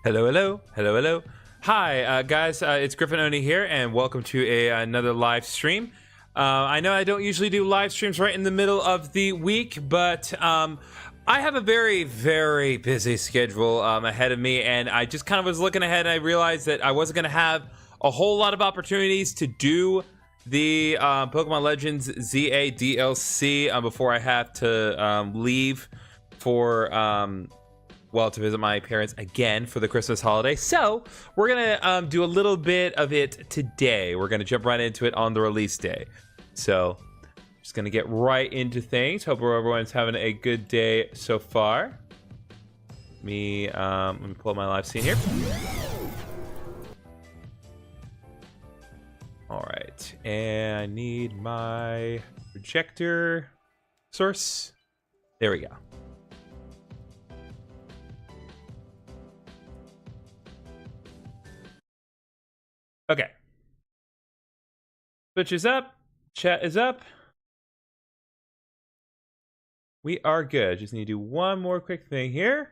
Hello, hello, hello, hello. Hi, guys. It's GriffinOni here, and welcome to another live stream. I know I don't usually do live streams right in the middle of the week, but I have a very, very busy schedule ahead of me, and I just kind of was looking ahead, and I realized that I wasn't going to have a whole lot of opportunities to do the Pokemon Legends ZA DLC before I have to leave for to visit my parents again for the Christmas holiday. So we're gonna do a little bit of it today. We're gonna jump right into it on the release day. So just gonna get right into things. Hope everyone's having a good day so far. Let me pull up my live scene here. All right, and I need my projector source. There we go. Okay. Switch is up. Chat is up. We are good. Just need to do one more quick thing here.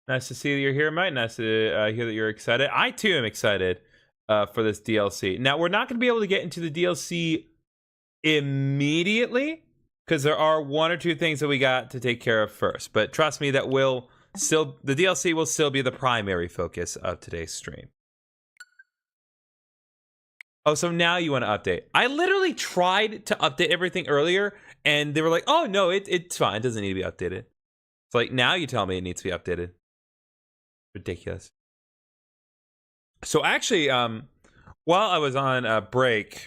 Nice to see that you're here, Mike. Nice to hear that you're excited. I, too, am excited for this DLC. Now, we're not going to be able to get into the DLC immediately because there are one or two things that we got to take care of first. But trust me, the DLC will still be the primary focus of today's stream. Oh, so now you want to update. I literally tried to update everything earlier, and they were like, oh, no, it's fine. It doesn't need to be updated. It's like, now you tell me it needs to be updated. Ridiculous. So actually, while I was on break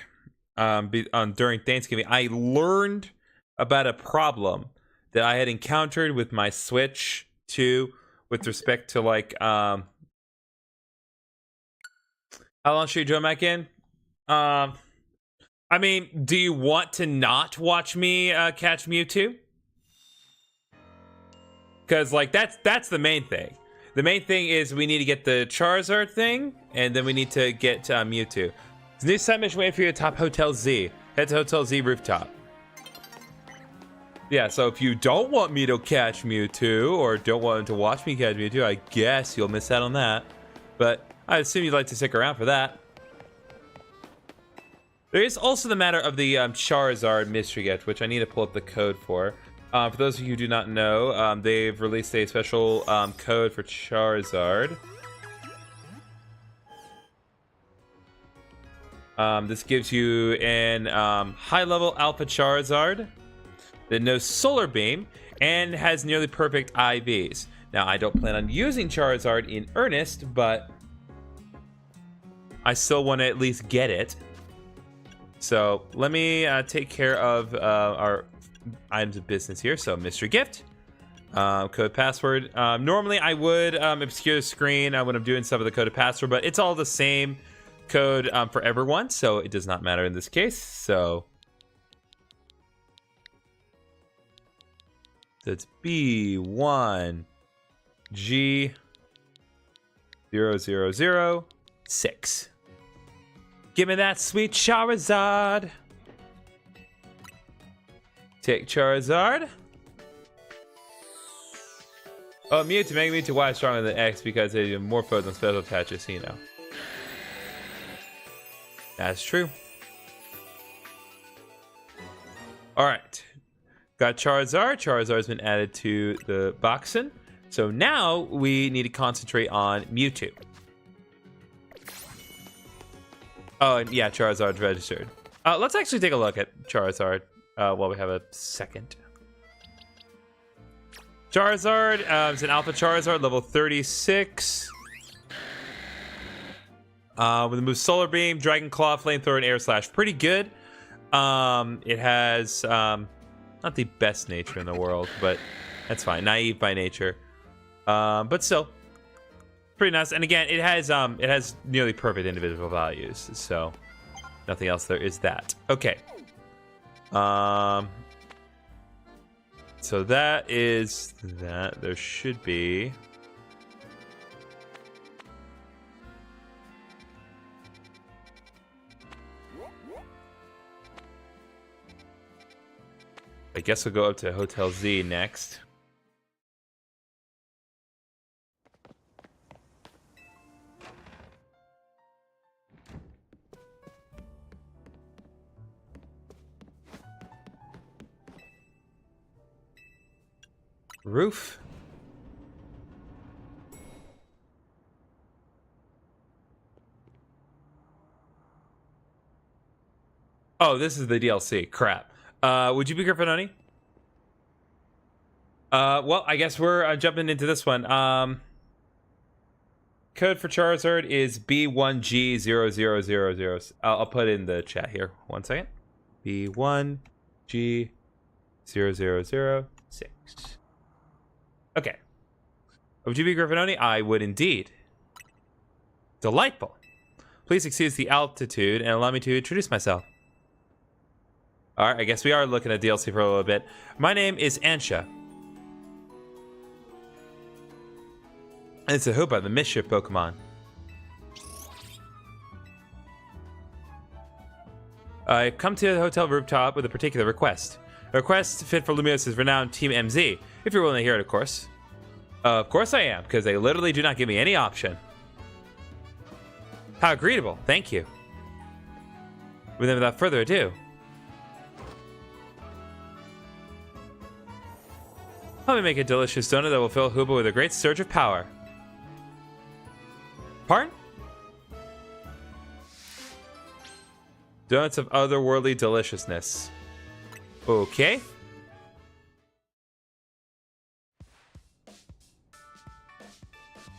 during Thanksgiving, I learned about a problem that I had encountered with my Switch 2 with respect to, like, how long should you join back in? I mean, do you want to not watch me catch Mewtwo? Because, like, that's the main thing. The main thing is we need to get the Charizard thing, and then we need to get Mewtwo. There's a new side mission waiting for you at Top Hotel Z. Head to Hotel Z rooftop. Yeah, so if you don't want me to catch Mewtwo, or don't want to watch me catch Mewtwo, I guess you'll miss out on that. But I assume you'd like to stick around for that. There is also the matter of the Charizard mystery gift, which I need to pull up the code for. For those of you who do not know, they've released a special code for Charizard. This gives you an high-level Alpha Charizard that knows Solar Beam and has nearly perfect IVs. Now, I don't plan on using Charizard in earnest, but I still want to at least get it. So let me take care of our items of business here. So mystery gift, code password. Normally I would obscure the screen when I'm doing stuff with the code of password, but it's all the same code for everyone, so it does not matter in this case. So that's B1G0006. Give me that sweet Charizard. Take Charizard. Oh, Mew to make me to Y stronger than X because they do more foes than special attaches, you know. That's true. Alright. Got Charizard. Charizard's been added to the boxen. So now we need to concentrate on Mewtwo. Oh, and yeah, Charizard's registered. Let's actually take a look at Charizard while we have a second. Charizard is an Alpha Charizard, level 36. With the move Solar Beam, Dragon Claw, Flamethrower, and Air Slash. Pretty good. It has not the best nature in the world, but that's fine. Naive by nature. But still. Pretty nice, and again, it has nearly perfect individual values, so nothing else there is that. Okay. So that is that. There should be. I guess we'll go up to Hotel Z next. Roof. Oh, this is the DLC. Crap. Would you be GriffinOni? Well, I guess we're jumping into this one. Code for Charizard is B1G0000. I'll put it in the chat here. 1 second. B1G0006. Okay. Would you be GriffinOni? I would indeed. Delightful. Please excuse the altitude and allow me to introduce myself. Alright, I guess we are looking at DLC for a little bit. My name is Ansha. And it's a Hoopa, the Mischief Pokemon. I've come to the hotel rooftop with a particular request. A request fit for Lumiose's renowned Team MZ, if you're willing to hear it, of course. Of course I am, because they literally do not give me any option. How agreeable, thank you. But then without further ado, let me make a delicious donut that will fill Hoopa with a great surge of power. Pardon? Donuts of otherworldly deliciousness. Okay.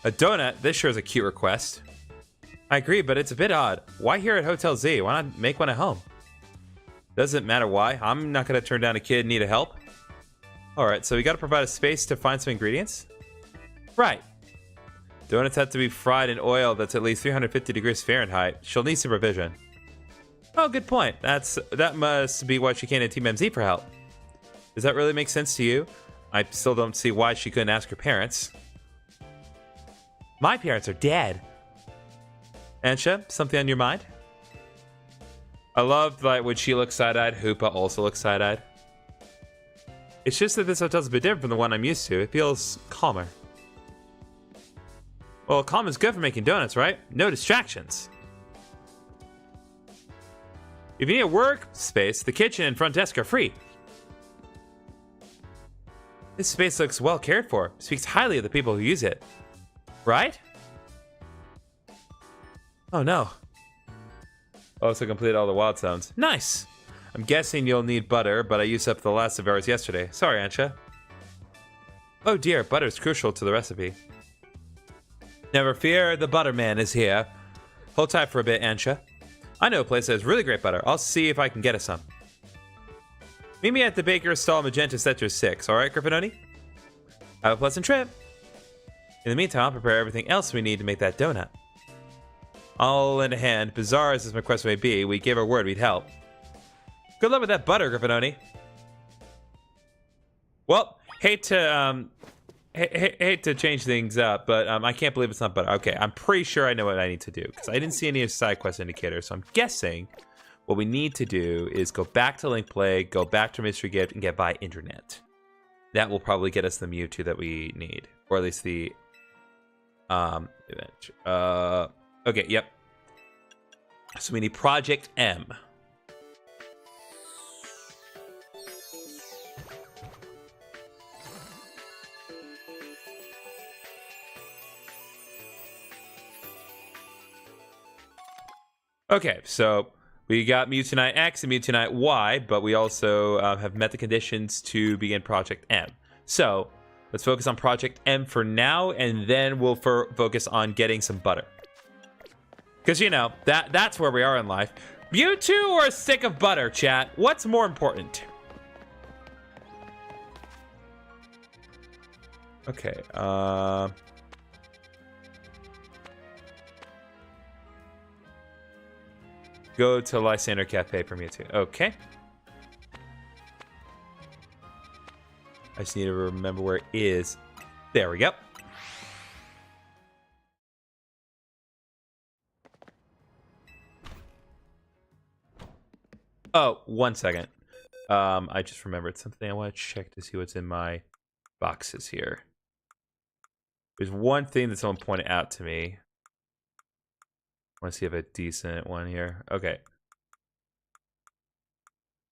A donut? This sure is a cute request. I agree, but it's a bit odd. Why here at Hotel Z? Why not make one at home? Doesn't matter why. I'm not going to turn down a kid in need of help. Alright, so we got to provide a space to find some ingredients? Right. Donuts have to be fried in oil that's at least 350 degrees Fahrenheit. She'll need supervision. Oh, good point. That must be why she came to Team MZ for help. Does that really make sense to you? I still don't see why she couldn't ask her parents. My parents are dead. Ansha, something on your mind? I love that when she looks side-eyed, Hoopa also looks side-eyed. It's just that this hotel's a bit different from the one I'm used to. It feels calmer. Well, calm is good for making donuts, right? No distractions. If you need a workspace, the kitchen and front desk are free. This space looks well cared for. Speaks highly of the people who use it. Right? Oh no. Also completed all the wild sounds. Nice! I'm guessing you'll need butter, but I used up the last of ours yesterday. Sorry, Ansha. Oh dear, butter is crucial to the recipe. Never fear, the butter man is here. Hold tight for a bit, Ansha. I know a place that has really great butter. I'll see if I can get us some. Meet me at the baker's stall Magenta Sector 6, alright, GriffinOni? Have a pleasant trip. In the meantime, I'll prepare everything else we need to make that donut. All in a hand, bizarre as this request may be, we gave our word we'd help. Good luck with that butter, GriffinOni. Well, hate to change things up, but I can't believe it's not butter. Okay, I'm pretty sure I know what I need to do, because I didn't see any side quest indicators, so I'm guessing what we need to do is go back to Link Play, go back to Mystery Gift, and get by Internet. That will probably get us the Mewtwo that we need, or at least the event. Okay, yep. So we need Project M. Okay, so we got Mewtwo X and Mewtwo Y, but we also have met the conditions to begin Project M. So let's focus on Project M for now, and then we'll focus on getting some butter. Because, you know, that's where we are in life. Mewtwo or a stick of butter, chat? What's more important? Okay, go to Lysander Cafe for Mewtwo. Okay. I just need to remember where it is. There we go. Oh, 1 second. I just remembered something. I want to check to see what's in my boxes here. There's one thing that someone pointed out to me. I want to see if I have a decent one here. Okay.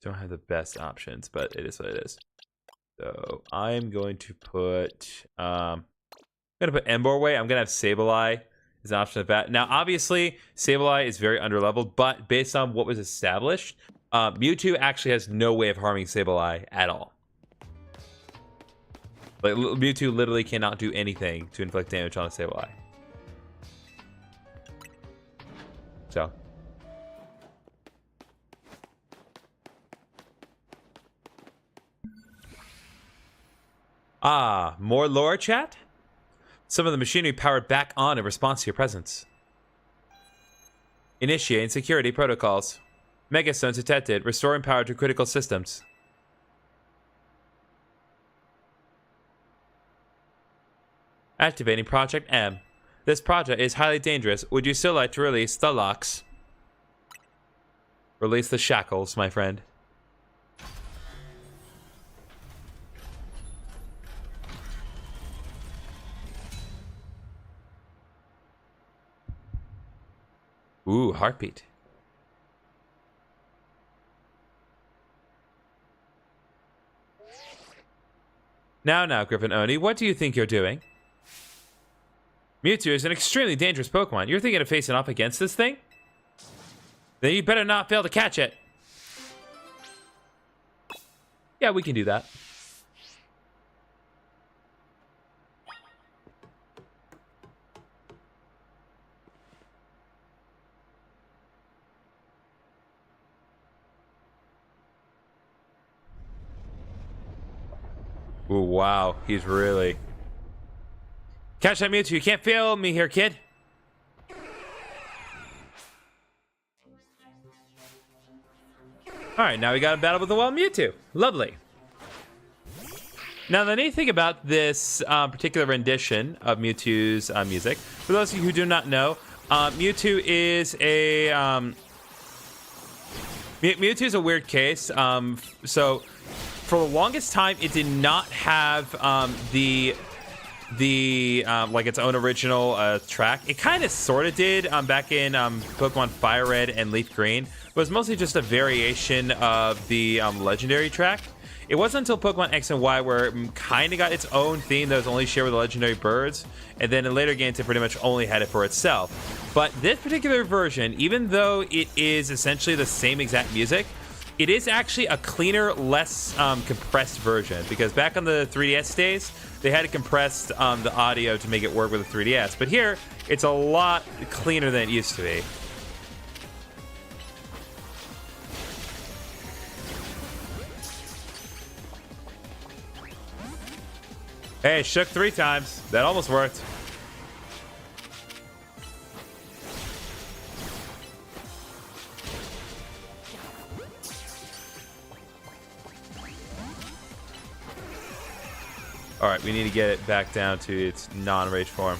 Don't have the best options, but it is what it is. So I'm going to put Emborway. I'm gonna have Sableye as an option of that. Now, obviously, Sableye is very underleveled, but based on what was established, Mewtwo actually has no way of harming Sableye at all. Like, Mewtwo literally cannot do anything to inflict damage on a Sableye. So. Ah, more lore, chat? Some of the machinery powered back on in response to your presence. Initiating security protocols. Megastones detected, restoring power to critical systems. Activating Project M. This project is highly dangerous. Would you still like to release the locks? Release the shackles, my friend. Ooh, heartbeat. Now, GriffinOni, what do you think you're doing? Mewtwo is an extremely dangerous Pokemon. You're thinking of facing off against this thing? Then you better not fail to catch it. Yeah, we can do that. Ooh, wow. He's really... Catch that Mewtwo. You can't fail me here, kid. Alright, now we got a battle with the wild Mewtwo. Lovely. Now, the neat thing about this particular rendition of Mewtwo's music, for those of you who do not know, Mewtwo is a... Mewtwo is a weird case. So, for the longest time, it did not have like its own original track. It kind of sort of did back in Pokemon Fire Red and Leaf Green. It was mostly just a variation of the legendary track. It wasn't until Pokemon X and Y where it kind of got its own theme that was only shared with the legendary birds, and then in later games it pretty much only had it for itself. But this particular version, even though it is essentially the same exact music, it is actually a cleaner, less compressed version, because back on the 3DS days, they had to compress the audio to make it work with the 3DS. But here, it's a lot cleaner than it used to be. Hey, shook 3 times. That almost worked. All right, we need to get it back down to its non-rage form.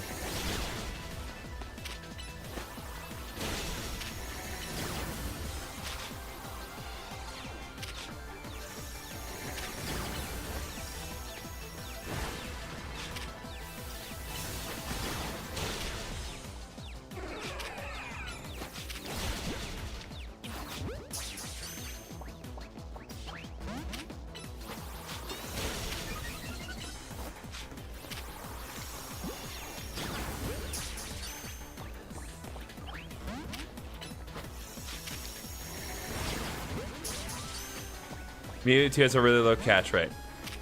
Mewtwo has a really low catch rate.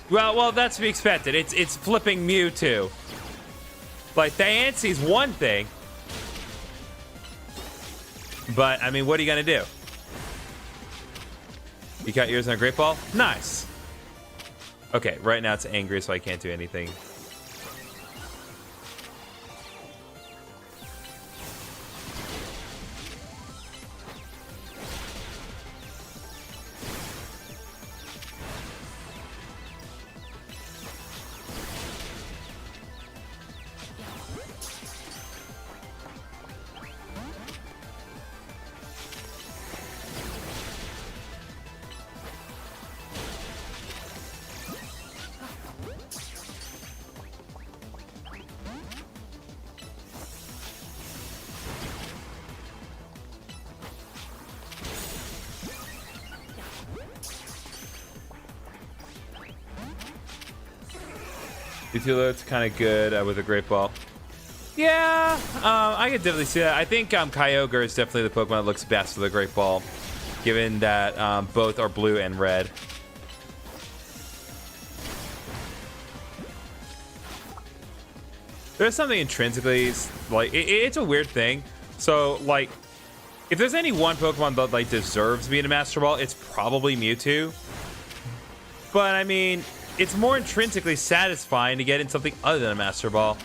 Well, that's to be expected. It's flipping Mewtwo. Like, Diancee's one thing. But, I mean, what are you going to do? You got yours on a Great Ball? Nice. Okay, right now it's angry, so I can't do anything. Mewtwo alert's kind of good with a Great Ball. Yeah, I could definitely see that. I think Kyogre is definitely the Pokemon that looks best with a Great Ball, given that both are blue and red. There's something intrinsically, like, it's a weird thing. So, like, if there's any one Pokemon that, like, deserves being a Master Ball, it's probably Mewtwo. But, I mean, it's more intrinsically satisfying to get in something other than a Master Ball.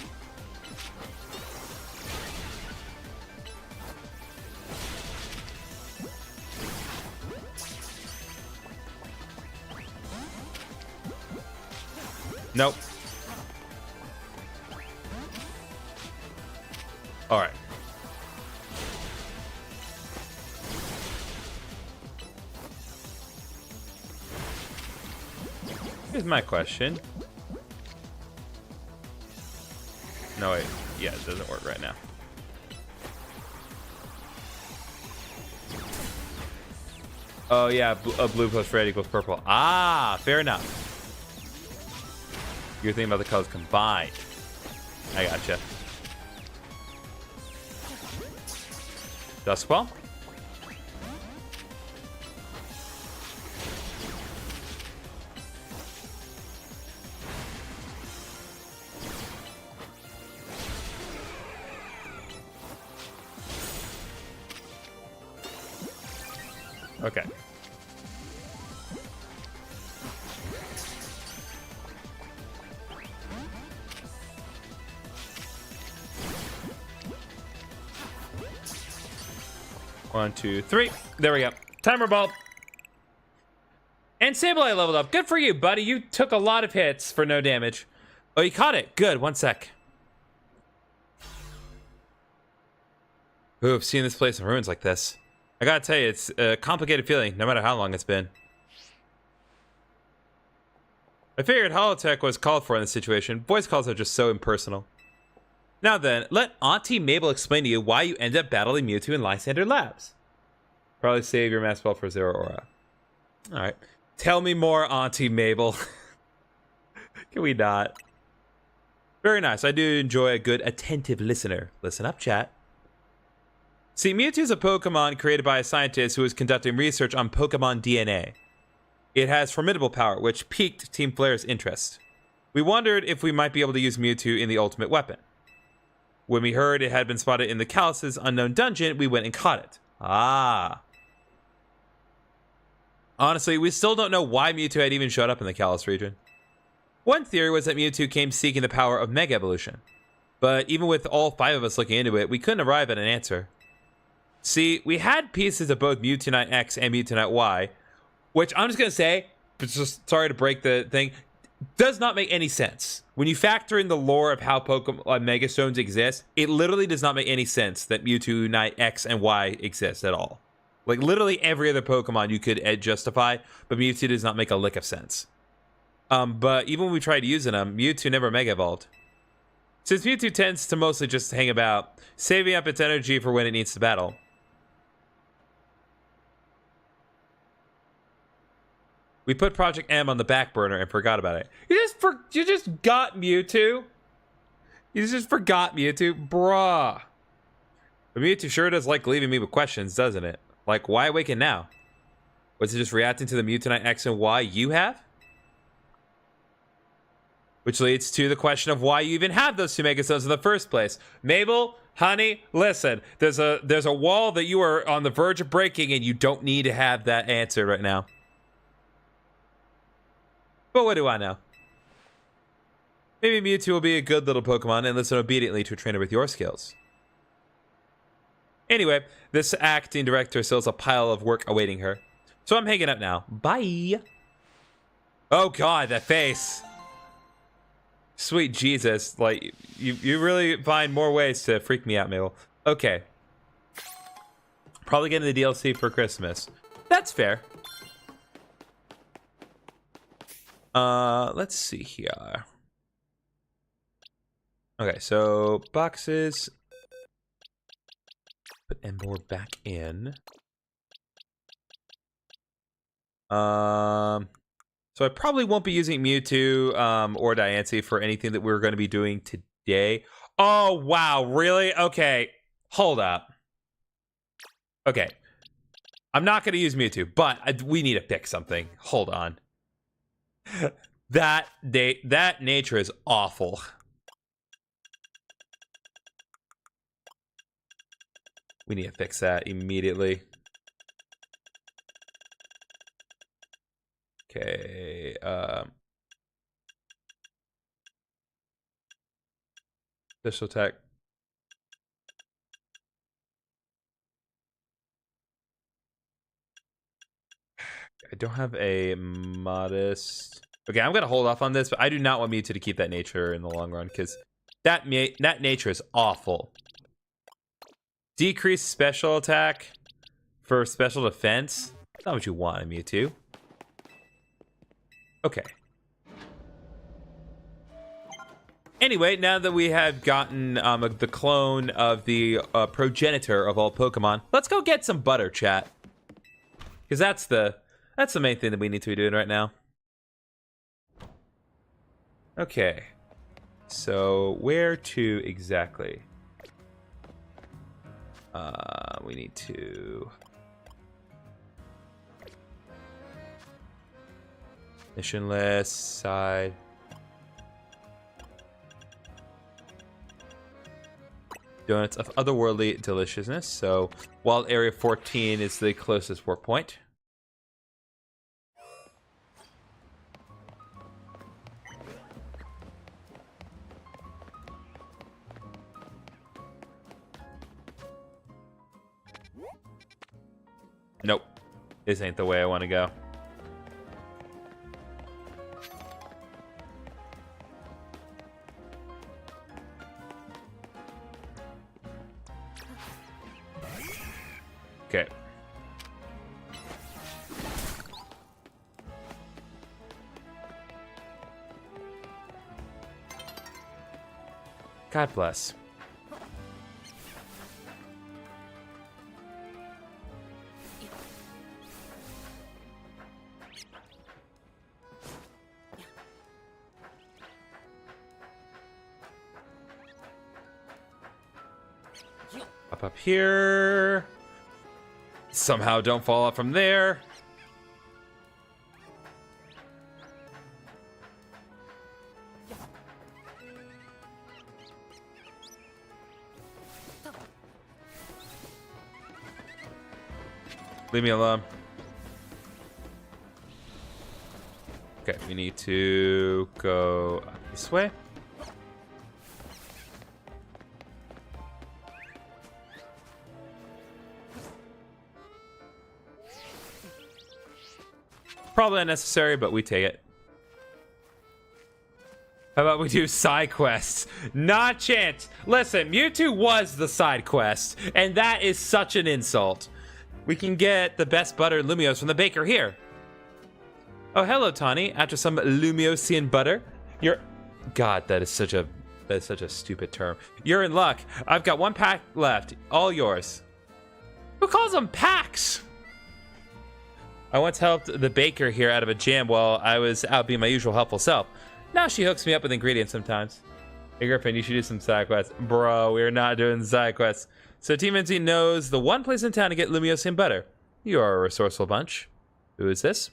Nope. All right. Here's my question. No, wait. Yeah, it doesn't work right now. Oh, yeah. A blue plus red equals purple. Ah, fair enough. You're thinking about the colors combined. I gotcha. Dusk Ball. Okay. One, two, three. There we go. Timer ball. And Sableye leveled up. Good for you, buddy. You took a lot of hits for no damage. Oh, you caught it. Good. 1 sec. Ooh, I've seen this place in ruins like this. I gotta tell you, it's a complicated feeling, no matter how long it's been. I figured Holotech was called for in this situation. Voice calls are just so impersonal. Now then, let Auntie Mabel explain to you why you end up battling Mewtwo in Lysander Labs. Probably save your Master Ball for Zero Aura. Alright. Tell me more, Auntie Mabel. Can we not? Very nice. I do enjoy a good, attentive listener. Listen up, chat. See, Mewtwo is a Pokemon created by a scientist who was conducting research on Pokemon DNA. It has formidable power, which piqued Team Flare's interest. We wondered if we might be able to use Mewtwo in the ultimate weapon. When we heard it had been spotted in the Kalos' unknown dungeon, we went and caught it. Ah. Honestly, we still don't know why Mewtwo had even showed up in the Kalos region. One theory was that Mewtwo came seeking the power of Mega Evolution. But even with all 5 of us looking into it, we couldn't arrive at an answer. See, we had pieces of both Mewtwo X and Mewtwo Y, which I'm just going to say, just sorry to break the thing, does not make any sense. When you factor in the lore of how Pokemon Mega Stones exist, it literally does not make any sense that Mewtwo X and Y exist at all. Like, literally every other Pokemon you could justify, but Mewtwo does not make a lick of sense. But even when we tried using them, Mewtwo never Mega Evolved. Since Mewtwo tends to mostly just hang about, saving up its energy for when it needs to battle. We put Project M on the back burner and forgot about it. You just got Mewtwo? You just forgot Mewtwo? Bruh. But Mewtwo sure does like leaving me with questions, doesn't it? Like, why awaken now? Was it just reacting to the Mewtwo X and Y you have? Which leads to the question of why you even have those 2 Megastones in the first place. Mabel, honey, listen. There's a wall that you are on the verge of breaking, and you don't need to have that answered right now. But what do I know? Maybe Mewtwo will be a good little Pokemon and listen obediently to a trainer with your skills. Anyway, this acting director still has a pile of work awaiting her. So I'm hanging up now. Bye! Oh god, that face! Sweet Jesus, like, you really find more ways to freak me out, Mabel. Okay. Probably getting the DLC for Christmas. That's fair. Let's see here. Okay, so boxes. Put Ember back in. So I probably won't be using Mewtwo or Diancie for anything that we're going to be doing today. Oh, wow. Really? Okay. Hold up. Okay. I'm not going to use Mewtwo, but we need to pick something. Hold on. That nature is awful. We need to fix that immediately. Okay. Special attack. I don't have a modest. Okay, I'm gonna hold off on this, but I do not want Mewtwo to keep that nature in the long run because that nature is awful. Decrease special attack for special defense. That's not what you want, Mewtwo. Okay. Anyway, now that we have gotten the clone of the progenitor of all Pokemon, let's go get some butter, chat. Because that's the main thing that we need to be doing right now. Okay. So, where to exactly? We need to... Mission list, side... Donuts of otherworldly deliciousness. So, Wild Area 14 is the closest work point. Nope. This ain't the way I want to go. Okay. God bless. Up here. Somehow don't fall off from there. Leave me alone. Okay, we need to go this way. Probably unnecessary, but we take it. How about we do side quests? Not a chance. Listen, Mewtwo was the side quest, and that is such an insult. We can get the best butter and Lumiose from the baker here. Oh, hello, Tawny. After some Lumiosian butter, you're... God, that is such a stupid term. You're in luck. I've got one pack left. All yours. Who calls them packs? I once helped the baker here out of a jam while I was out being my usual helpful self. Now she hooks me up with ingredients sometimes. Hey Griffin, you should do some side quests. Bro, we're not doing side quests. So Team NZ knows the one place in town to get Lumiose and butter. You are a resourceful bunch. Who is this?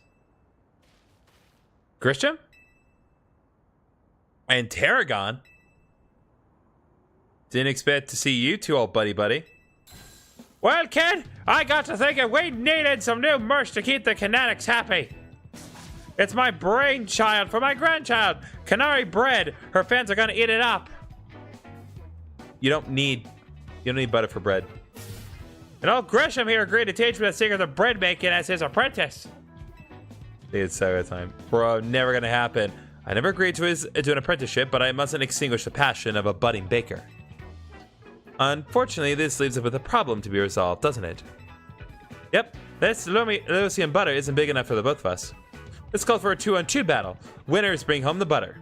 Grisham? And Tarragon? Didn't expect to see you two all buddy-buddy. Well, kid, I got to thinking we needed some new merch to keep the Kinetics happy. It's my brainchild for my grandchild. Canary bread. Her fans are gonna eat it up. You don't need butter for bread. And old Grisham here agreed to teach me the secrets of bread making as his apprentice. It's so time. Bro, never gonna happen. I never agreed to an apprenticeship, but I mustn't extinguish the passion of a budding baker. Unfortunately, this leaves us with a problem to be resolved, doesn't it? Yep, this Lumiose and butter isn't big enough for the both of us. Let's call for a 2-on-2 battle. Winners bring home the butter.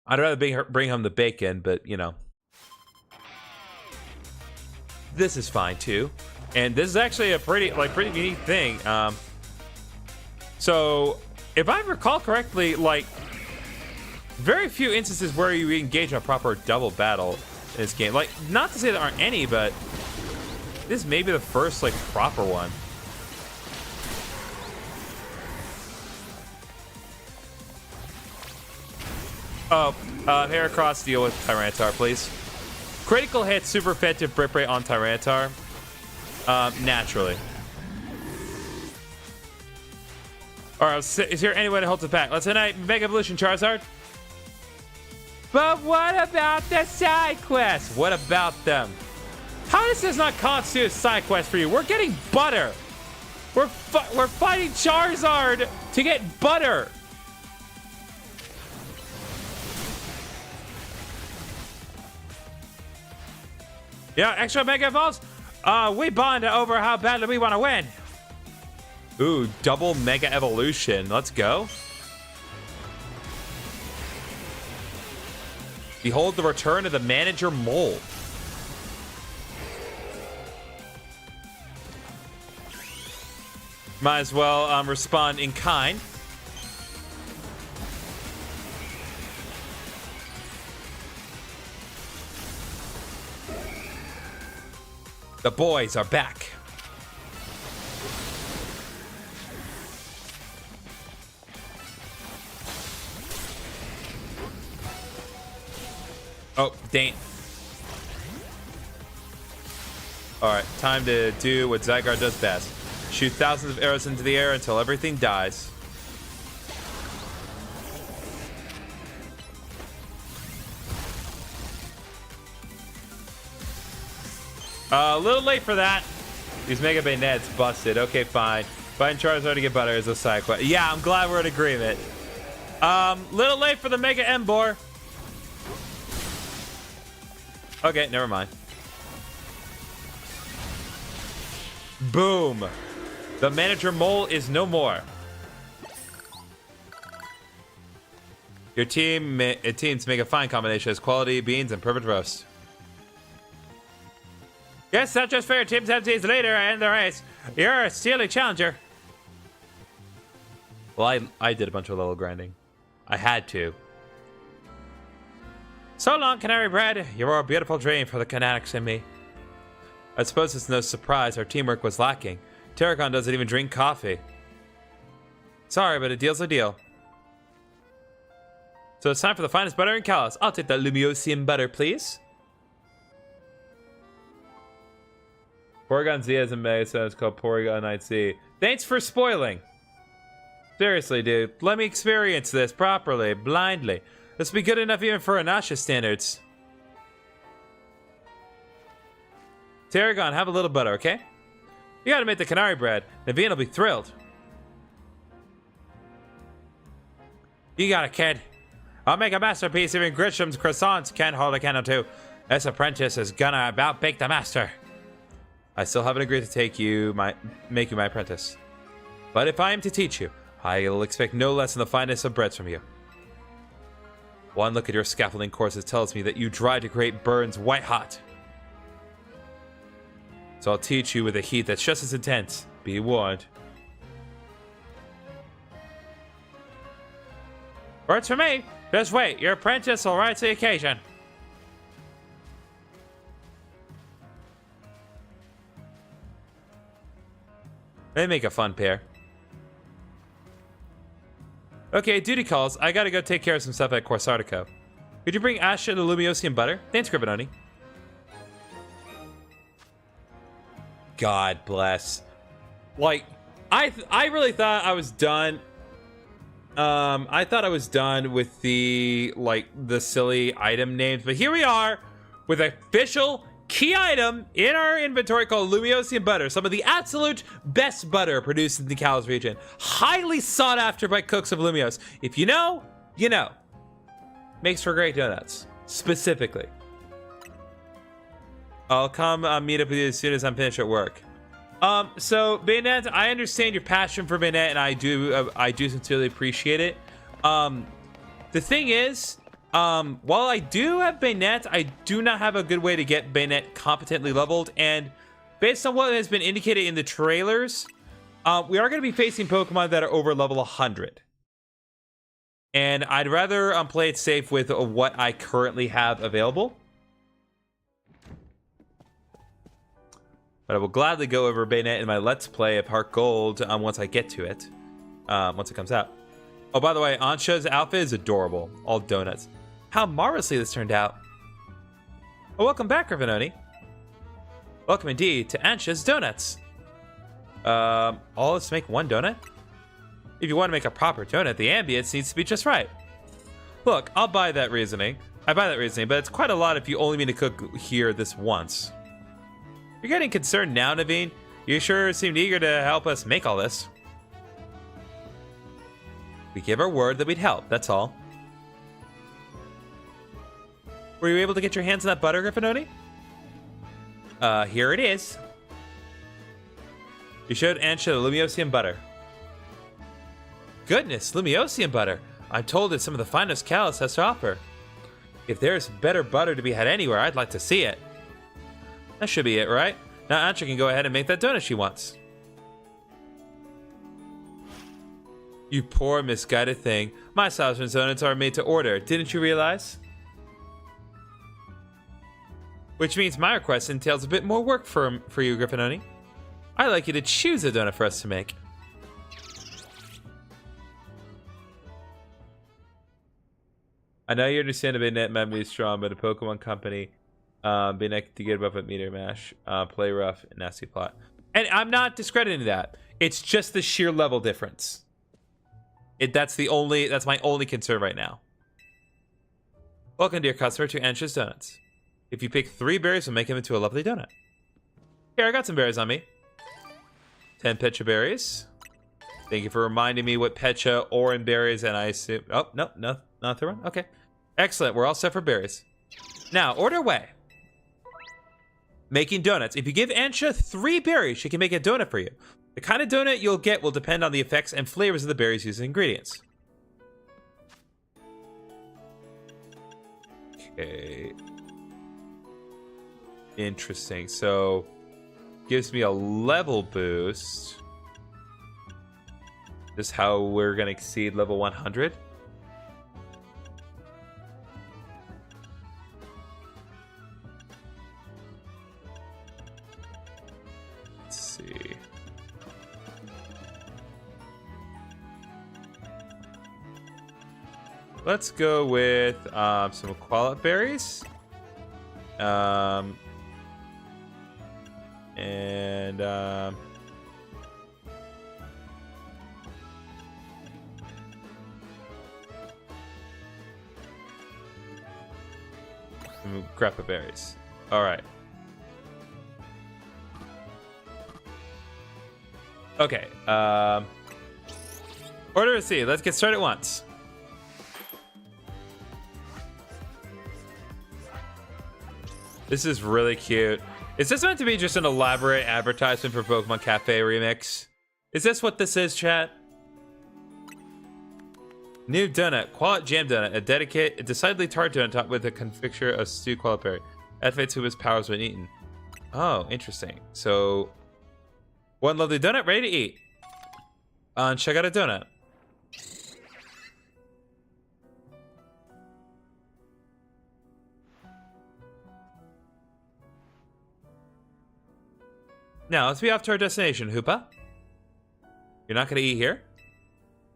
I'd rather bring home the bacon, but you know. This is fine too. And this is actually a pretty unique thing. So if I recall correctly, like, very few instances where you engage in a proper double battle in this game. Like, not to say there aren't any, but this may be the first, like, proper one. Oh, Heracross, deal with Tyranitar, please. Critical hit, super effective Brick Break on Tyranitar. Naturally. Alright, is there any way to hold the pack? Let's tonight Mega Evolution Charizard. But what about the side quests? What about them? How does this not constitute a side quest for you? We're getting butter. We're fighting Charizard to get butter. Yeah, extra Mega Evolves. We bond over how badly we want to win. Ooh, double Mega Evolution. Let's go. Behold the return of the Manager Mole. Might as well respond in kind. The boys are back. Oh, dang. Alright, time to do what Zygarde does best. Shoot thousands of arrows into the air until everything dies. A little late for that. These Mega Bayonets busted. Okay, fine. Fighting Charizard to get better is a side quest. Yeah, I'm glad we're in agreement. Little late for the Mega Emboar. Okay, never mind. Boom. The Manager Mole is no more. Your teams make a fine combination as quality beans and perfect roast. Yes, not just fair. Teams have days later and the race. You're a steely challenger. Well, I did a bunch of level grinding. I had to. So long, Canary Bread. You were a beautiful dream for the Canatics in me. I suppose it's no surprise our teamwork was lacking. Terracon doesn't even drink coffee. Sorry, but a deal's a deal. So it's time for the finest butter in Kalos. I'll take that Lumiose butter, please. Porygon Z has a mega set. It's called Porygon Night Z. Thanks for spoiling. Seriously, dude. Let me experience this properly, blindly. This will be good enough even for Anasha standards. Terragon, have a little butter, okay? You gotta make the Canary Bread. Naveen will be thrilled. You got it, kid. I'll make a masterpiece even Grisham's croissants can't hold a candle to. This apprentice is gonna about bake the master. I still haven't agreed to make you my apprentice. But if I am to teach you, I'll expect no less than the finest of breads from you. One look at your scaffolding courses tells me that you try to create burns white hot. So I'll teach you with a heat that's just as intense. Be warned. Words for me. Just wait. Your apprentice will rise to the occasion. They make a fun pair. Okay, duty calls. I gotta go take care of some stuff at Corsartico. Could you bring Asha the Lumiose and butter? Thanks, GriffinOni. God bless. Like, I really thought I was done. I thought I was done with the silly item names, but here we are with official key item in our inventory called Lumiose and butter. Some of the absolute best butter produced in the Kalos region. Highly sought after by cooks of Lumiose. If you know, you know. Makes for great donuts, specifically. I'll come meet up with you as soon as I'm finished at work. So Bayonet, I understand your passion for Bayonet, and I do sincerely appreciate it. The thing is, while I do have Bayonet, I do not have a good way to get Bayonet competently leveled, and based on what has been indicated in the trailers, we are going to be facing Pokemon that are over level 100. And I'd rather play it safe with what I currently have available. But I will gladly go over Bayonet in my Let's Play of Heart Gold once I get to it. Once it comes out. Oh, by the way, Ansha's outfit is adorable. All donuts. How marvelously this turned out. Oh, welcome back, GriffinOni. Welcome indeed to Ansha's Donuts. All this to make one donut? If you want to make a proper donut, the ambience needs to be just right. Look, I'll buy that reasoning. I buy that reasoning, but it's quite a lot if you only mean to cook here this once. You're getting concerned now, Naveen. You sure seemed eager to help us make all this. We gave our word that we'd help, that's all. Were you able to get your hands on that butter, GriffinOni? Here it is. You showed Ansha the Lumiose butter. Goodness, Lumiose butter. I'm told it's some of the finest Kalos has to offer. If there's better butter to be had anywhere, I'd like to see it. That should be it, right? Now Ansha can go ahead and make that donut she wants. You poor misguided thing. My Salesman's donuts are made to order. Didn't you realize? Which means my request entails a bit more work for you, GriffinOni. I'd like you to choose a donut for us to make. I know you understand a Bayonet might be strong, but a Pokemon company, Bayonet to get above a meter mash, play rough, nasty plot. And I'm not discrediting that. It's just the sheer level difference. That's my only concern right now. Welcome, dear customer, to Ansha's Donuts. If you pick 3 berries, we'll make them into a lovely donut. Here, I got some berries on me. 10 Pecha berries. Thank you for reminding me what Pecha, Oran berries, and I assume... Oh, no, not the one. Okay. Excellent, we're all set for berries. Now, order away. Making donuts. If you give Ansha 3 berries, she can make a donut for you. The kind of donut you'll get will depend on the effects and flavors of the berries used as ingredients. Okay. Interesting. So, gives me a level boost. This is how we're going to exceed level 100. Let's see. Let's go with some koala berries. Some grappa berries. All right. Okay. Order a C. Let's get started once. This is really cute. Is this meant to be just an elaborate advertisement for Pokemon Cafe Remix? Is this what this is, chat? New donut, Qualit Jam Donut, a decidedly tart donut topped with a confecture of stewed Qualit berry. Activates Hooba's powers when eaten. Oh, interesting. So, one lovely donut ready to eat. Check out a donut. Now, let's be off to our destination, Hoopa. You're not going to eat here?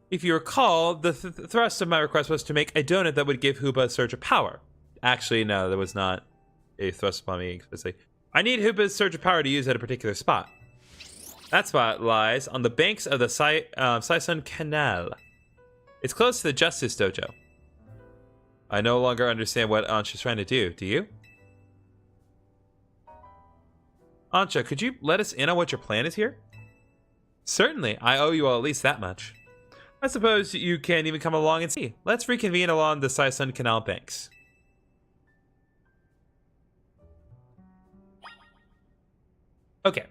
If you recall, the thrust of my request was to make a donut that would give Hoopa a surge of power. Actually, no, that was not a thrust upon me explicitly. I need Hoopa's surge of power to use at a particular spot. That spot lies on the banks of the Saison Canal. It's close to the Justice Dojo. I no longer understand what Ansha's trying to do. Do you? Ansha, could you let us in on what your plan is here? Certainly. I owe you all at least that much. I suppose you can even come along and see. Let's reconvene along the Saison Canal banks. Okay.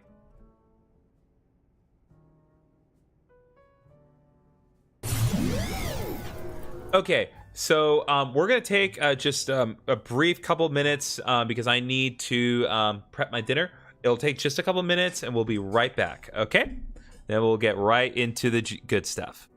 Okay, so we're going to take just a brief couple minutes because I need to prep my dinner. It'll take just a couple minutes and we'll be right back, okay? Then we'll get right into the good stuff.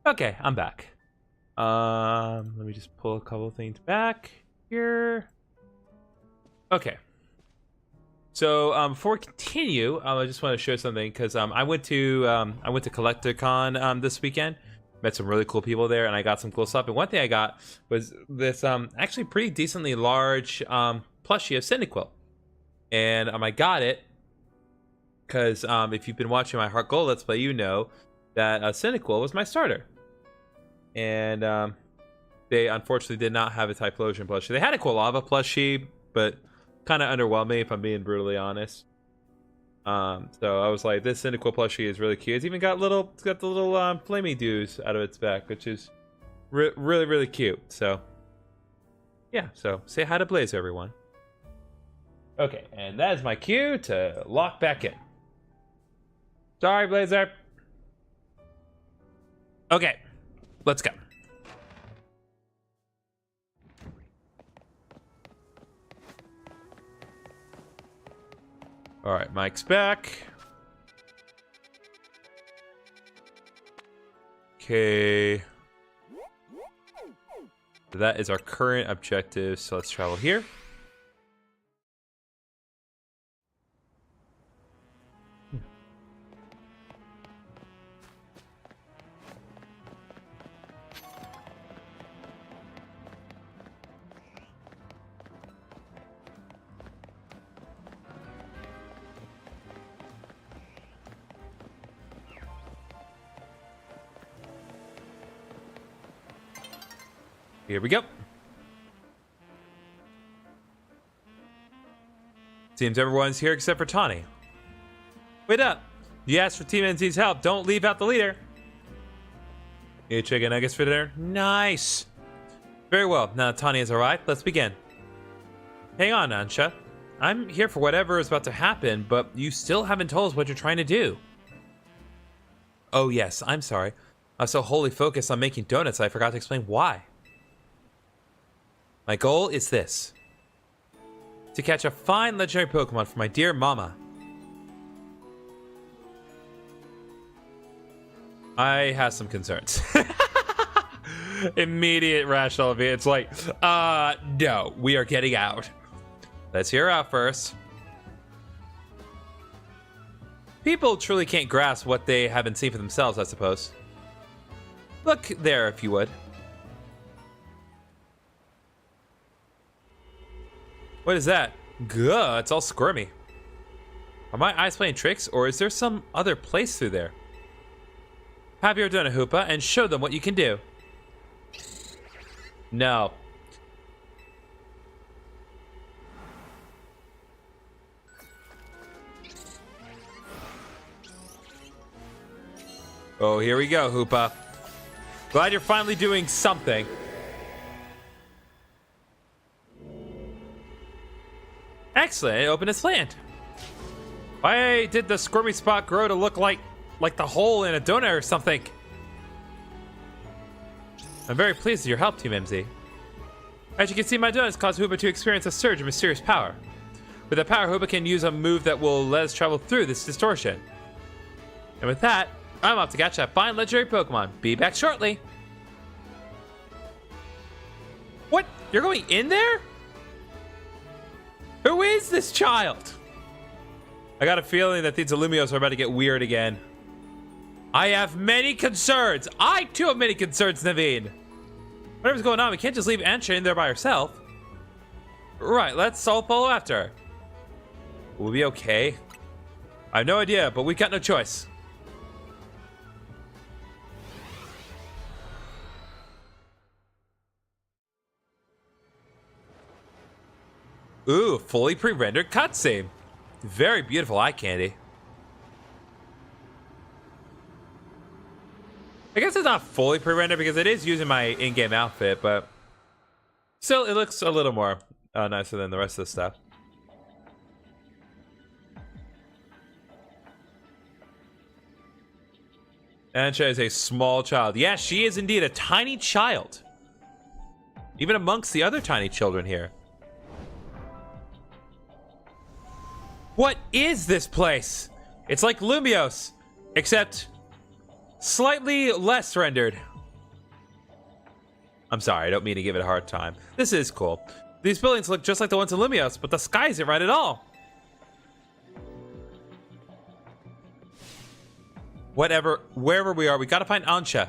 Okay, I'm back. Let me just pull a couple of things back here. Okay. So before we continue, I just want to show something because I went to CollectorCon this weekend. Met some really cool people there, and I got some cool stuff. And one thing I got was this actually pretty decently large plushie of Cyndaquil. And I got it because if you've been watching my Heart Gold Let's Play, you know that Cyndaquil was my starter. And they unfortunately did not have a Typhlosion plushie. They had a Quilava plushie, but kind of underwhelmed me, if I'm being brutally honest. So I was like, this Cyndaquil plushie is really cute. It's even got the little flamey dews out of its back, which is really, really cute. So yeah, so say hi to Blazer, everyone. Okay, and that is my cue to lock back in. Sorry, Blazer. Okay, let's go. All right, Mike's back. Okay. That is our current objective, so let's travel here. Here we go. Seems everyone's here except for Tawny. Wait up! You asked for Team NZ's help. Don't leave out the leader. You chicken nuggets for dinner? Nice! Very well. Now that Tawny has arrived, let's begin. Hang on, Ansha. I'm here for whatever is about to happen, but you still haven't told us what you're trying to do. Oh yes, I'm sorry. I was so wholly focused on making donuts I forgot to explain why. My goal is this. To catch a fine legendary Pokemon for my dear mama. I have some concerns. Immediate rational of it. It's like, no, we are getting out. Let's hear her out first. People truly can't grasp what they haven't seen for themselves, I suppose. Look there, if you would. What is that? Gah, it's all squirmy. Are my eyes playing tricks, or is there some other place through there? Have your donut, Hoopa, and show them what you can do. No. Oh, here we go, Hoopa. Glad you're finally doing something. Excellent, it opened its land. Why did the squirmy spot grow to look like the hole in a donut or something? I'm very pleased with your help, Team MZ. As you can see, my donuts caused Hoopa to experience a surge of mysterious power. With that power, Hoopa can use a move that will let us travel through this distortion. And with that, I'm off to catch that fine legendary Pokemon. Be back shortly. What? You're going in there? Who is this child? I got a feeling that these Lumiose are about to get weird again. I have many concerns. I too have many concerns, Naveen. Whatever's going on, we can't just leave Ansha in there by herself. Right, let's all follow after her. We'll be okay. I have no idea, but we got no choice. Ooh, fully pre-rendered cutscene. Very beautiful eye candy. I guess it's not fully pre-rendered because it is using my in-game outfit, but still, it looks a little more nicer than the rest of the stuff. Ansha is a small child. Yes, she is indeed a tiny child. Even amongst the other tiny children here. What is this place? It's like Lumiose, except slightly less rendered. I'm sorry, I don't mean to give it a hard time. This is cool. These buildings look just like the ones in Lumiose, but the sky isn't right at all. Whatever, wherever we are, we gotta find Ansha.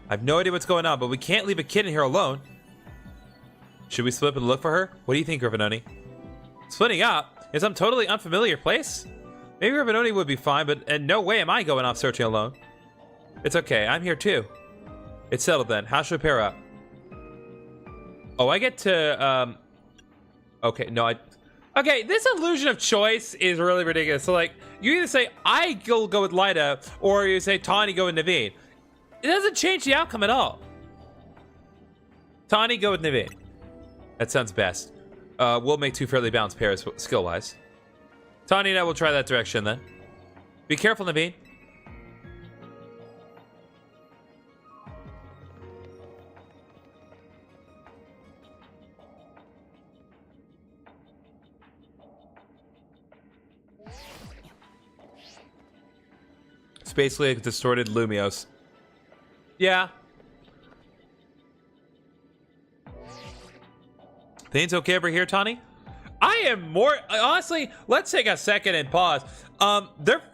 I have no idea what's going on, but we can't leave a kid in here alone. Should we split up and look for her? What do you think, GriffinOni? Splitting up? In some totally unfamiliar place? Maybe GriffinOni would be fine, but in no way am I going off searching alone. It's okay, I'm here too. It's settled then. How should we pair up? Oh, I get to, okay, no, okay, this illusion of choice is really ridiculous. So, like, you either say, I'll go with Lida, or you say, Tawny, go with Naveen. It doesn't change the outcome at all. Tawny, go with Naveen. That sounds best. We'll make two fairly balanced pairs, skill-wise. Tawny and I will try that direction, then. Be careful, Naveen. It's basically a distorted Lumiose. Yeah. Things okay over here, Tawny? I am more... Honestly, let's take a second and pause.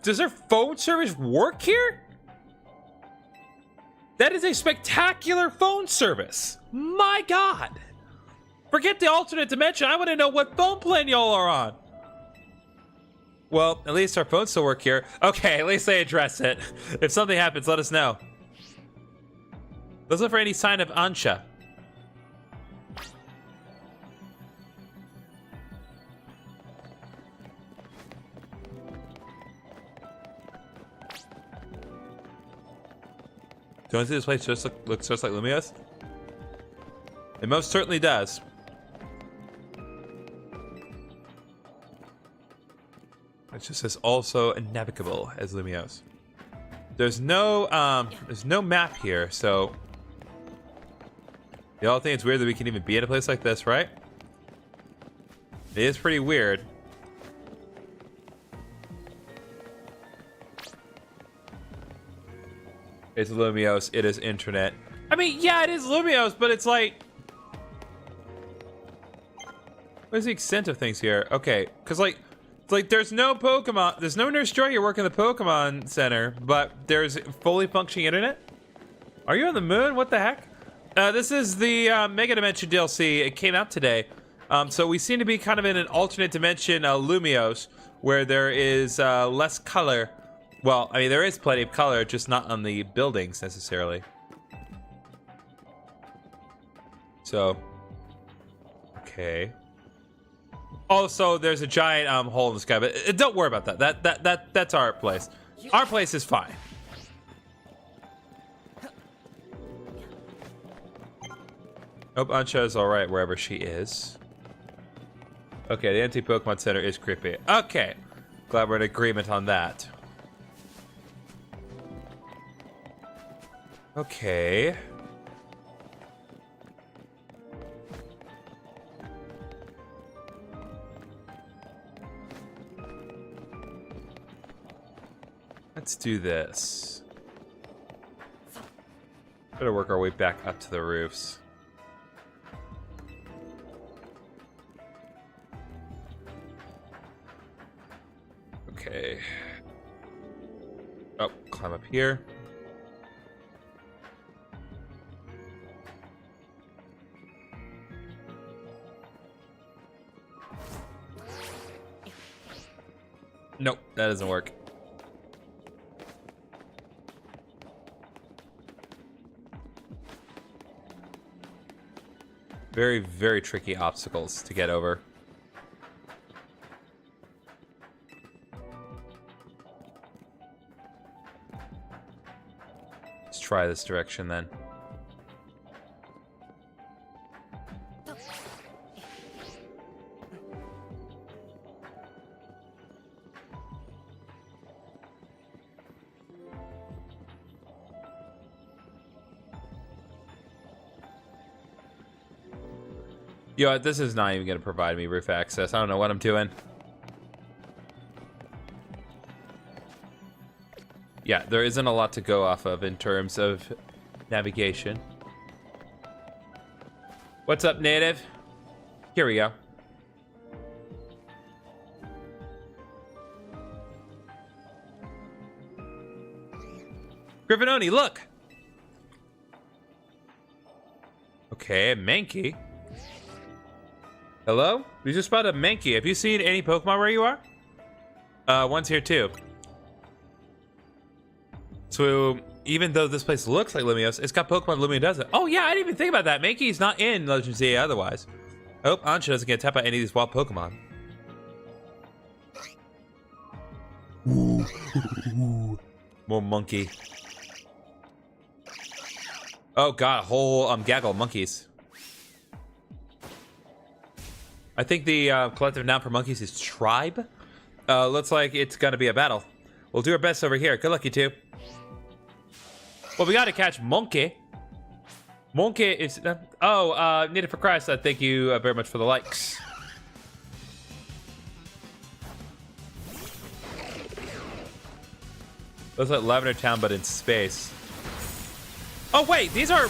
Does their phone service work here? That is a spectacular phone service. My God. Forget the alternate dimension. I want to know what phone plan y'all are on. Well, at least our phones still work here. Okay, at least they address it. If something happens, let us know. Let's look for any sign of Ansha. Don't you see this place just looks just like Lumiose? It most certainly does. It just says also navigable as Lumiose. There's no map here, so y'all think it's weird that we can even be in a place like this, right? It is pretty weird. It's Lumiose. It is internet. I mean, yeah, it is Lumiose, but it's like, what's the extent of things here? Okay, because like there's no Pokemon, there's no Nurse Joy here working the Pokemon Center, but there's fully functioning internet. Are you on the moon? What the heck? This is the Mega Dimension DLC. It came out today. So we seem to be kind of in an alternate dimension, Lumiose, where there is less color. Well, I mean, there is plenty of color, just not on the buildings necessarily. So, okay. Also, there's a giant hole in the sky, but don't worry about that. That's our place. Our place is fine. Hope Ansha is all right wherever she is. Okay, the anti-Pokemon Center is creepy. Okay, glad we're in agreement on that. Okay. Let's do this. Better work our way back up to the roofs. Okay. Oh, climb up here. Nope, that doesn't work. Very, very tricky obstacles to get over. Let's try this direction then. Yo, this is not even going to provide me roof access. I don't know what I'm doing. Yeah, there isn't a lot to go off of in terms of navigation. What's up, native? Here we go. GriffinOni, look! Okay, Mankey. Hello? We just spotted a Mankey. Have you seen any Pokemon where you are? One's here too. So, even though this place looks like Lumiose, it's got Pokemon Lumia doesn't. Oh yeah, I didn't even think about that. Mankey's not in Legends ZA otherwise. I hope Ansha doesn't get tapped by any of these wild Pokemon. More monkey. Oh god, a whole gaggle of monkeys. I think the collective noun for monkeys is tribe. Looks like it's gonna be a battle. We'll do our best over here. Good luck, you two. Well, we gotta catch Monkey. Monkey is... Native for Christ, thank you very much for the likes. Looks like Lavender Town, but in space. Oh, wait, these are...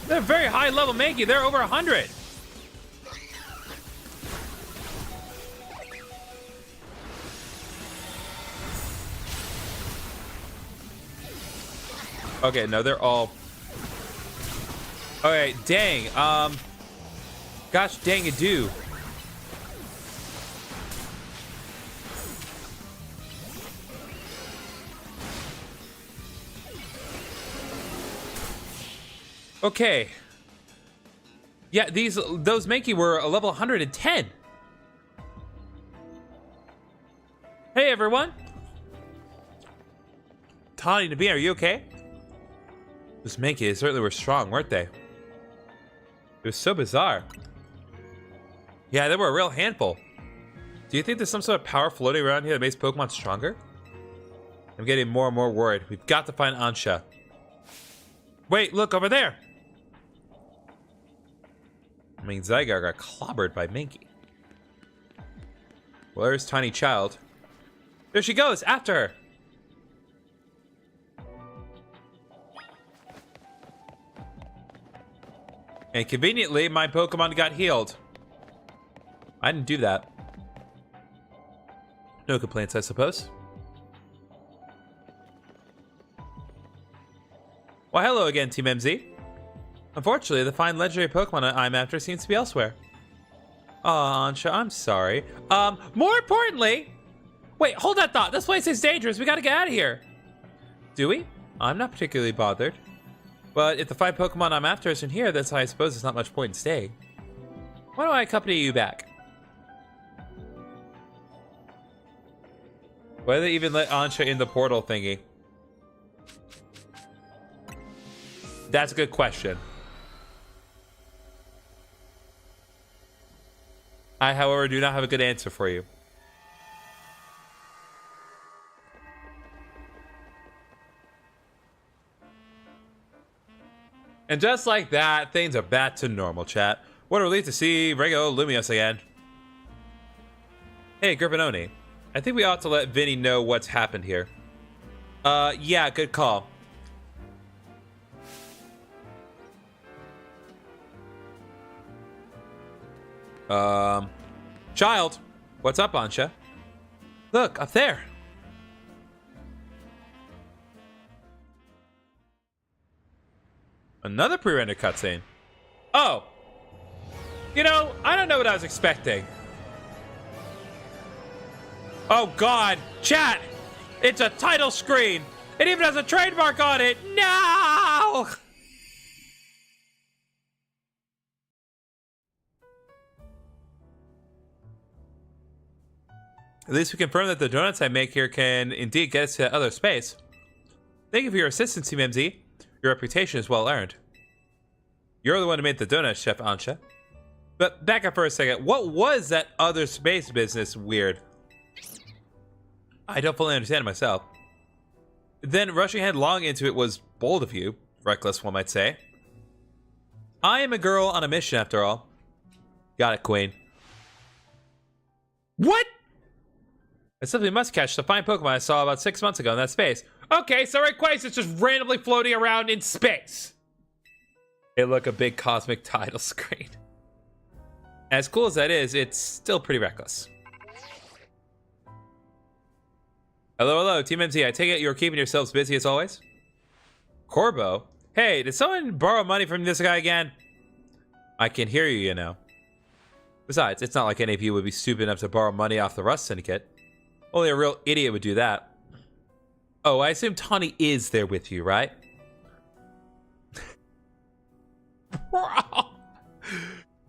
They're very high level Mankey. They're over 100. Okay, no, they're all... Okay, dang. Gosh dang it, do. Okay. Yeah, those Mankey were a level 110. Hey, everyone. Tawny Nabeen, are you okay? Those Mankey certainly were strong, weren't they? It was so bizarre. Yeah, they were a real handful. Do you think there's some sort of power floating around here that makes Pokemon stronger? I'm getting more and more worried. We've got to find Ansha. Wait, look over there. I mean, Zygarde got clobbered by Mankey. Well, there's Tiny Child. There she goes, after her. And conveniently, my Pokemon got healed. I didn't do that. No complaints, I suppose. Well, hello again, Team MZ. Unfortunately, the fine legendary Pokemon I'm after seems to be elsewhere. Aw, Ansha, I'm sorry. More importantly... Wait, hold that thought. This place is dangerous. We gotta get out of here. Do we? I'm not particularly bothered. But if the fine Pokemon I'm after isn't here, then I suppose there's not much point in staying. Why don't I accompany you back? Why did they even let Ansha in the portal thingy? That's a good question. I, however, do not have a good answer for you. And just like that, things are back to normal, chat. What a relief to see regular Lumiose again. Hey, GriffinOni. I think we ought to let Vinny know what's happened here. Yeah, good call. Child, what's up, Ansha? Look, up there. Another pre-rendered cutscene. Oh. You know, I don't know what I was expecting. Oh, God. Chat. It's a title screen. It even has a trademark on it. No! At least we confirm that the donuts I make here can indeed get us to other space. Thank you for your assistance, Team MZ. Your reputation is well earned. You're the one who made the donuts, Chef Ansha. But back up for a second. What was that other space business weird? I don't fully understand it myself. Then rushing headlong into it was bold of you. Reckless, one might say. I am a girl on a mission, after all. Got it, Queen. What? I simply must catch the fine Pokemon I saw about 6 months ago in that space. Okay, so Rayquaza is just randomly floating around in space. Hey, look, a big cosmic title screen. As cool as that is, it's still pretty reckless. Hello, hello, Team MZ. I take it you're keeping yourselves busy as always? Corbo? Hey, did someone borrow money from this guy again? I can hear you, you know. Besides, it's not like any of you would be stupid enough to borrow money off the Rust Syndicate. Only a real idiot would do that. Oh, I assume Tawny is there with you, right?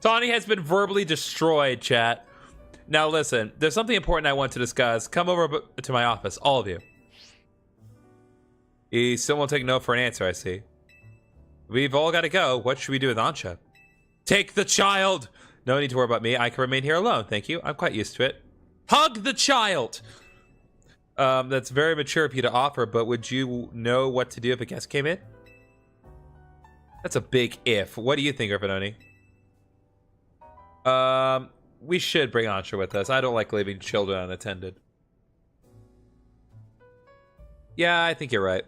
Tawny has been verbally destroyed, chat. Now listen, there's something important I want to discuss. Come over to my office, all of you. He still won't take no for an answer, I see. We've all got to go. What should we do with Ansha? Take the child! No need to worry about me. I can remain here alone, thank you. I'm quite used to it. Hug the child! That's very mature of you to offer, but would you know what to do if a guest came in? That's a big if. What do you think, GriffinOni? We should bring Ansha with us. I don't like leaving children unattended. Yeah, I think you're right.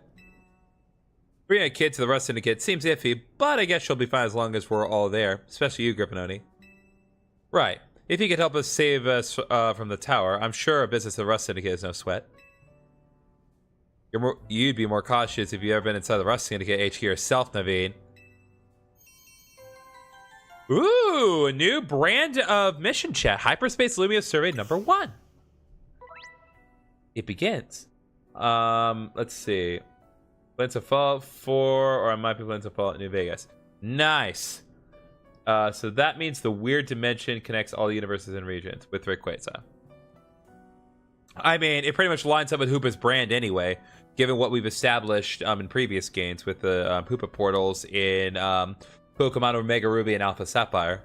Bringing a kid to the Rust Syndicate seems iffy, but I guess she'll be fine as long as we're all there. Especially you, GriffinOni. Right. If you could help us save us from the tower, I'm sure a business of the Rust Syndicate is no sweat. You'd be more cautious if you ever been inside the Rust Syndicate HQ yourself, Naveen. Ooh, a new brand of mission chat. Hyperspace Lumiose Survey number 1. It begins. Let's see. Plans to Fallout 4, or I might be planning to Fallout New Vegas. Nice. So that means the weird dimension connects all the universes and regions with Rayquaza. I mean, it pretty much lines up with Hoopa's brand anyway, given what we've established in previous games with the Hoopa portals in Pokemon Omega Ruby and Alpha Sapphire.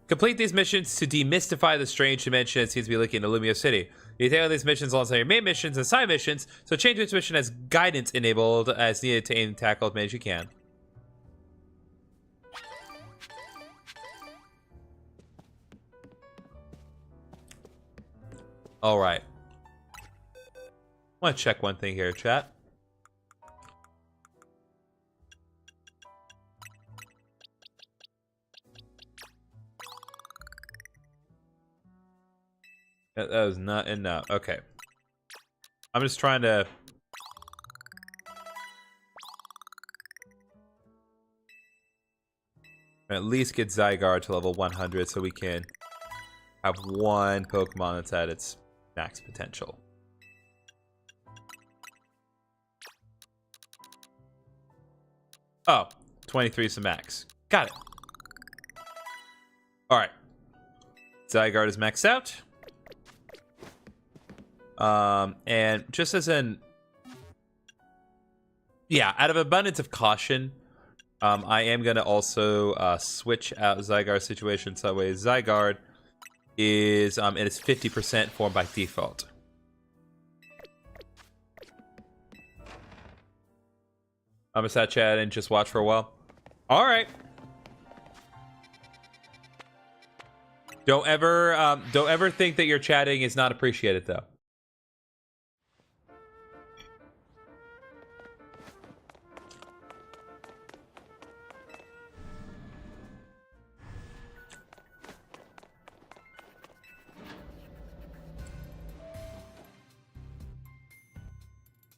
Complete these missions to demystify the strange dimension that seems to be looking into Lumiose City. You take all these missions alongside your main missions and side missions, so change which mission as guidance enabled as needed to aim and tackle as many as you can. Alright. I want to check one thing here, chat. That was not enough. Okay. I'm just trying to... at least get Zygarde to level 100 so we can have one Pokemon that's at its max potential. Oh, 23 is the max. Got it. Alright. Zygarde is maxed out. And just as an... yeah, out of abundance of caution, I am going to also switch out Zygarde's situation so that way Zygarde is in its 50% form by default. I'm gonna sat chat and just watch for a while. All right. Don't ever think that your chatting is not appreciated, though.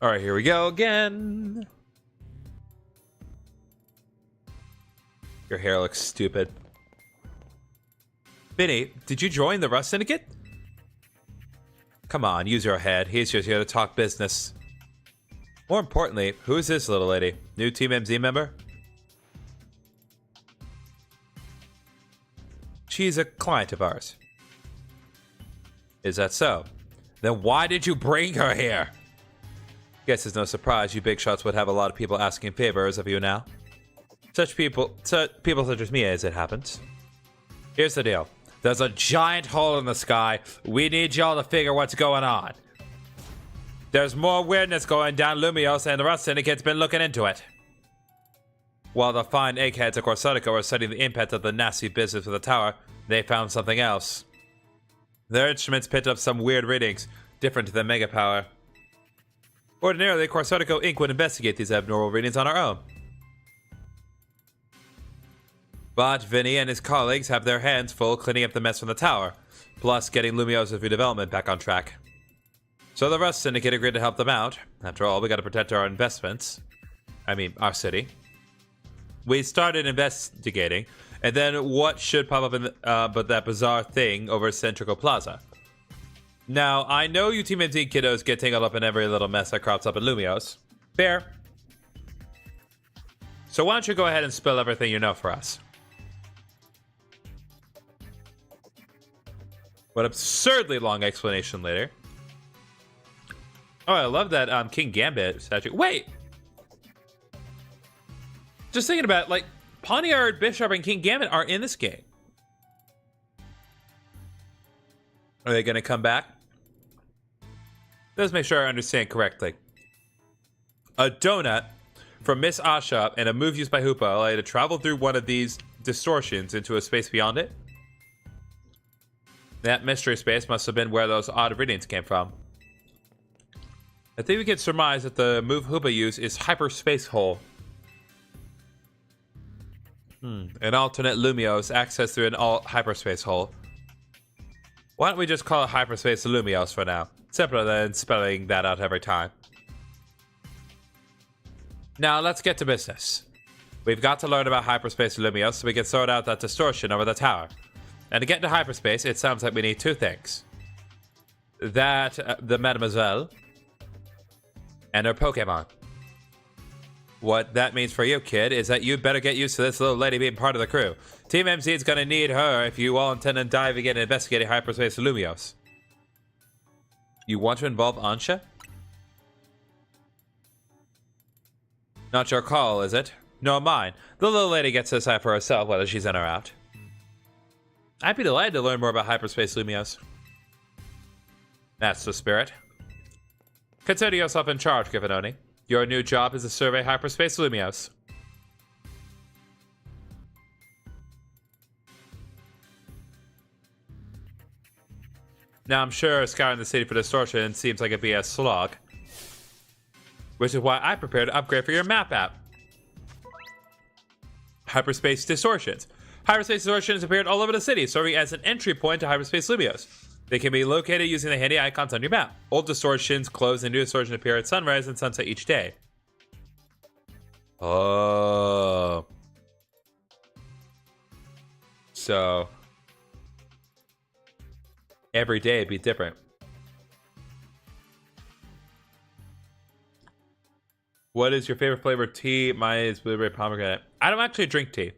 All right, here we go again. Your hair looks stupid. Vinny, did you join the Rust Syndicate? Come on, use your head. He's just here to talk business. More importantly, who is this little lady? New Team MZ member? She's a client of ours. Is that so? Then why did you bring her here? Guess it's no surprise you big shots would have a lot of people asking favors of you now. People such as me, as it happens. Here's the deal. There's a giant hole in the sky. We need y'all to figure what's going on. There's more weirdness going down Lumiose, and the Rust Syndicate's been looking into it. While the fine eggheads of Corsotica were studying the impact of the nasty business with the tower, they found something else. Their instruments picked up some weird readings, different to the Mega Power. Ordinarily, Corsotica Inc. would investigate these abnormal readings on our own. But Vinny and his colleagues have their hands full cleaning up the mess from the tower, plus getting Lumiose's redevelopment back on track. So the Rust Syndicate agreed to help them out. After all, we gotta protect our investments. I mean, our city. We started investigating, and then what should pop up in but that bizarre thing over Centrical Plaza. Now, I know you Team MZ kiddos get tangled up in every little mess that crops up in Lumiose. Fair. So why don't you go ahead and spill everything you know for us? What absurdly long explanation later. Oh, I love that King Gambit statue. Wait! Just thinking about it, like, Poniard, Bishop, and King Gambit are in this game. Are they going to come back? Let's make sure I understand correctly. A donut from Miss Asha and a move used by Hoopa allow you to travel through one of these distortions into a space beyond it. That mystery space must have been where those odd readings came from. I think we can surmise that the move Hoopa used is Hyperspace Hole. An alternate Lumiose access through an hyperspace hole. Why don't we just call it Hyperspace Lumiose for now? Simpler than spelling that out every time. Now let's get to business. We've got to learn about Hyperspace Lumiose so we can sort out that distortion over the tower. And to get into hyperspace, it sounds like we need two things. The Mademoiselle, and her Pokemon. What that means for you, kid, is that you'd better get used to this little lady being part of the crew. Team MC is going to need her if you all intend on diving in and investigating Hyperspace Lumiose. You want to involve Ansha? Not your call, is it? No, mine. The little lady gets to decide for herself whether she's in or out. I'd be delighted to learn more about Hyperspace Lumiose. That's the spirit. Consider yourself in charge, GriffinOni. Your new job is to survey Hyperspace Lumiose. Now, I'm sure scouring the city for distortion seems like it'd be a slog. Which is why I prepared an upgrade for your map app. Hyperspace Distortions. Hyperspace Distortions appeared all over the city, serving as an entry point to Hyperspace Lumiose. They can be located using the handy icons on your map. Old distortions close and new distortions appear at sunrise and sunset each day. Oh. So every day it'd be different. What is your favorite flavor of tea? Mine is blueberry pomegranate. I don't actually drink tea.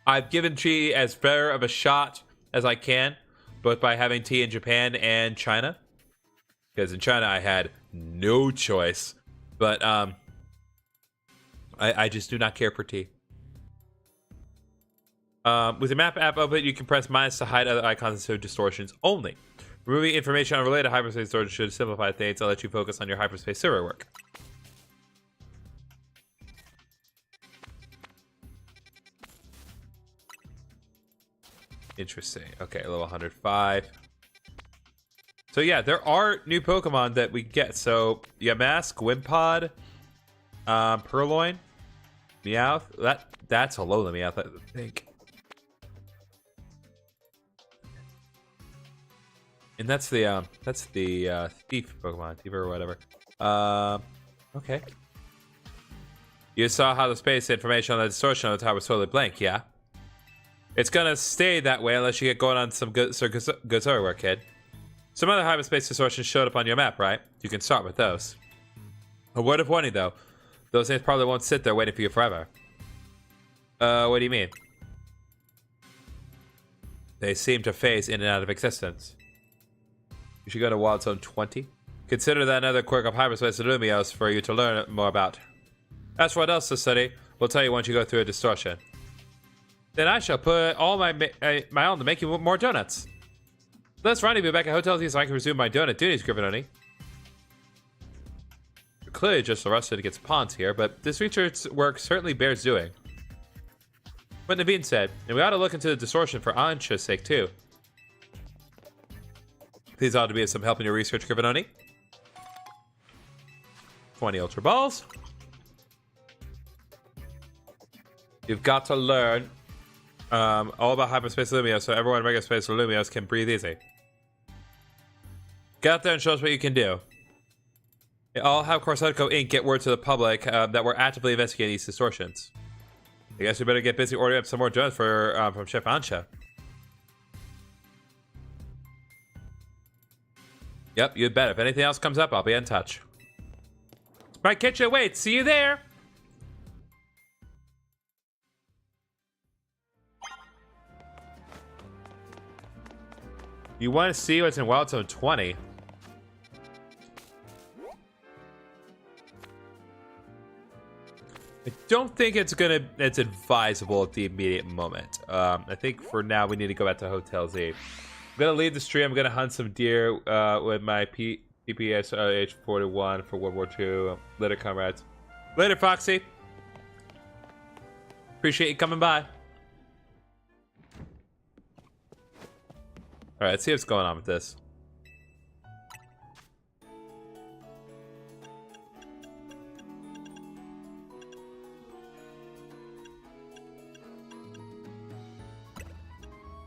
I've given tea as fair of a shot as I can, both by having tea in Japan and China. Because in China I had no choice. But I just do not care for tea. With the map app open, you can press minus to hide other icons and show distortions only. Removing information on related hyperspace distortions should simplify things and let you focus on your hyperspace server work. Interesting. Okay, level 105. So yeah, there are new Pokemon that we get. So Yamask, Wimpod, Purloin, Meowth. That's a Alola Meowth, I think. And that's the thief Pokemon, thief or whatever. Okay. You saw how the space information on the distortion on the top was totally blank, yeah? It's gonna stay that way unless you get going on some good server work, kid. Some other hyperspace distortions showed up on your map, right? You can start with those. A word of warning, though. Those things probably won't sit there waiting for you forever. What do you mean? They seem to phase in and out of existence. You should go to Wild Zone 20. Consider that another quirk of hyperspace Lumiose for you to learn more about. As for what else to study, we'll tell you once you go through a distortion. Then I shall put all my all to make you more donuts. Let's rendezvous back at Hotel T so I can resume my donut duties, GriffinOni. You're clearly just arrested against pawns here, but this research work certainly bears doing. What Naveen said, and we ought to look into the distortion for Ansha's sake too. These ought to be of some help in your research, GriffinOni. 20 Ultra Balls. You've got to learn all about hyperspace Lumiose so everyone in regular space Lumiose can breathe easy. Get out there and show us what you can do. I'll have Corsico Inc. get word to the public that we're actively investigating these distortions. I guess we better get busy ordering up some more donuts for from Chef Ansha. Yep, you bet. If anything else comes up, I'll be in touch. My kitchen waits. See you there. You want to see what's in Wild Zone 20? I don't think it's advisable at the immediate moment. I think for now we need to go back to Hotel Z. I'm gonna leave the stream. I'm gonna hunt some deer with my PPS H41 for World War II. Later, comrades. Later, Foxy. Appreciate you coming by. All right, let's see what's going on with this.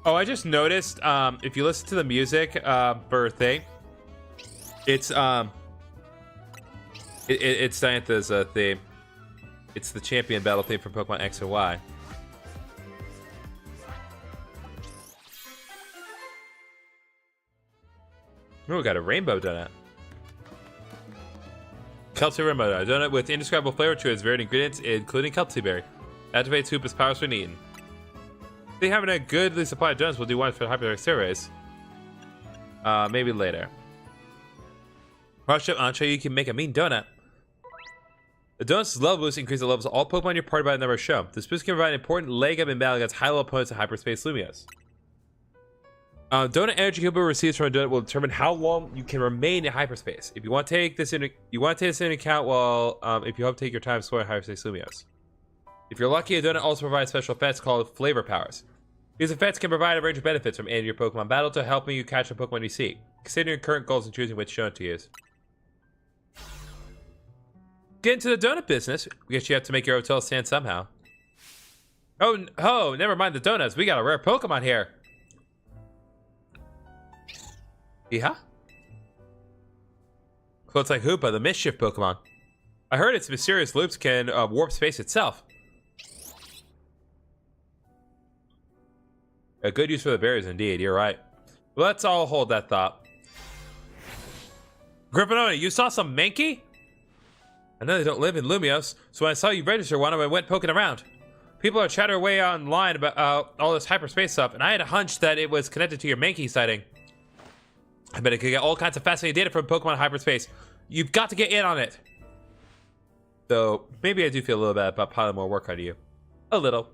Oh, I just noticed, if you listen to the music for thing, it's Diantha's theme. It's the champion battle theme from Pokemon X and Y. Oh, we got a rainbow donut. Kelty rainbow donut. Donut with indescribable flavor to its varied ingredients, including Kelty berry. Activates hoop is powers when eaten. If they having a goodly supply of donuts, we'll do one for the hyper series. Maybe later. Rush up, Ancho, you can make a mean donut. The donut's level boost increases the levels of all Pokemon in your party by the number shown. This boost can provide an important leg up in battle against high-level opponents in hyperspace Lumiose. Donut energy Kubo receives from a donut will determine how long you can remain in hyperspace. If you want to take this into account while if you hope to take your time exploring hyperspace Lumiose. If you're lucky, a donut also provides special effects called flavor powers. These effects can provide a range of benefits from ending your Pokemon battle to helping you catch a Pokemon you seek. Consider your current goals and choosing which donut to use. Get into the donut business. We guess you have to make your hotel stand somehow. Oh, never mind the donuts. We got a rare Pokemon here. Yeah? So it's like Hoopa, the mischief Pokemon. I heard its mysterious loops can warp space itself. A good use for the berries, indeed. You're right. Let's all hold that thought. GriffinOni, you saw some Mankey? I know they don't live in Lumiose, so when I saw you register one, I went poking around. People are chattering away online about all this hyperspace stuff, and I had a hunch that it was connected to your Mankey sighting. I bet it could get all kinds of fascinating data from Pokemon hyperspace. You've got to get in on it. Though, maybe I do feel a little bad about piling more work on you. A little.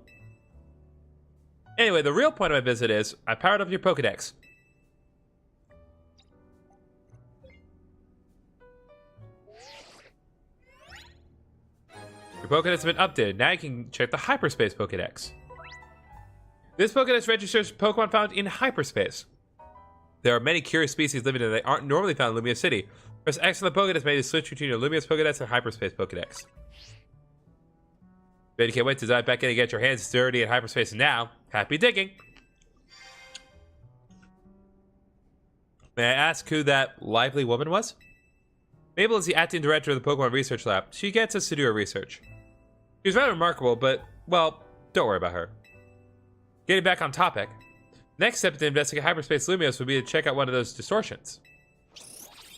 Anyway, the real point of my visit is, I powered up your Pokedex. Your Pokedex has been updated. Now you can check the Hyperspace Pokedex. This Pokedex registers Pokemon found in hyperspace. There are many curious species living there that aren't normally found in Lumiose City. Press X on the Pokedex made to switch between your Lumiose Pokedex and Hyperspace Pokedex. Bet you can't wait to dive back in and get your hands dirty in hyperspace now. Happy digging! May I ask who that lively woman was? Mabel is the acting director of the Pokemon Research Lab. She gets us to do her research. She's rather remarkable, but, well, don't worry about her. Getting back on topic. Next step to investigate hyperspace Lumiose would be to check out one of those distortions.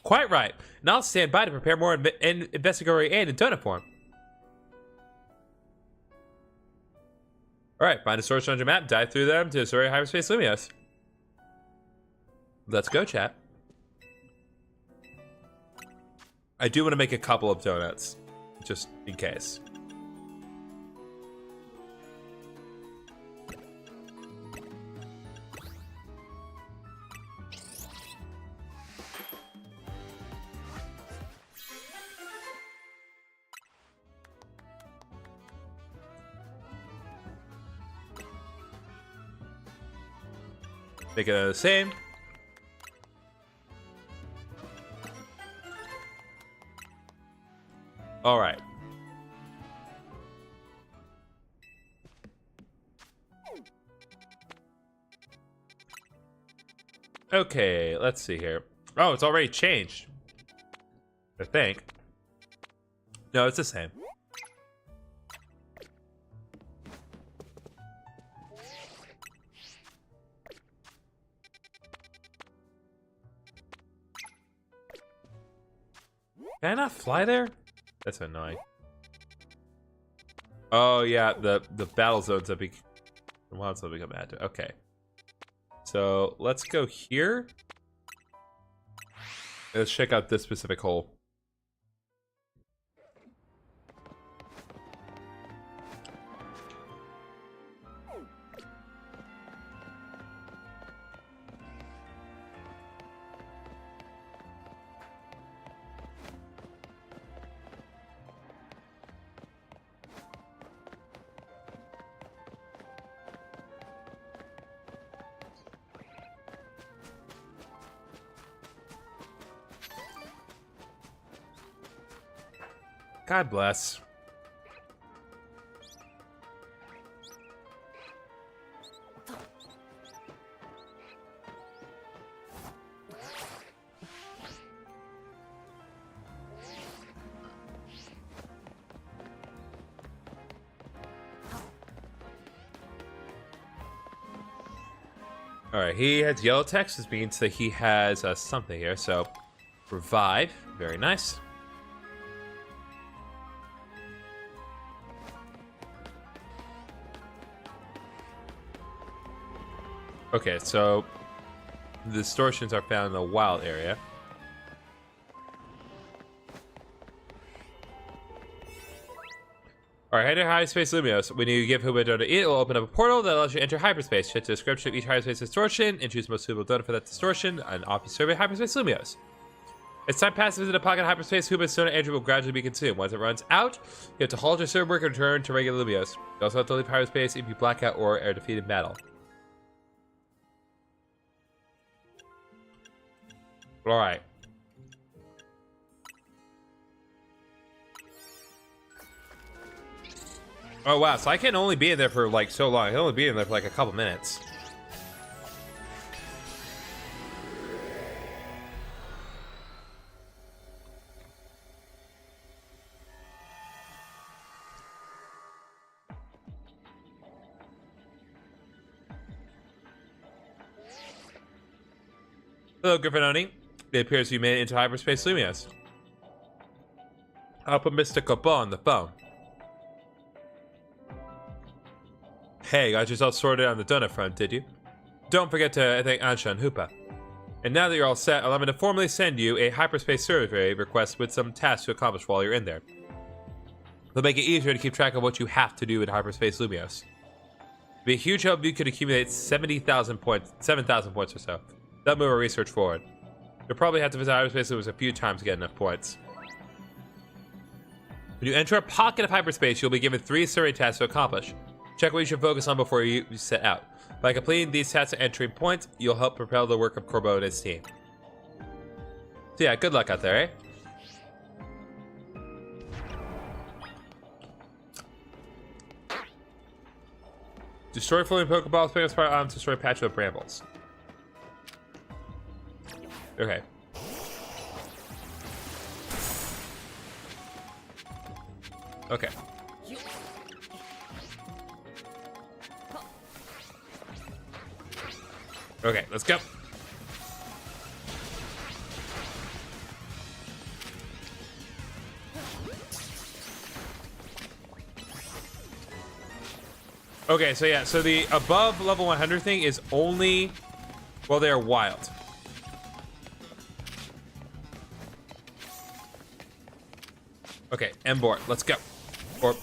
Quite right, and I'll stand by to prepare more investigatory aid in donut form. Alright, find distortions on your map, dive through them to destroy hyperspace Lumiose. Let's go, chat. I do want to make a couple of donuts, just in case. Make it the same. All right. Okay, let's see here. Oh, it's already changed. I think. No, it's the same. Can I not fly there? That's annoying. Oh yeah, the battle zones have become active. Okay. So let's go here. Let's check out this specific hole. God bless. All right, he has yellow text. This means that he has something here. So, revive. Very nice. Okay, so the distortions are found in the wild area. Alright, head to hyperspace Lumiose. When you give Huba a donut to eat, it will open up a portal that allows you to enter hyperspace. Check the description of each hyperspace distortion and choose the most suitable donut for that distortion, and off you survey hyperspace Lumiose. As time passes into the pocket hyperspace, Huba's donut energy will gradually be consumed. Once it runs out, you have to halt your server work and return to regular Lumiose. You also have to leave hyperspace if you black out or are defeated in battle. Alright. Oh wow, so I can only be in there for like so long. I can only be in there for like a couple minutes. Hello, GriffinOni. It appears you made it into hyperspace Lumiose. I'll put Mr. Copo on the phone. Hey, got yourself sorted on the donut front, did you? Don't forget to thank Ansha and Hoopa. And now that you're all set, allow me to formally send you a hyperspace survey request with some tasks to accomplish while you're in there. They'll make it easier to keep track of what you have to do in hyperspace Lumiose. It'd be a huge help if you could accumulate 70,000 points, 7,000 points or so. That'll move our research forward. You'll probably have to visit hyperspace Lumiose a few times to get enough points. When you enter a pocket of hyperspace, you'll be given 3 survey tasks to accomplish. Check what you should focus on before you set out. By completing these tasks and entering points, you'll help propel the work of Corbo and his team. So yeah, good luck out there, eh? Destroy floating Pokeballs, pick up spot destroy patch of brambles. Okay. Okay. Okay, let's go. Okay, so yeah, so the above level 100 thing is only while they are wild. Okay, Embor, let's go. Or,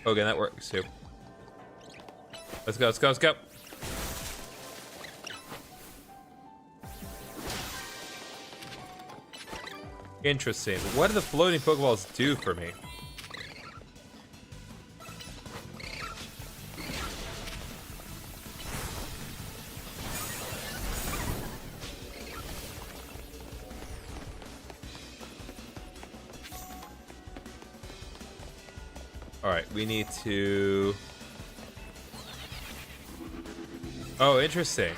okay, that works too. Let's go, let's go, let's go. Interesting. What do the floating Pokeballs do for me? Alright, we need to... Oh, interesting.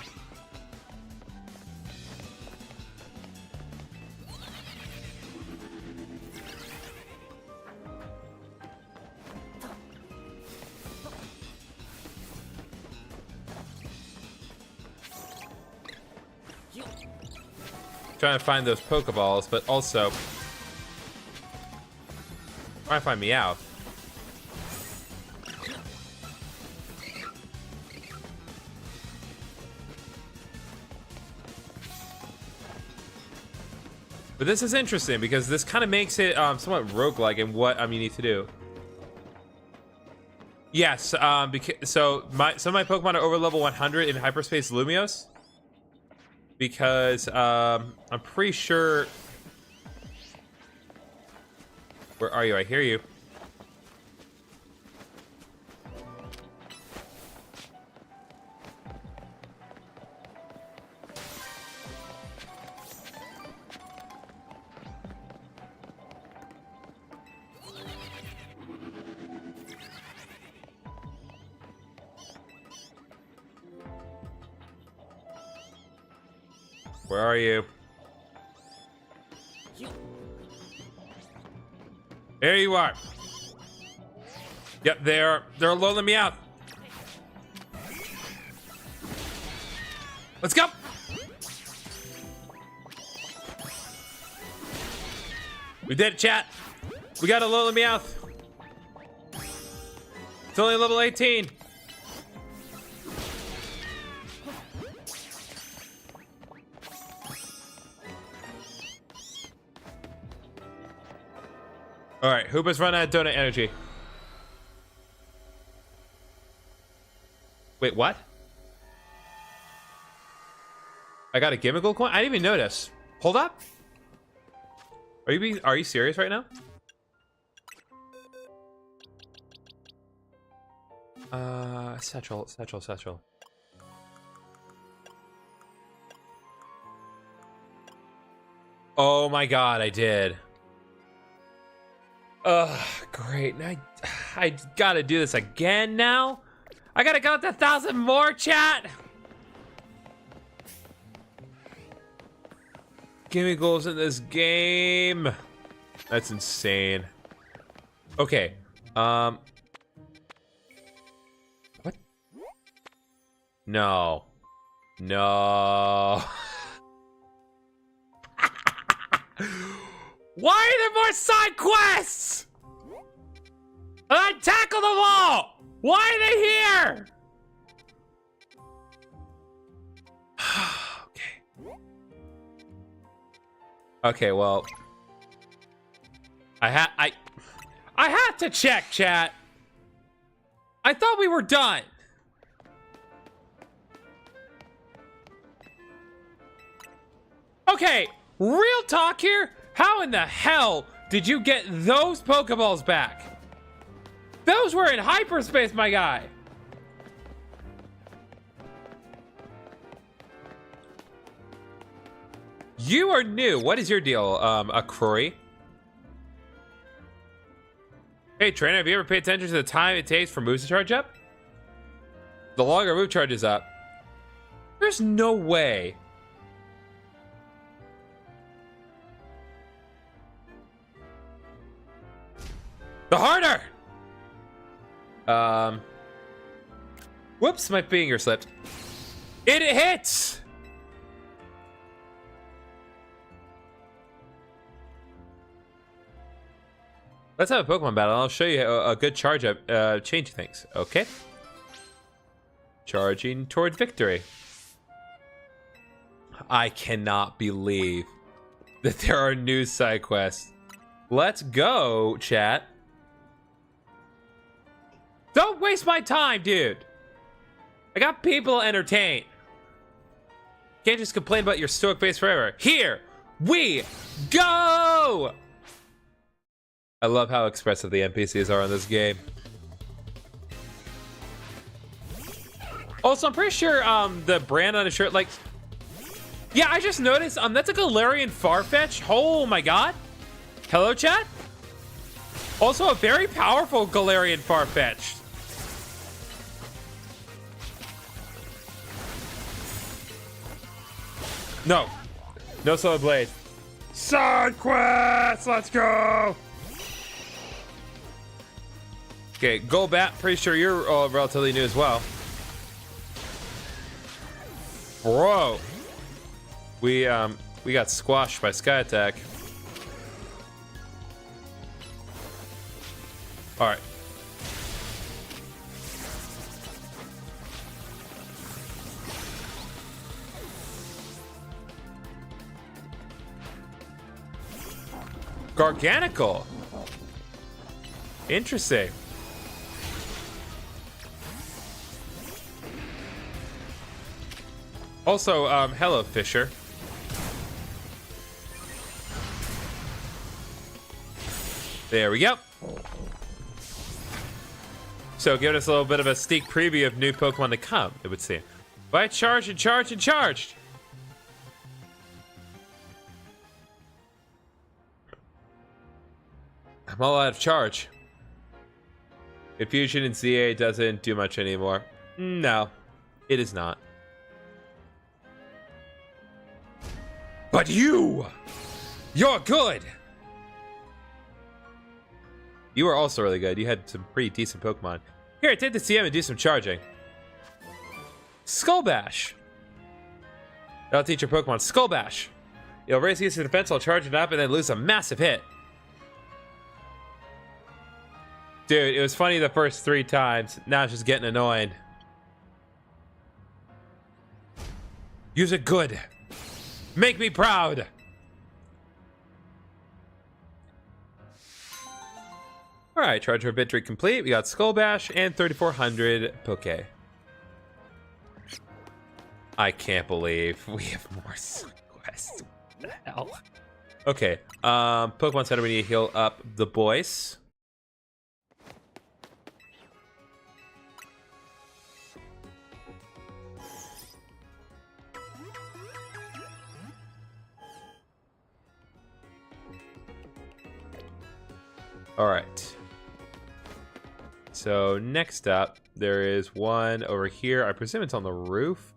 trying to find those Pokeballs, but also trying to find Meowth. But this is interesting because this kind of makes it somewhat roguelike in what you need to do. Yes, so some of my Pokemon are over level 100 in Hyperspace Lumiose. Because I'm pretty sure... Where are you? I hear you. Where are you? There you are. Yep, they're loading me out. Let's go. We did it, chat. We got a Alola Meowth. It's only level 18. All right, Hoopa's run out of donut energy. Wait, what? I got a Gimmickle coin? I didn't even notice. Hold up. Are you serious right now? Satchel. Oh my god, I did. Great. I gotta do this again now? I gotta go with 1,000 more, chat? Give me goals in this game. That's insane. Okay. What? No. Why are there more side quests? I tackle them all! Why are they here? Okay, well. I had to check, chat. I thought we were done. Okay, real talk here. How in the hell did you get those Pokeballs back? Those were in hyperspace, my guy. You are new. What is your deal, Akrory? Hey, trainer, have you ever paid attention to the time it takes for moves to charge up? The longer move charges up. There's no way. The harder! Whoops, my finger slipped. It hits! Let's have a Pokemon battle. I'll show you a good charge up, change things. Okay. Charging toward victory. I cannot believe that there are new side quests. Let's go, chat. Don't waste my time, dude. I got people to entertain. Can't just complain about your stoic face forever. Here we go! I love how expressive the NPCs are in this game. Also, I'm pretty sure the brand on the shirt, like... Yeah, I just noticed, that's a Galarian Farfetch. Oh my god. Hello, chat? Also, a very powerful Galarian Farfetch. No. No Solar Blade. Side quest! Let's go! Okay, Golbat, pretty sure you're relatively new as well. Bro. We We got squashed by Sky Attack. Alright. Garganical. Interesting. Also, hello, Fisher. There we go. So, giving us a little bit of a sneak preview of new Pokemon to come, it would seem. But charged and charged and charged. I'm all out of charge. Confusion in ZA doesn't do much anymore. No, it is not. But you're good. You are also really good. You had some pretty decent Pokemon. Here, take the CM and do some charging. Skull Bash. That'll teach your Pokemon Skull Bash. You'll raise against your defense while charging up and then lose a massive hit. Dude, it was funny the first 3 times. Now it's just getting annoying. Use it good. Make me proud. Alright, Charge of Victory complete. We got Skull Bash and 3,400 Poke. I can't believe we have more side quests. What the hell? Okay, Pokemon Center, we need to heal up the boys. All right. So next up, there is one over here. I presume it's on the roof.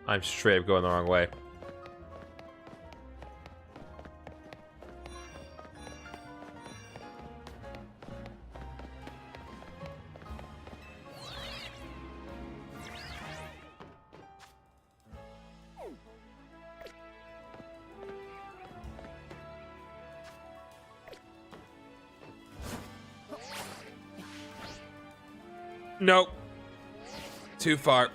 I'm straight up going the wrong way. Nope. Too far.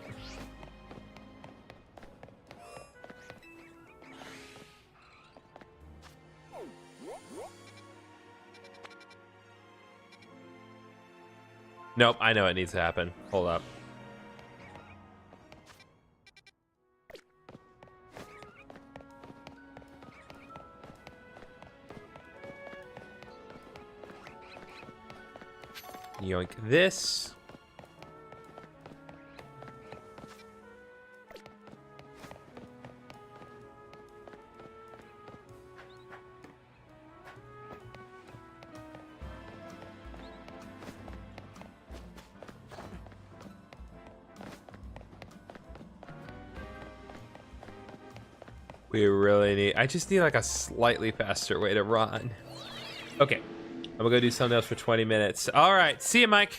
Nope, I know it needs to happen. Hold up. Yoink this. We really need... I just need like a slightly faster way to run. Okay. I'm gonna go do something else for 20 minutes. All right. See you, Mike.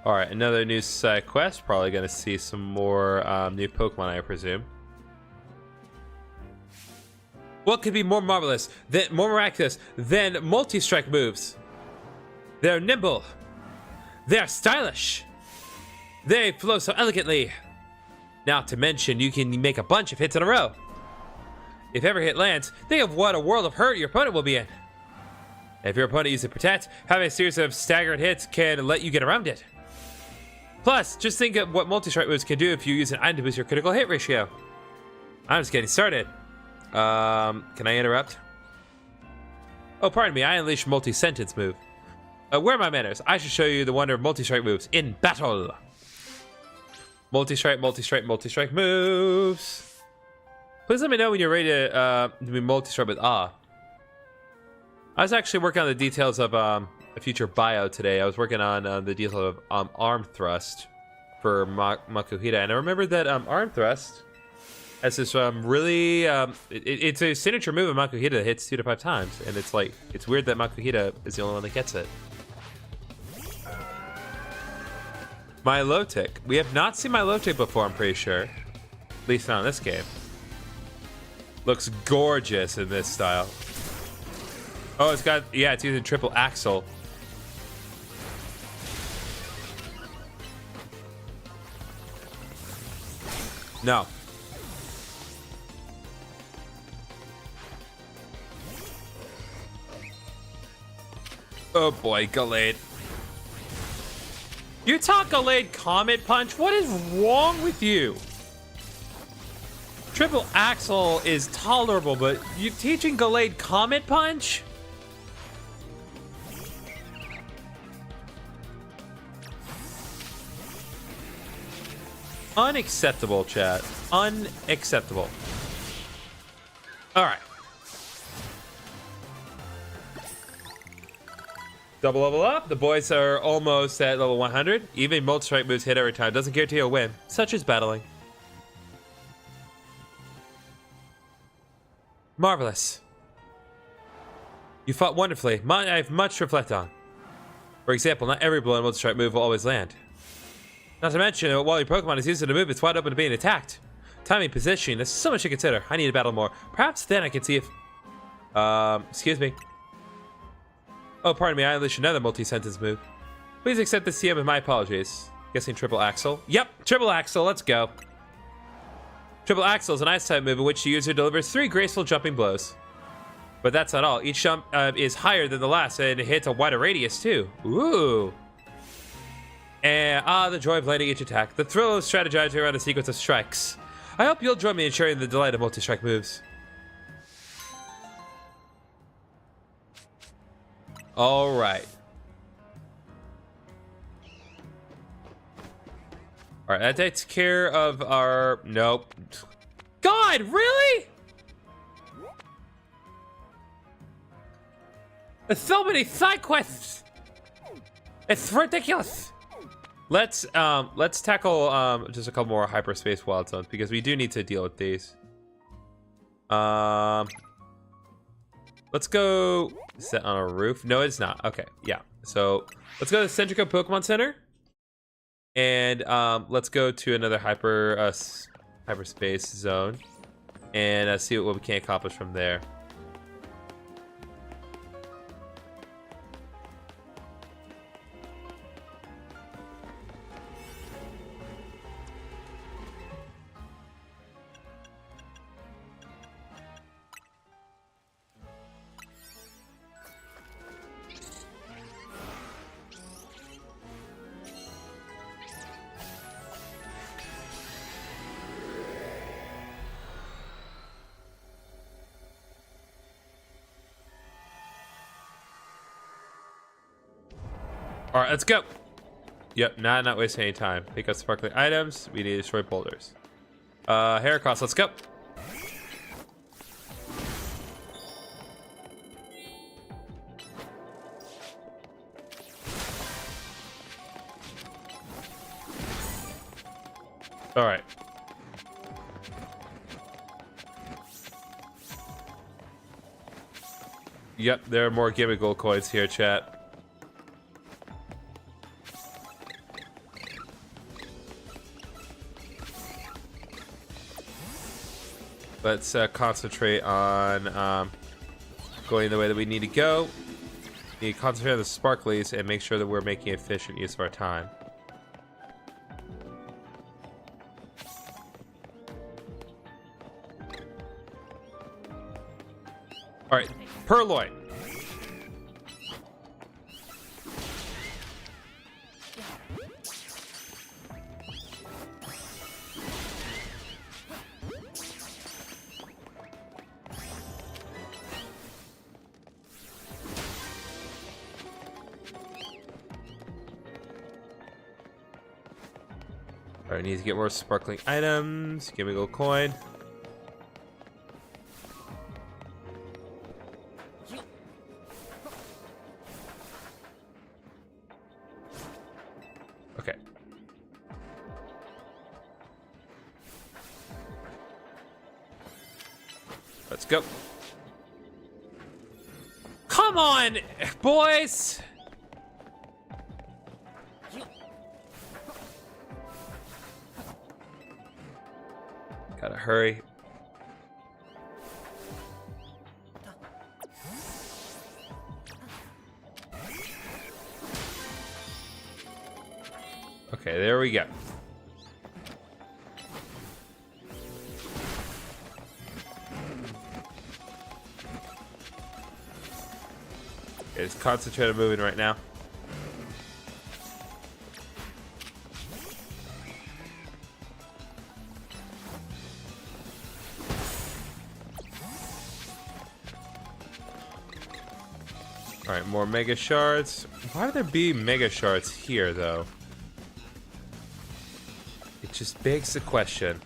All right. Another new side quest. Probably gonna see some more new Pokemon, I presume. What could be more marvelous, more miraculous than multi-strike moves? They're nimble. They're stylish. They flow so elegantly. Not to mention, you can make a bunch of hits in a row. If every hit lands, think of what a world of hurt your opponent will be in. If your opponent uses Protect, having a series of staggered hits can let you get around it. Plus, just think of what multi-strike moves can do if you use an item to boost your critical hit ratio. I'm just getting started. Can I interrupt? Oh, pardon me, I unleashed multi-sentence move. Where are my manners? I should show you the wonder of multi-strike moves in battle. Multi-strike, multi-strike, multi-strike moves. Please let me know when you're ready to be multi-strike with I was actually working on the details of a future bio today. I was working on the detail of arm thrust for Makuhita, and I remember that arm thrust Has this really it's a signature move of Makuhita that hits 2 to 5 times, and it's like it's weird that Makuhita is the only one that gets it. Milotic. We have not seen Milotic before, I'm pretty sure. At least not in this game. Looks gorgeous in this style. Oh, it's got, yeah, it's using triple axle. No. Oh boy, Gallade. You talk Gallade Comet Punch? What is wrong with you? Triple Axle is tolerable, but you teaching Gallade Comet Punch? Unacceptable, chat. Unacceptable. All right. Double level up. The boys are almost at level 100. Even multi-strike moves hit every time. Doesn't guarantee a win. Such as battling. Marvelous. You fought wonderfully. I have much to reflect on. For example, not every blow and multi-strike move will always land. Not to mention, while your Pokemon is using a move, it's wide open to being attacked. Timing, positioning, there's so much to consider. I need to battle more. Perhaps then I can see if... excuse me. Oh, pardon me, I unleashed another multi-sentence move. Please accept the CM with my apologies. Guessing triple axle? Yep, triple axle, let's go. Triple axle is an ice type move in which the user delivers 3 graceful jumping blows. But that's not all. Each jump is higher than the last, and it hits a wider radius too. Ooh. And the joy of landing each attack. The thrill of strategizing around a sequence of strikes. I hope you'll join me in sharing the delight of multi-strike moves. All right. All right, that takes care of our... Nope. God, really? There's so many side quests. It's ridiculous. Let's tackle just a couple more hyperspace wild zones because we do need to deal with these. Let's go set on a roof. No, it's not. Okay, yeah. So let's go to the Centrico Pokemon Center, and let's go to another hyperspace zone, and see what we can accomplish from there. All right, let's go. Yep, not wasting any time. Pick up sparkling items. We need to destroy boulders. Heracross, let's go. All right. Yep, there are more Gimme Gold coins here, chat. Let's concentrate on going the way that we need to go. We need to concentrate on the sparklies and make sure that we're making efficient use of our time. All right, Purloin. All right, need to get more sparkling items. Give me a gold coin. Okay. Let's go. Come on, boys! Gotta hurry. Okay, there we go. Okay, just concentrate on moving right now. Alright, more mega shards. Why would there be mega shards here, though? It just begs the question.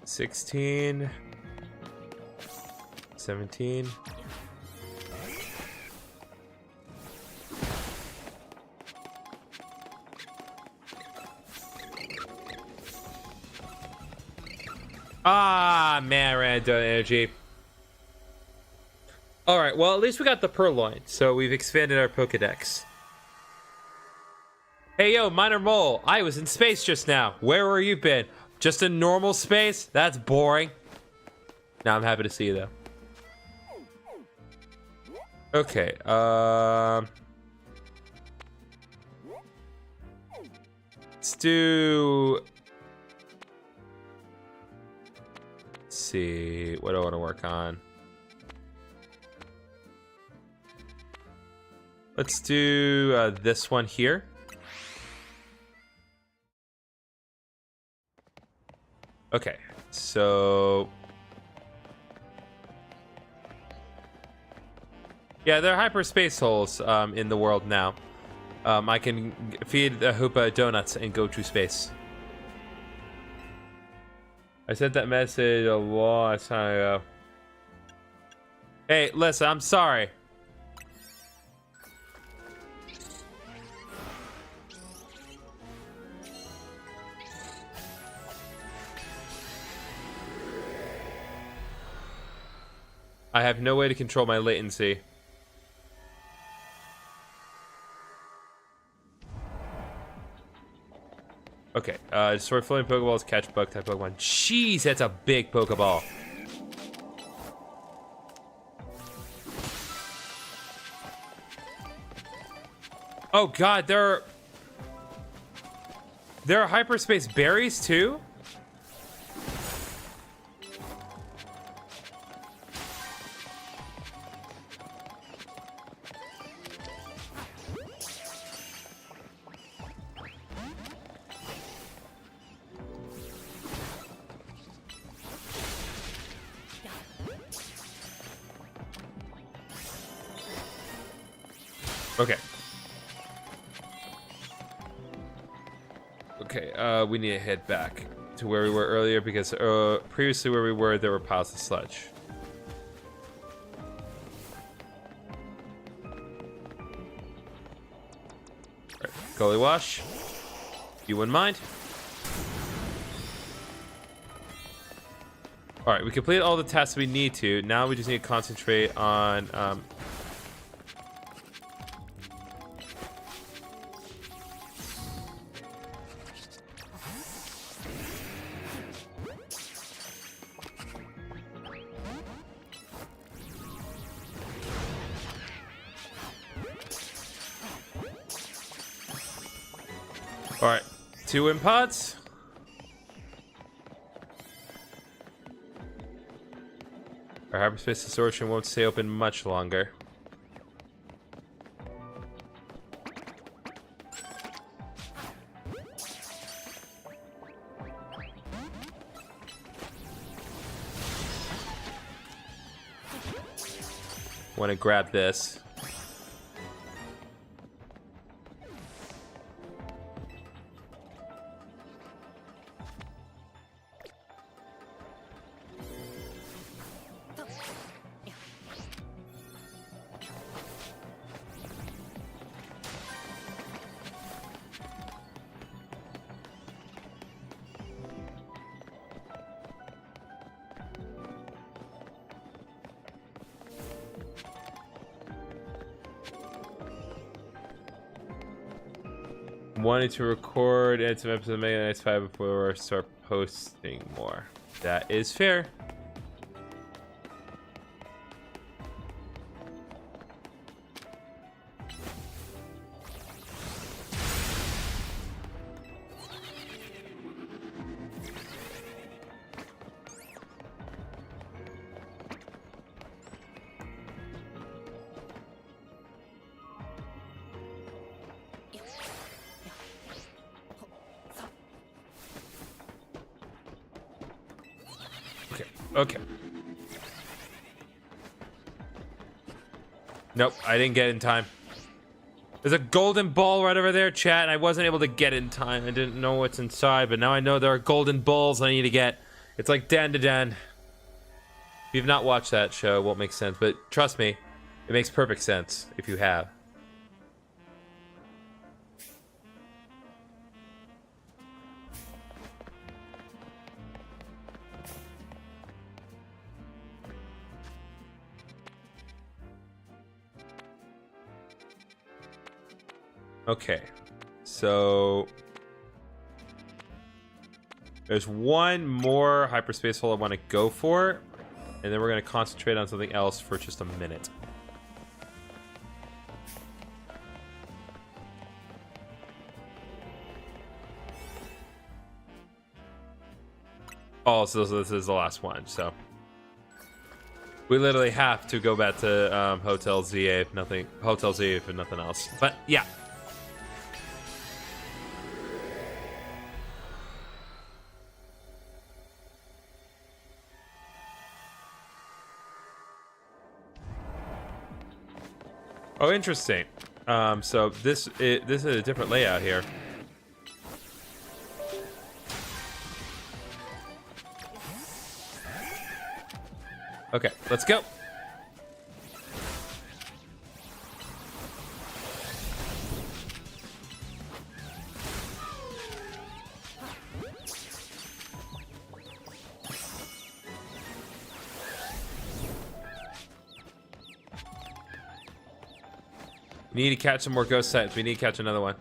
$16, $17. Ah, man, I ran out of energy. Alright, well, at least we got the purloin, so we've expanded our Pokedex. Hey, yo, Minor Mole, I was in space just now. Where were you been? Just in normal space? That's boring. Now I'm happy to see you, though. Okay, let's do... Let's see, what do I want to work on? Let's do this one here. Okay, so... Yeah, there are hyperspace holes in the world now. I can feed the Hoopa donuts and go to space. I sent that message a long time ago. Hey, listen, I'm sorry. I have no way to control my latency. Okay, destroy floating Pokeballs, catch bug-type Pokemon. Jeez, that's a big Pokeball. Oh god, there are hyperspace berries too? Okay. Okay, we need to head back to where we were earlier because previously where we were, there were piles of sludge. Alright, Gully Wash. You wouldn't mind? Alright, we completed all the tasks we need to. Now we just need to concentrate on... Alright, 2 Impods. Our hyperspace distortion won't stay open much longer. Want to grab this. wanting to record and some episodes of Mega Knights 5 before I start posting more. That is fair. Okay. Nope, I didn't get in time. There's a golden ball right over there, chat, and I wasn't able to get in time. I didn't know what's inside, but now I know there are golden balls I need to get. It's like Dan to Dan. If you've not watched that show, it won't make sense, but trust me, it makes perfect sense if you have. Okay, so there's one more hyperspace hole I want to go for, and then we're going to concentrate on something else for just a minute. Oh, so this is the last one, so we literally have to go back to Hotel Z if nothing else. But yeah. Oh, interesting. So this is a different layout here. Okay, let's go. We need to catch some more ghost types. We need to catch another one.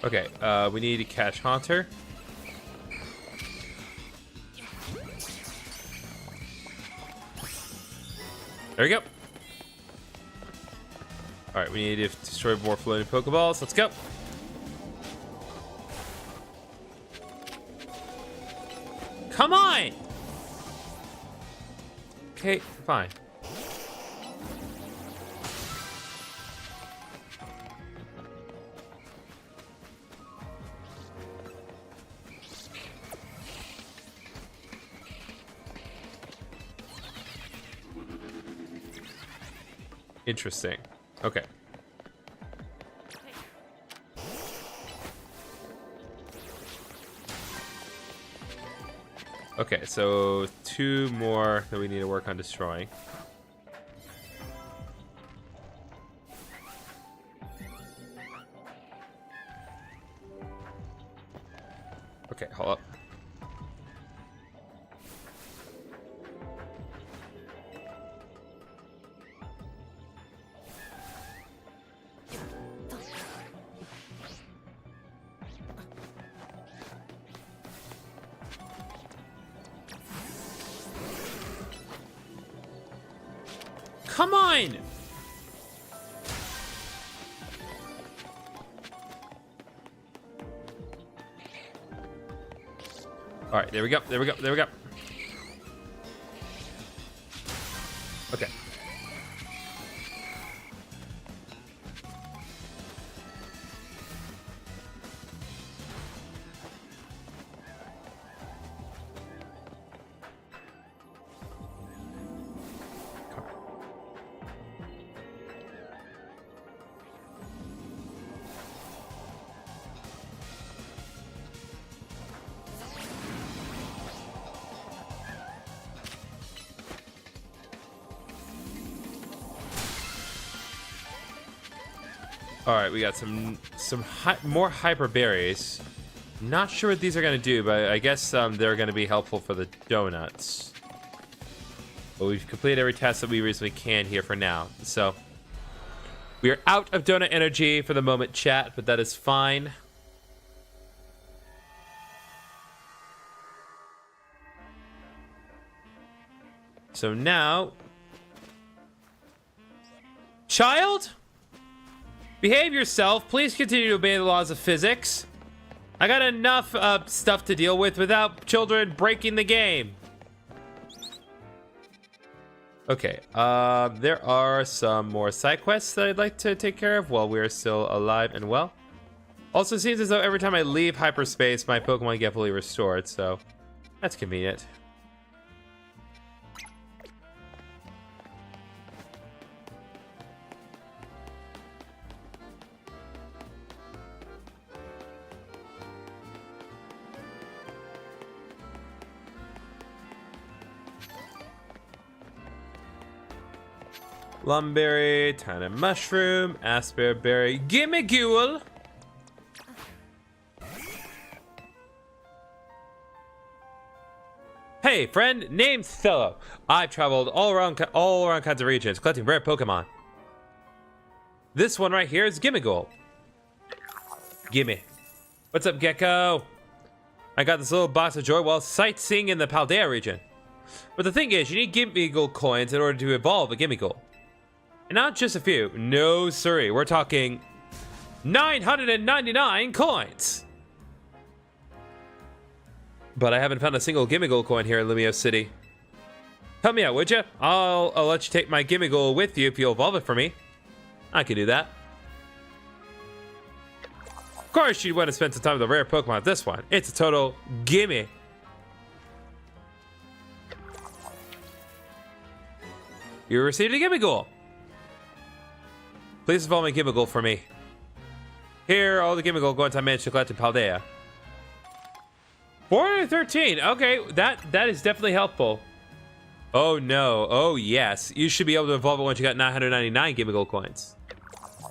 Okay, we need to catch Haunter. There we go. Alright, we need to destroy more floating Pokeballs. Let's go. Come on! Okay, fine. Interesting. Okay. Okay, so 2 more that we need to work on destroying. Okay, hold up. Come on! All right, there we go. There we go. There we go. Okay. All right, we got more hyper berries. Not sure what these are going to do, but I guess they're going to be helpful for the donuts. But we've completed every task that we reasonably can here for now. So we are out of donut energy for the moment, chat, but that is fine. So now, child, behave yourself. Please continue to obey the laws of physics. I got enough stuff to deal with without children breaking the game. Okay, there are some more side quests that I'd like to take care of while we're still alive and well. Also, it seems as though every time I leave hyperspace, my Pokemon get fully restored, so that's convenient. Lumberry, tiny mushroom, asperberry, gimme ghoul. Hey, friend, name's Thello. I've traveled all around kinds of regions, collecting rare Pokemon. This one right here is Gimmighoul. Gimme. What's up, Gecko? I got this little box of joy while sightseeing in the Paldea region. But the thing is, you need Gimmighoul coins in order to evolve a Gimmighoul. And not just a few. No, siree. We're talking 999 coins. But I haven't found a single Gimmighoul coin here in Lumiose City. Help me out, would you? I'll let you take my Gimmighoul with you if you'll evolve it for me. I can do that. Of course, you'd want to spend some time with a rare Pokemon. This one, it's a total gimme. You received a Gimmighoul. Please evolve my Gimmighoul for me. Here are all the Gimmighoul coins I managed to collect in Paldea. 413. Okay, that is definitely helpful. Oh no. Oh yes. You should be able to evolve it once you got 999 Gimmighoul coins.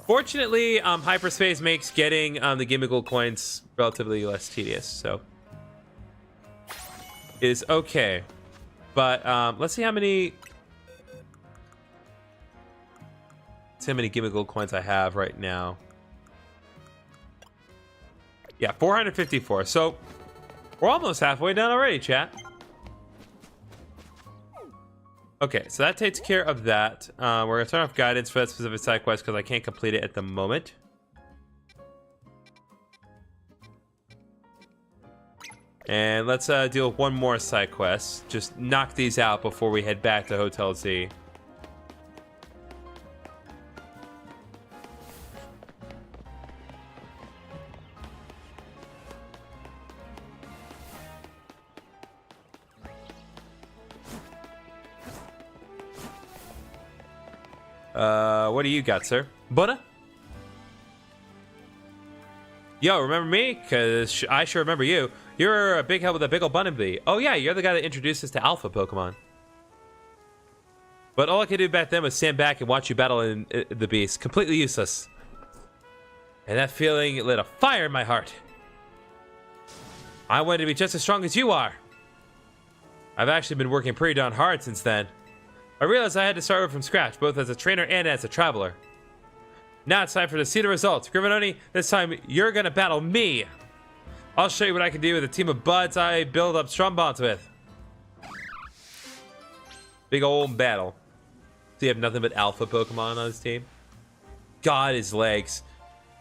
Fortunately, hyperspace makes getting the Gimmighoul coins relatively less tedious, so it is okay. But let's see how many Gimmighoul coins I have right now. Yeah, 454. So we're almost halfway done already, chat. Okay, so that takes care of that. We're gonna turn off guidance for that specific side quest because I can't complete it at the moment. And let's deal with one more side quest. Just knock these out before we head back to Hotel Z. What do you got, sir? Butter? Yo, remember me? Because I sure remember you. You're a big help with a big old Bunnelby. Oh yeah, you're the guy that introduced us to Alpha Pokemon. But all I could do back then was stand back and watch you battle in the beast. Completely useless. And that feeling lit a fire in my heart. I wanted to be just as strong as you are. I've actually been working pretty darn hard since then. I realized I had to start over from scratch, both as a trainer and as a traveler. Now it's time to see the results. GriffinOni, this time you're gonna battle me. I'll show you what I can do with a team of buds I build up strong bonds with. Big old battle. So you have nothing but alpha Pokemon on this team? God, his legs.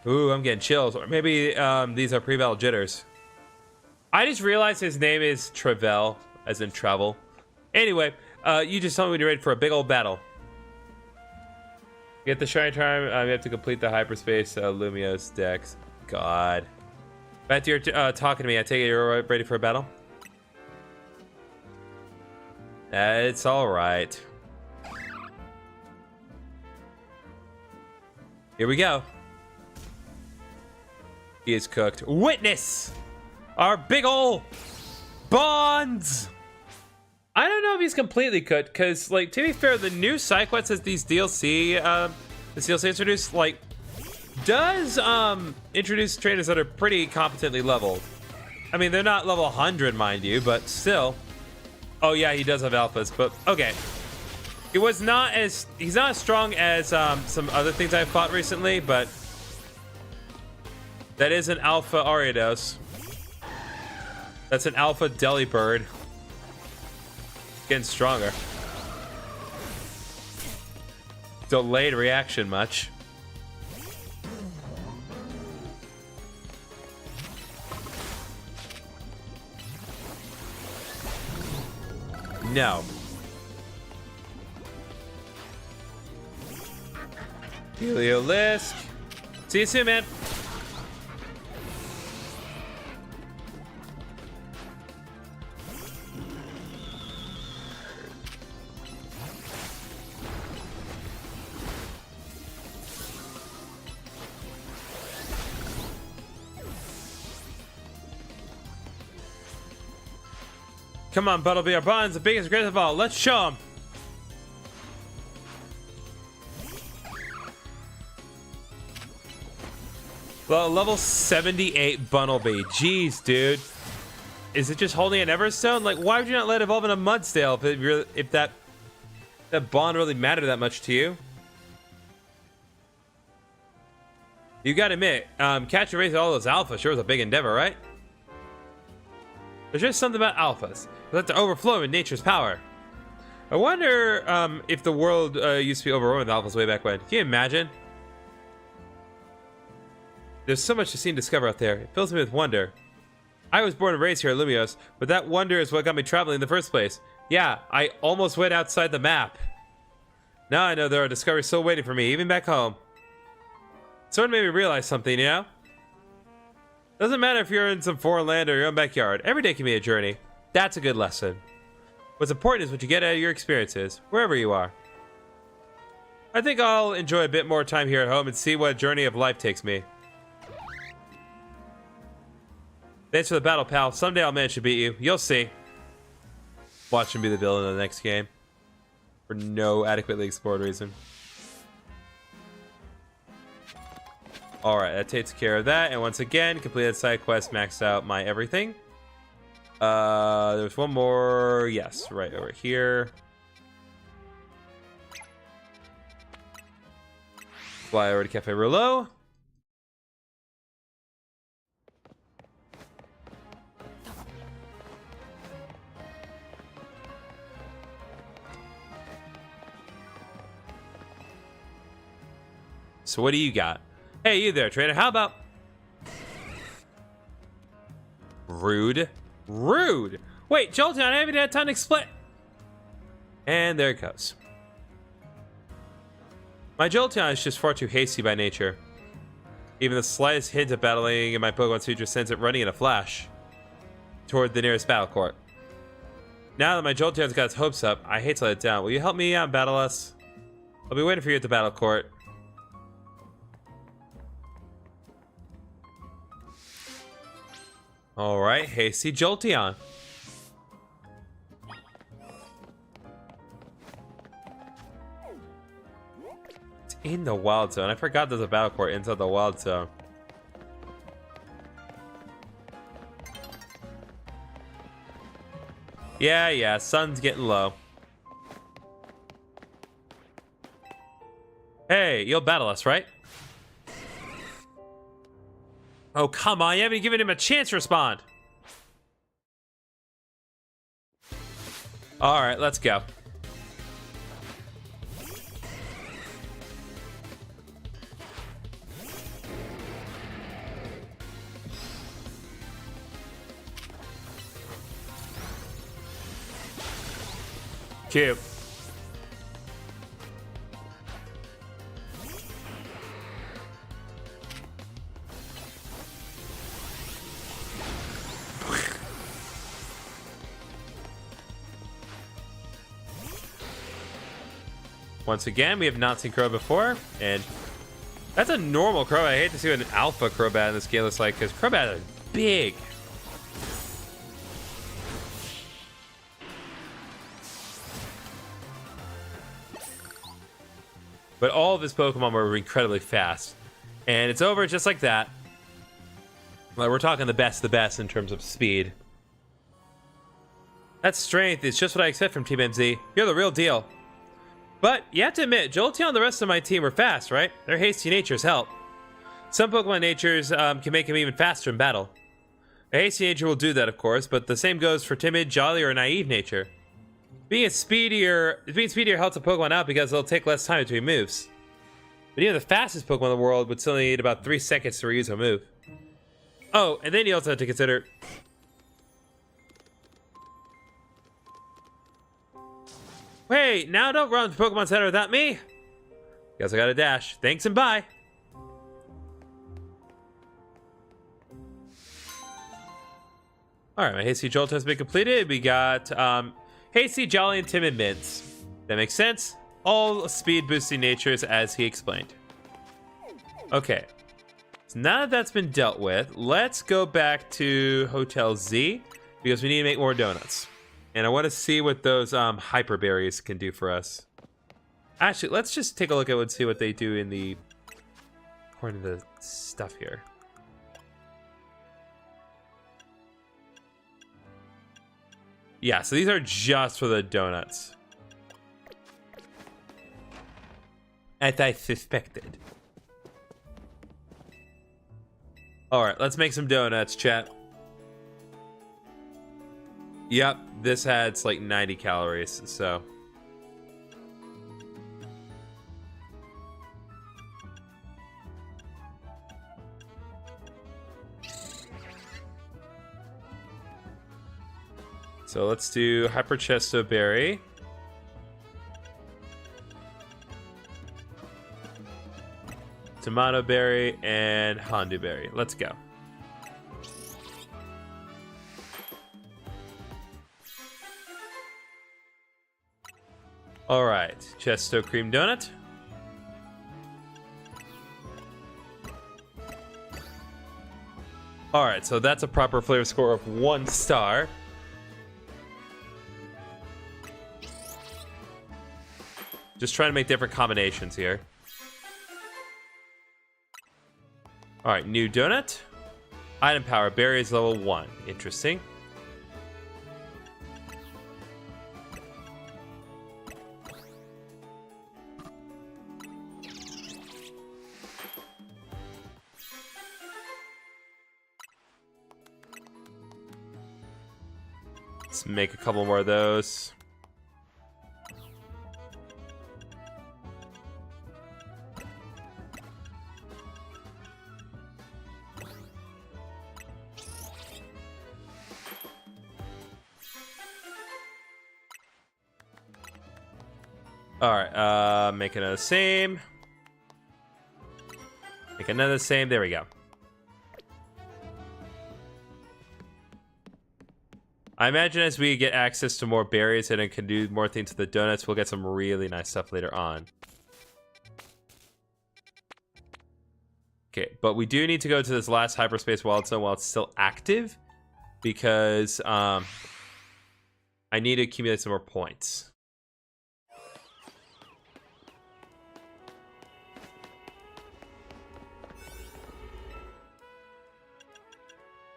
Ooh, I'm getting chills. Or maybe these are pre-battle jitters. I just realized his name is Travel, as in travel. Anyway, you just told me when you're ready for a big old battle. Get the shiny charm. We have to complete the hyperspace Lumiose Dex. God. Back to your talking to me. I take it you're ready for a battle? It's all right. Here we go. He is cooked. Witness our big ol' bonds. I don't know if he's completely cooked, because, like, to be fair, the new side quest has these DLC, this DLC introduced, like, does introduce trainers that are pretty competently leveled. I mean, they're not level 100, mind you, but still. Oh yeah, he does have alphas, but okay. He's not as strong as some other things I've fought recently, but that is an alpha Ariados. That's an alpha Delibird. Getting stronger. Delayed reaction much. No. Heliolisk. See you soon, man. Come on, Buttleby, our bond's the biggest, greatest of all. Let's show him. Well, level 78 Buttleby. Jeez, dude. Is it just holding an Everstone? Like, why would you not let it evolve in a Mudsdale if that bond really mattered that much to you? You gotta admit, catch and race all those alphas sure was a big endeavor, right? There's just something about alphas. They let to overflow in nature's power. I wonder if the world used to be overrun with alphas way back when. Can you imagine? There's so much to see and discover out there. It fills me with wonder. I was born and raised here at Lumiose, but that wonder is what got me traveling in the first place. Yeah, I almost went outside the map. Now I know there are discoveries still waiting for me, even back home. Sort of made me realize something, you know? Doesn't matter if you're in some foreign land or your own backyard. Every day can be a journey. That's a good lesson. What's important is what you get out of your experiences, wherever you are. I think I'll enjoy a bit more time here at home and see what journey of life takes me. Thanks for the battle, pal. Someday I'll manage to beat you. You'll see. Watch him be the villain in the next game. For no adequately explored reason. Alright, that takes care of that. And once again, completed side quest, maxed out my everything. There's one more. Yes, right over here. Fly over to Cafe Rouleau. So what do you got? Hey, you there, trainer. How about... Rude. Rude! Wait, Jolteon, I haven't had time to explain... And there it goes. My Jolteon is just far too hasty by nature. Even the slightest hint of battling in my Pokemon's future sends it running in a flash toward the nearest battle court. Now that my Jolteon's got its hopes up, I hate to let it down. Will you help me out and battle us? I'll be waiting for you at the battle court. Alright, hasty Jolteon. It's in the wild zone. I forgot there's a battle court inside the wild zone. Yeah, sun's getting low. Hey, you'll battle us, right? Oh, come on, you haven't given him a chance to respond. Alright, let's go. Cute. Once again, we have not seen Crow before, and that's a normal Crow. I hate to see what an alpha Crobat in this game looks like, because Crobat are big. But all of his Pokemon were incredibly fast. And it's over just like that. Well, we're talking the best in terms of speed. That strength is just what I expect from Team MZ. You're the real deal. But you have to admit, Jolteon and the rest of my team are fast, right? Their hasty natures help. Some Pokemon natures can make them even faster in battle. A hasty nature will do that, of course, but the same goes for timid, jolly, or naive nature. Being speedier helps a Pokemon out because it'll take less time between moves. But even the fastest Pokemon in the world would still need about 3 seconds to reuse a move. Oh, and then you also have to consider... Wait, now don't run to Pokemon Center without me. Guess I got a dash. Thanks and bye. Alright, my Hasty Jolt has been completed. We got Hasty, Jolly, and Timid Mints. That makes sense. All speed boosting natures as he explained. Okay. So now that that's been dealt with, let's go back to Hotel Z because we need to make more donuts. And I want to see what those hyper berries can do for us. Actually, let's just take a look at and see what they do in the... according to the stuff here. Yeah, so these are just for the donuts. As I suspected. Alright, let's make some donuts, chat. Yep, this adds like 90 calories, so... So let's do Hyper Chesto Berry. Tomato Berry and Hondu Berry. Let's go. All right, Chesto Cream Donut. All right, so that's a proper flavor score of 1 star. Just trying to make different combinations here. All right, new donut. Item power, berries level 1. Interesting. Let's make a couple more of those. Alright, make another same. Make another same. There we go. I imagine as we get access to more berries and can do more things with the donuts, we'll get some really nice stuff later on. Okay, but we do need to go to this last hyperspace wild zone while it's still active, because I need to accumulate some more points.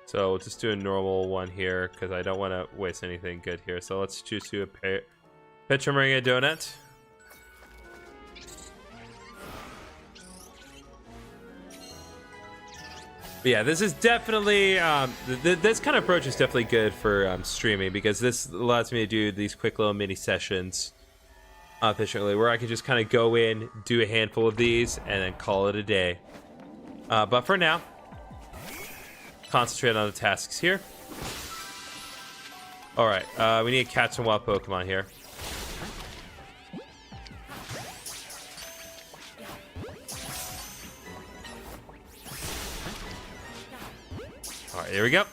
So we'll just do a normal one here because I don't want to waste anything good here. So let's choose to a Petromeringa donut. But yeah, this is definitely this kind of approach is definitely good for streaming, because this allows me to do these quick little mini sessions efficiently, where I can just kind of go in, do a handful of these, and then call it a day. But for now, concentrate on the tasks here. All right, we need to catch some wild Pokemon here. All right, here we go.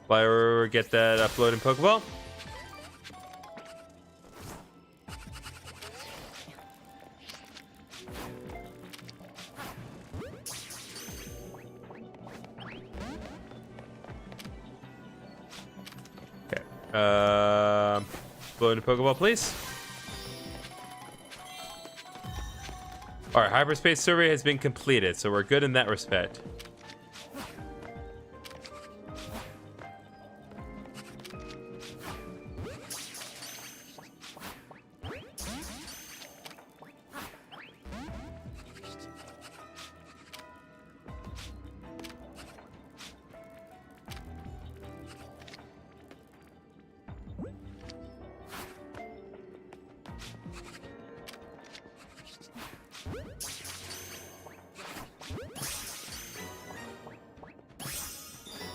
Fire, get that floating Pokeball. Floating Pokeball, please. Our hyperspace survey has been completed, so we're good in that respect.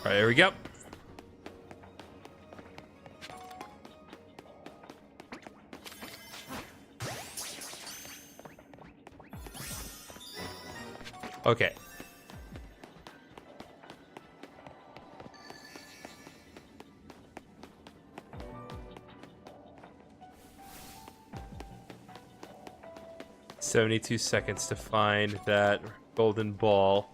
All right, here we go. Okay. "72 seconds to find that golden ball."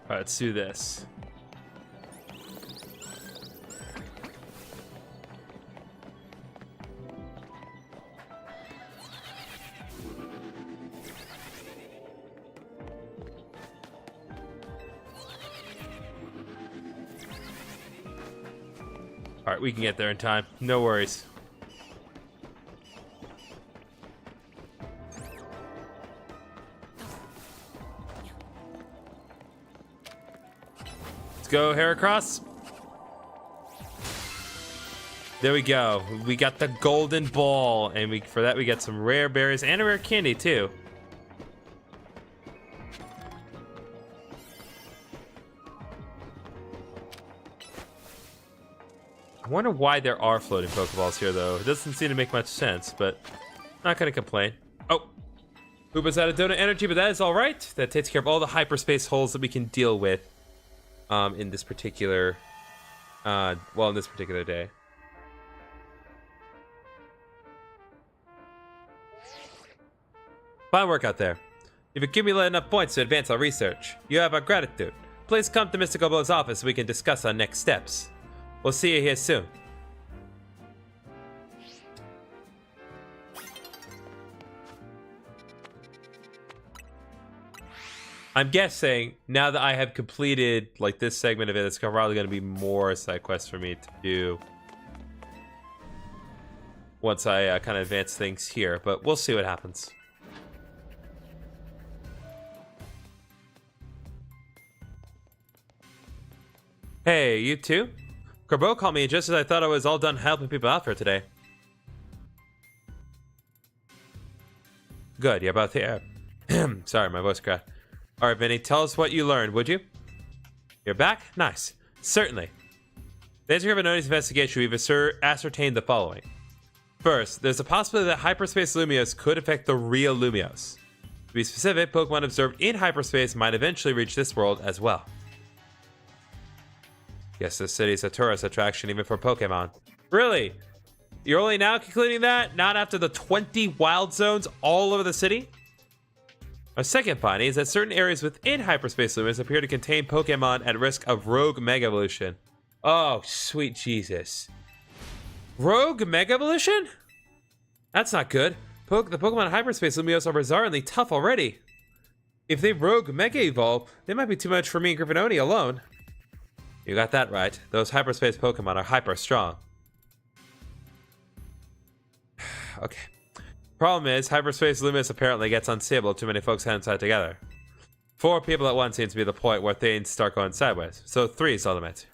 All right, let's do this. All right, we can get there in time. No worries. Let's go, Heracross. There we go. We got the golden ball, and for that we get some rare berries and a rare candy too. I wonder why there are floating Pokeballs here, though. It doesn't seem to make much sense, but not gonna complain. Oh, Hoopa's out of donut energy, but that is all right. That takes care of all the hyperspace holes that we can deal with in this particular, in this particular day. Fine work out there. You've accumulated enough points to advance our research. You have our gratitude. Please come to Mystical Bow's office so we can discuss our next steps. We'll see you here soon. I'm guessing now that I have completed like this segment of it, it's probably going to be more side quests for me to do once I kind of advance things here, but we'll see what happens. Hey, you too? Corbeau called me just as I thought I was all done helping people out for today. Good, you're both here. Sorry, my voice cracked. Alright, Vinny, tell us what you learned, would you? You're back? Nice. Certainly. Thanks to GriffinOni's investigation, we've ascertained the following. First, there's a possibility that hyperspace Lumiose could affect the real Lumiose. To be specific, Pokemon observed in hyperspace might eventually reach this world as well. Yes, this city's a tourist attraction even for Pokemon. Really? You're only now concluding that? Not after the 20 wild zones all over the city? Our second finding is that certain areas within hyperspace Lumiose appear to contain Pokemon at risk of rogue Mega Evolution. Oh, sweet Jesus. Rogue Mega Evolution? That's not good. The Pokemon in hyperspace Lumiose are bizarrely tough already. If they rogue Mega Evolve, they might be too much for me and GriffinOni alone. You got that right. Those hyperspace Pokemon are hyper strong. Okay. Problem is, hyperspace Lumiose apparently gets unstable if too many folks head inside together. 4 people at once seems to be the point where things start going sideways, so 3 is the limit.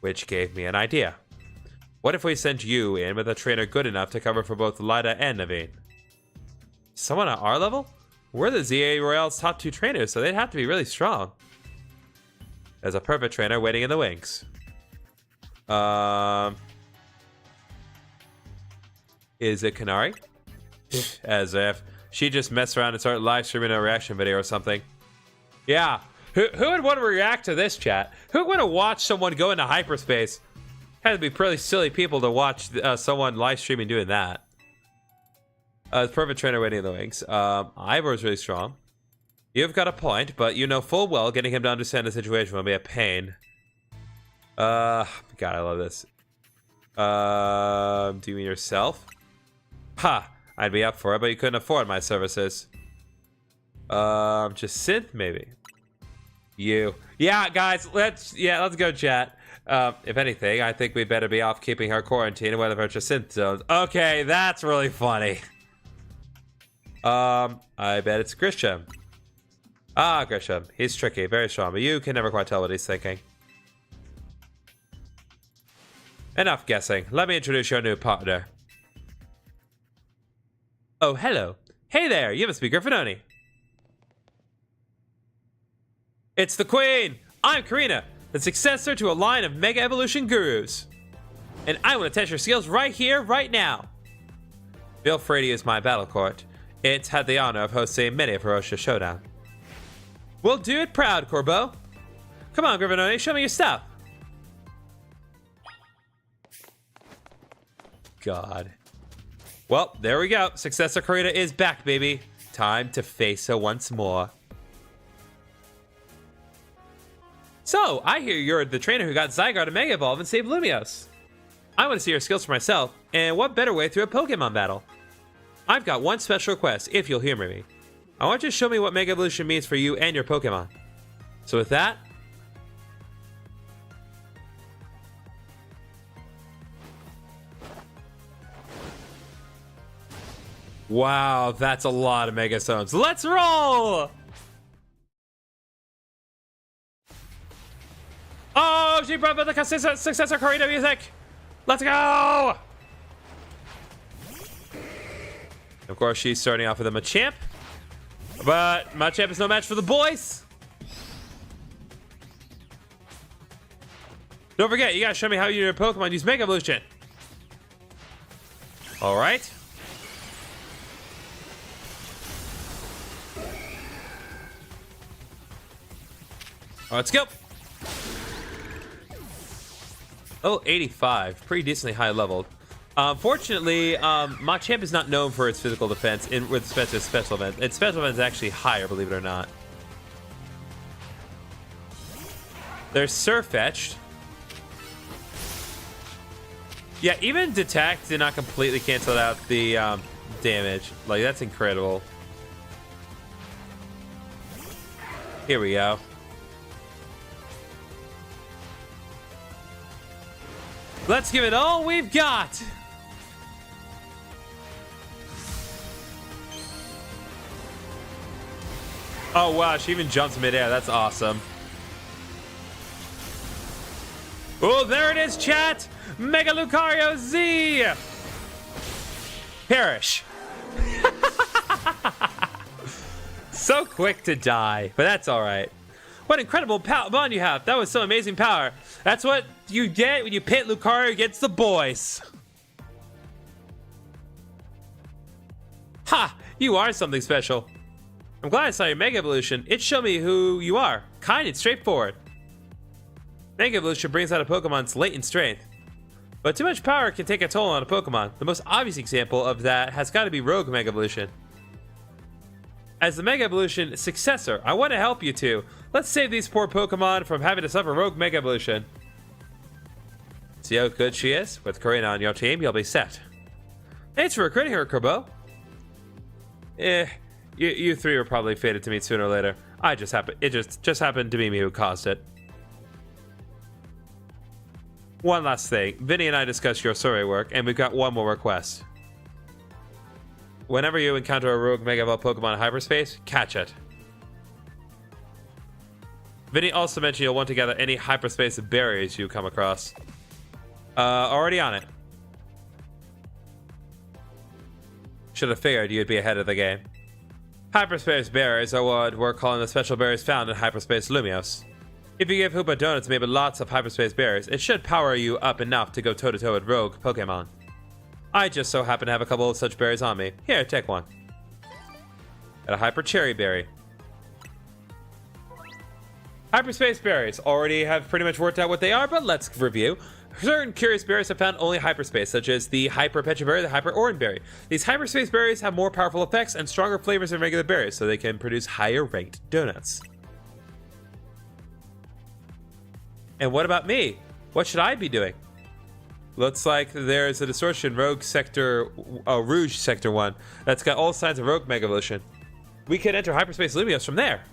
Which gave me an idea. What if we sent you in with a trainer good enough to cover for both Lyda and Naveen? Someone at our level? We're the ZA Royale's top 2 trainers, so they'd have to be really strong. There's a perfect trainer waiting in the wings. Is it Kanari? As if she just messed around and started live streaming a reaction video or something. Yeah, who would want to react to this, chat? Who would want to watch someone go into hyperspace, Had to be pretty silly people to watch someone live streaming doing that. Perfect trainer waiting in the wings. Ivor's really strong. You've got a point, but you know full well getting him to understand the situation will be a pain. God, I love this. Do you mean yourself? Ha! I'd be up for it, but you couldn't afford my services. Just synth, maybe. You. Yeah, guys, let's go chat. If anything, I think we better be off keeping her quarantined in one of her synth zones. Okay, that's really funny. I bet it's Grisham. Ah, Grisham. He's tricky, very strong, but you can never quite tell what he's thinking. Enough guessing. Let me introduce your new partner. Oh, hello. Hey there, you must be GriffinOni. It's the Queen! I'm Karina, the successor to a line of Mega Evolution gurus. And I want to test your skills right here, right now. Feel free to use my battle court. It's had the honor of hosting many a ferocious showdown. We'll do it proud, Corbeau. Come on, GriffinOni, show me your stuff. God. Well, there we go. Successor Karina is back, baby. Time to face her once more. So, I hear you're the trainer who got Zygarde to Mega Evolve and saved Lumiose. I want to see your skills for myself, and what better way through a Pokemon battle? I've got one special request, if you'll humor me. I want you to show me what Mega Evolution means for you and your Pokemon. So with that... Wow, that's a lot of Mega Stones. Let's roll! Oh, she brought the successor Karina music. Let's go! Of course, she's starting off with a Machamp. But Machamp is no match for the boys. Don't forget, you gotta show me how your Pokemon use Mega Evolution. Alright. Let's go. Oh, 85. Pretty decently high leveled. Fortunately, Machamp is not known for its physical defense with respect to special events. Its special event is actually higher, believe it or not. There's Surfetched. Yeah, even Detect did not completely cancel out the damage. Like, that's incredible. Here we go. Let's give it all we've got. Oh, wow. She even jumps midair. That's awesome. Oh, there it is, chat. Mega Lucario Z. Perish. So quick to die, but that's all right. What incredible bond you have. That was some amazing power. That's what you get when you pit Lucario against the boys. Ha! You are something special. I'm glad I saw your Mega Evolution. It showed me who you are. Kind and straightforward. Mega Evolution brings out a Pokemon's latent strength. But too much power can take a toll on a Pokemon. The most obvious example of that has got to be Rogue Mega Evolution. As the Mega Evolution successor, I want to help you two. Let's save these poor Pokemon from having to suffer Rogue Mega Evolution. See how good she is? With Karina on your team, you'll be set. Thanks for recruiting her, Corbeau. You three were probably fated to meet sooner or later. It just happened to be me who caused it. One last thing. Vinny and I discussed your survey work, and we've got one more request. Whenever you encounter a Rogue Mega Evolved Pokemon in hyperspace, catch it. Vinny also mentioned you'll want to gather any hyperspace berries you come across. Already on it. Should have figured you'd be ahead of the game. Hyperspace berries are what we're calling the special berries found in hyperspace Lumiose. If you give Hoopa Donuts maybe lots of hyperspace berries, it should power you up enough to go toe-to-toe with Rogue Pokemon. I just so happen to have a couple of such berries on me. Here, take one. Got a Hyper Cherry Berry. Hyperspace berries already have pretty much worked out what they are, but let's review. Certain curious berries are found only in hyperspace, such as the Hyper Pecha Berry, the Hyper Orange Berry. These hyperspace berries have more powerful effects and stronger flavors than regular berries, so they can produce higher ranked donuts. And what about me? What should I be doing? Looks like there's a distortion Rouge Sector 1 that's got all signs of Rogue Mega Evolution. We could enter hyperspace Lumiose from there.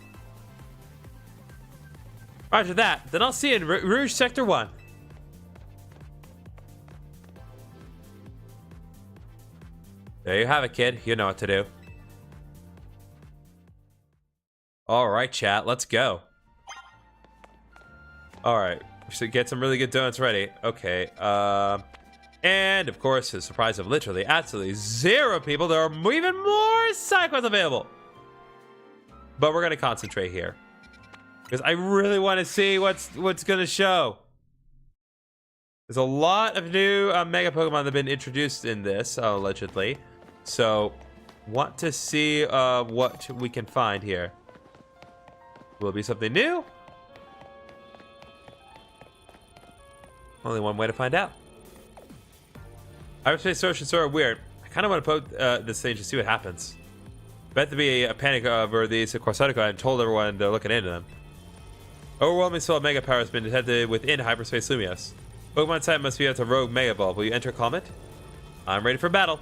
Roger that. Then I'll see you in Rouge Sector 1. There you have it, kid. You know what to do. Alright, chat. Let's go. Alright. We should get some really good donuts ready. Okay. And, of course, to the surprise of literally absolutely 0 people, there are even more side quests available. But we're going to concentrate here. Because I really want to see what's going to show. There's a lot of new Mega Pokemon that have been introduced in this, allegedly. So, want to see what we can find here. Will it be something new? Only one way to find out. Hyperspace Search is sort of weird. I kind of want to poke this thing to see what happens. Bet to be a panic over these Corsotica and told everyone they're looking into them. Overwhelming soul Mega Power has been detected within Hyperspace Lumiose. Pokemon type must be at a Rogue Mega Evolve. Will you enter Comment? I'm ready for battle.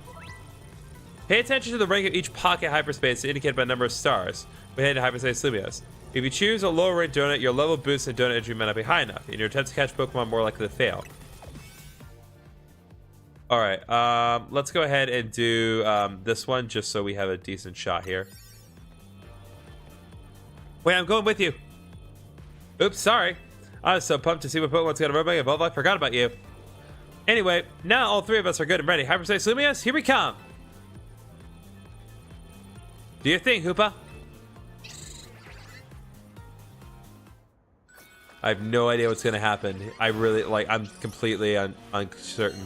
Pay attention to the rank of each pocket hyperspace indicated by number of stars within Hyperspace Lumiose. If you choose a lower ranked donut, your level boost and donut entry may not be high enough. In your attempts to catch Pokemon, more likely to fail. Alright, let's go ahead and do this one just so we have a decent shot here. Wait, I'm going with you. Oops, sorry. I was so pumped to see what Pokemon's got a Rogue Mega Evolve, I forgot about you. Anyway, now all 3 of us are good and ready. Hyperspace Lumiose, here we come. Do your thing, Hoopa. I have no idea what's going to happen. I really, I'm completely uncertain.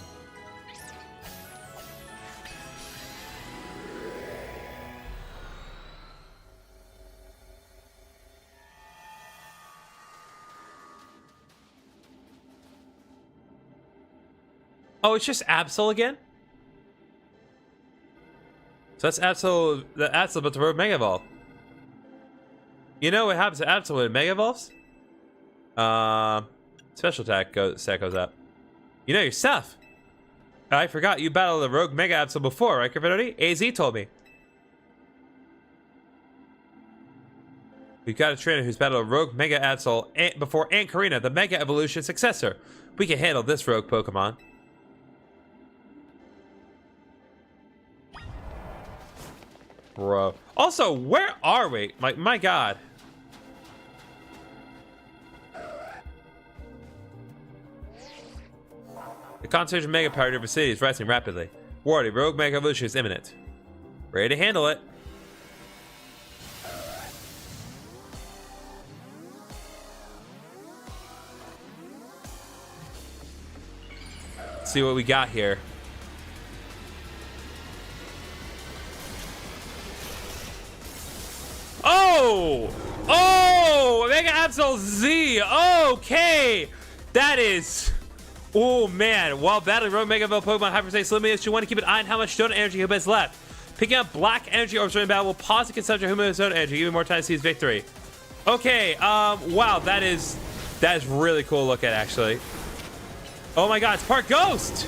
Oh, it's just Absol again? So that's Absol, the Absol, but the Rogue Mega Evolve. You know what happens to Absol when it Mega Evolves? Special attack stat goes up. You know your stuff. I forgot you battled the Rogue Mega Absol before, right, GriffinOni? AZ told me. We've got a trainer who's battled a Rogue Mega Absol before Aunt Karina, the Mega Evolution successor. We can handle this rogue Pokemon. Bro. Also, where are we? My god. The concentration of Mega Power in your city is rising rapidly. Warning, Rogue Mega Evolution is imminent. Ready to handle it. Let's see what we got here. Oh! Oh! Mega Absol Z! Okay! That is... Oh man, while battling Rogue Mega Evolve Pokemon Hyperspace Lumiose, you want to keep an eye on how much donut energy Huma has left. Picking up black energy orbs during battle will pause the consumption of Huma's donut energy, giving more time to see his victory. Okay, wow, that is really cool to look at, actually. Oh my god, it's part ghost!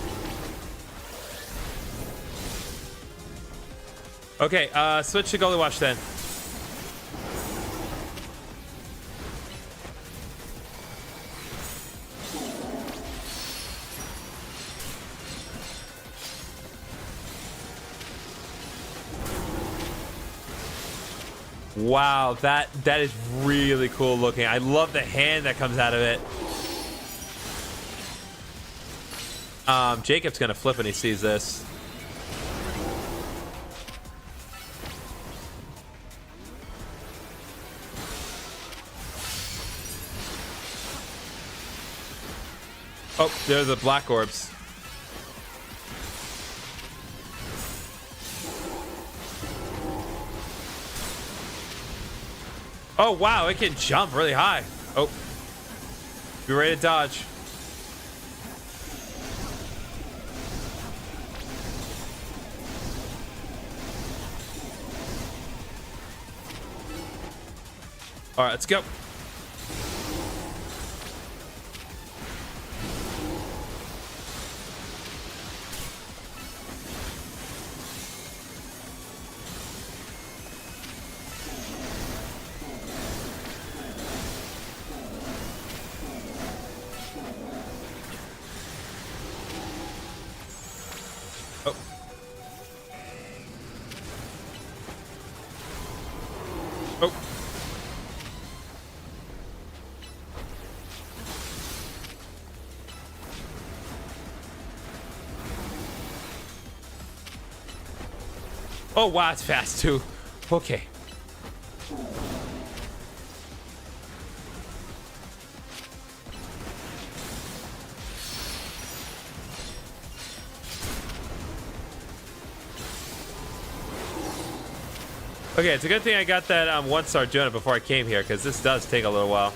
Okay, switch to Gully Wash then. Wow, that is really cool looking. I love the hand that comes out of it. Jacob's gonna flip when he sees this. Oh, there's the black orbs. Oh, wow, it can jump really high. Oh. Be ready to dodge. All right, let's go. Oh. Oh. Oh, wow, it's fast too. Okay. Okay, it's a good thing I got that 1-star donut before I came here, because this does take a little while.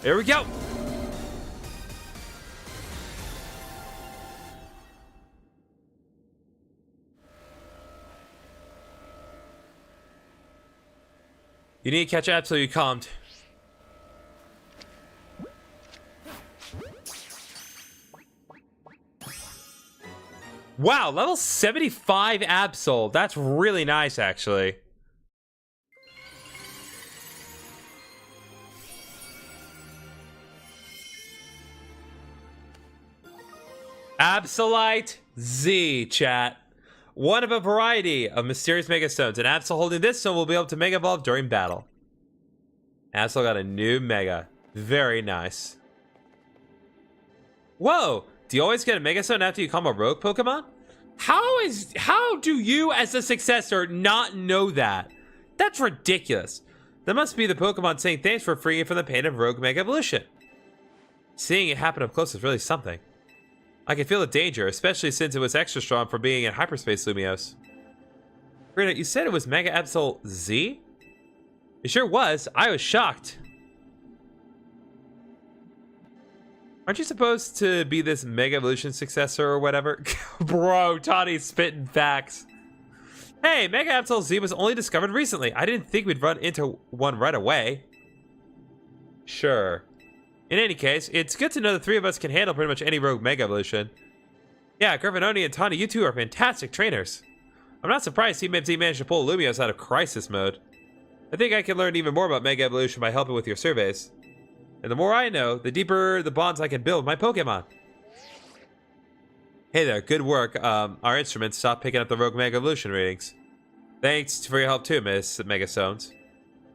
Here we go. You need to catch absolutely calmed. Wow, level 75 Absol. That's really nice, actually. Absolite Z, chat. One of a variety of mysterious Mega Stones. And Absol holding this stone will be able to Mega Evolve during battle. Absol got a new Mega. Very nice. Whoa! Do you always get a Mega Stone after you calm a rogue Pokemon? How do you, as the successor, not know that? That's ridiculous. That must be the Pokemon saying thanks for freeing it from the pain of rogue Mega Evolution. Seeing it happen up close is really something. I can feel the danger, especially since it was extra strong for being in hyperspace, Lumiose. Rita, you said it was Mega Absol Z? It sure was. I was shocked. Aren't you supposed to be this Mega Evolution successor or whatever? Bro, Tawny's spitting facts. Hey, Mega Absol Z was only discovered recently. I didn't think we'd run into one right away. Sure. In any case, it's good to know the three of us can handle pretty much any rogue Mega Evolution. Yeah, GriffinOni and Tawny, you two are fantastic trainers. I'm not surprised Team MZ managed to pull Lumiose out of crisis mode. I think I can learn even more about Mega Evolution by helping with your surveys. And the more I know, the deeper the bonds I can build with my Pokemon. Hey there, good work. Our instruments stopped picking up the rogue Mega Evolution readings. Thanks for your help too, Miss Mega Stones.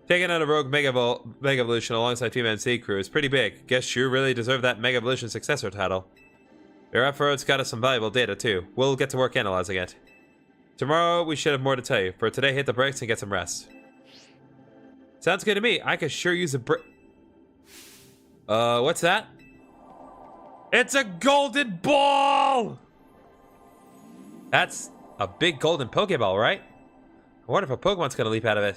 Taking out a rogue Mega Evolution alongside Team NC crew is pretty big. Guess you really deserve that Mega Evolution successor title. Your efforts got us some valuable data too. We'll get to work analyzing it. Tomorrow we should have more to tell you. For today, hit the brakes and get some rest. Sounds good to me. I could sure use a break. What's that? It's a golden ball! That's a big golden Pokeball, right? I wonder if a Pokemon's gonna leap out of it.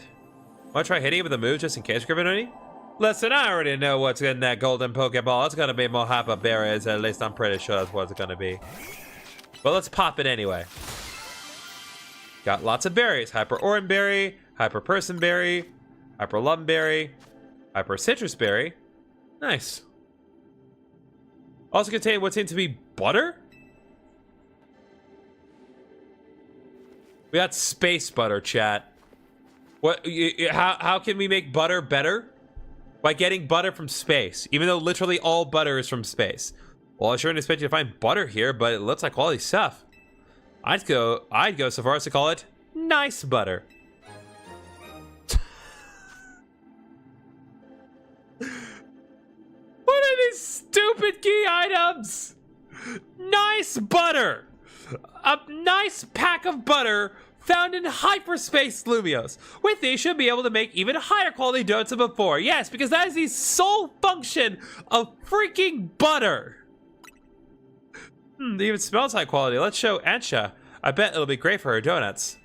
Want to try hitting it with a move just in case, GriffinOni? Listen, I already know what's in that golden Pokeball. It's gonna be more Hyper Berries, at least I'm pretty sure that's what it's gonna be. But let's pop it anyway. Got lots of berries. Hyper Oran Berry, Hyper Person Berry, Hyper Lum Berry, Hyper Citrus Berry. Nice. Also contain what seems to be butter? We got space butter, chat. What? How can we make butter better? By getting butter from space, even though literally all butter is from space. Well, I sure didn't expect you to find butter here, but it looks like quality stuff. I'd go so far as to call it nice butter. What are these stupid key items? Nice butter. A nice pack of butter found in hyperspace, Lumiose. With these, should be able to make even higher quality donuts than before. Yes, because that is the sole function of freaking butter. It even smells high quality. Let's show Ansha. I bet it'll be great for her donuts.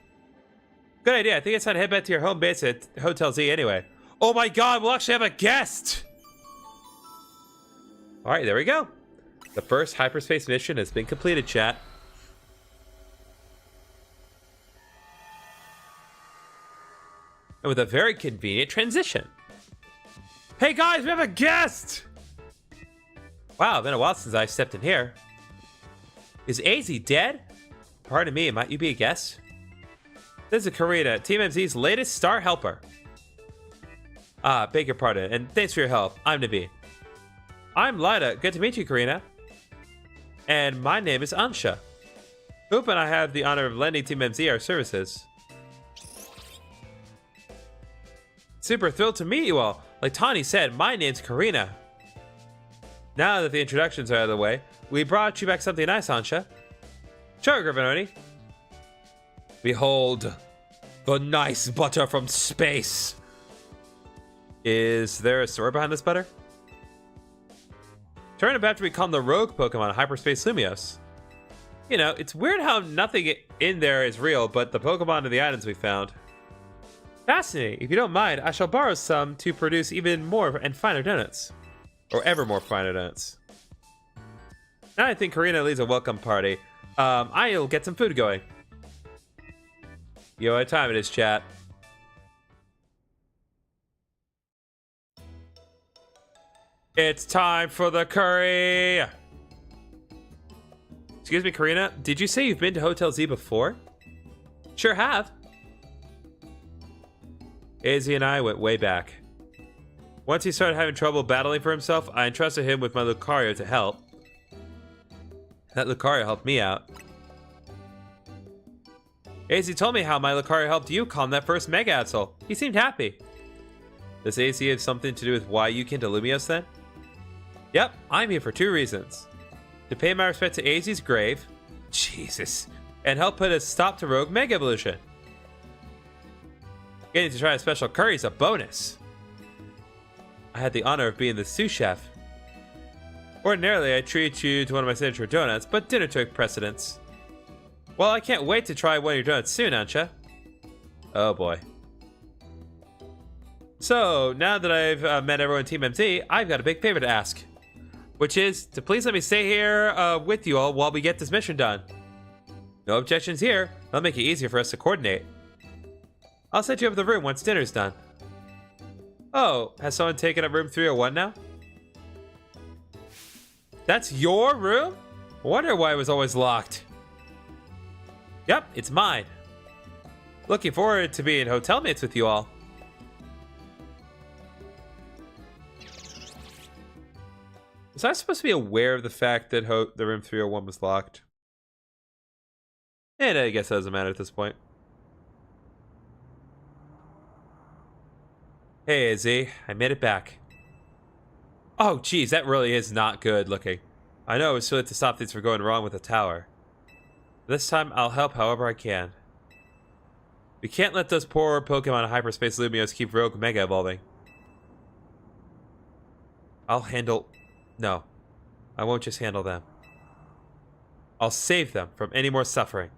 Good idea. I think it's time to head back to your home base at Hotel Z anyway. Oh my god, we'll actually have a guest! Alright, there we go. The first hyperspace mission has been completed, chat. And with a very convenient transition. Hey guys, we have a guest! Wow, been a while since I stepped in here. Is AZ dead? Pardon me, might you be a guest? This is Karina, Team MZ's latest star helper. Beg your pardon, and thanks for your help. I'm Nabi. I'm Lida. Good to meet you, Karina. And my name is Ansha. Hoop and I have the honor of lending Team MZ our services. Super thrilled to meet you all. Like Tawny said, my name's Karina. Now that the introductions are out of the way, we brought you back something nice, Ansha. Sure, GriffinOni. Behold, the nice butter from space. Is there a story behind this butter? Turn about to become the rogue Pokemon Hyperspace Lumiose. You know, it's weird how nothing in there is real, but the Pokemon and the items we found. Fascinating. If you don't mind, I shall borrow some to produce even more and finer donuts. Or ever more finer donuts. Now I think Karina leads a welcome party. I'll get some food going. You know what time it is, chat. It's time for the curry! Excuse me, Karina, did you say you've been to Hotel Z before? Sure have. AZ and I went way back. Once he started having trouble battling for himself, I entrusted him with my Lucario to help. That Lucario helped me out. AZ told me how my Lucario helped you calm that first Mega Axel. He seemed happy. Does AZ have something to do with why you came to Lumiose then? Yep, I'm here for 2 reasons. To pay my respect to AZ's grave, Jesus, and help put a stop to Rogue Mega Evolution. Getting to try a special curry is a bonus. I had the honor of being the sous chef. Ordinarily, I treat you to one of my signature donuts, but dinner took precedence. Well, I can't wait to try one of your donuts soon, Ansha. Oh boy. So, now that I've met everyone in Team MZ, I've got a big favor to ask. Which is, to please let me stay here with you all while we get this mission done. No objections here. That'll make it easier for us to coordinate. I'll set you up with the room once dinner's done. Oh, has someone taken up room 301 now? That's your room? I wonder why it was always locked. Yep, it's mine. Looking forward to being hotel mates with you all. Was I supposed to be aware of the fact that the room 301 was locked? And I guess that doesn't matter at this point. Hey, Z, I made it back. Oh, geez, that really is not good looking. I know it was too late to stop things from going wrong with the tower. This time, I'll help however I can. We can't let those poor Pokemon in Hyperspace Lumiose keep Rogue Mega evolving. I'll handle... No, I won't just handle them. I'll save them from any more suffering.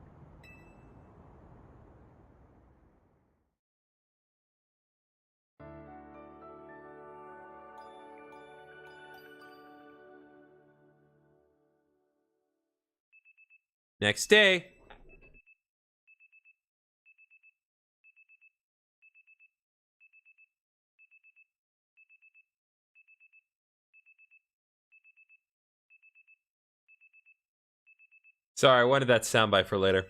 Next day. Sorry, I wanted that soundbite for later.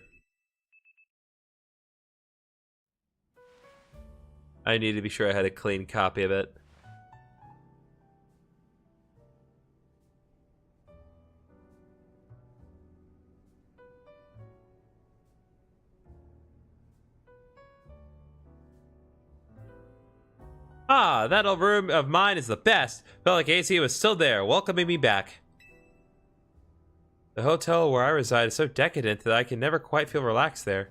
I need to be sure I had a clean copy of it. Ah, that old room of mine is the best. Felt like AC was still there, welcoming me back. The hotel where I reside is so decadent that I can never quite feel relaxed there.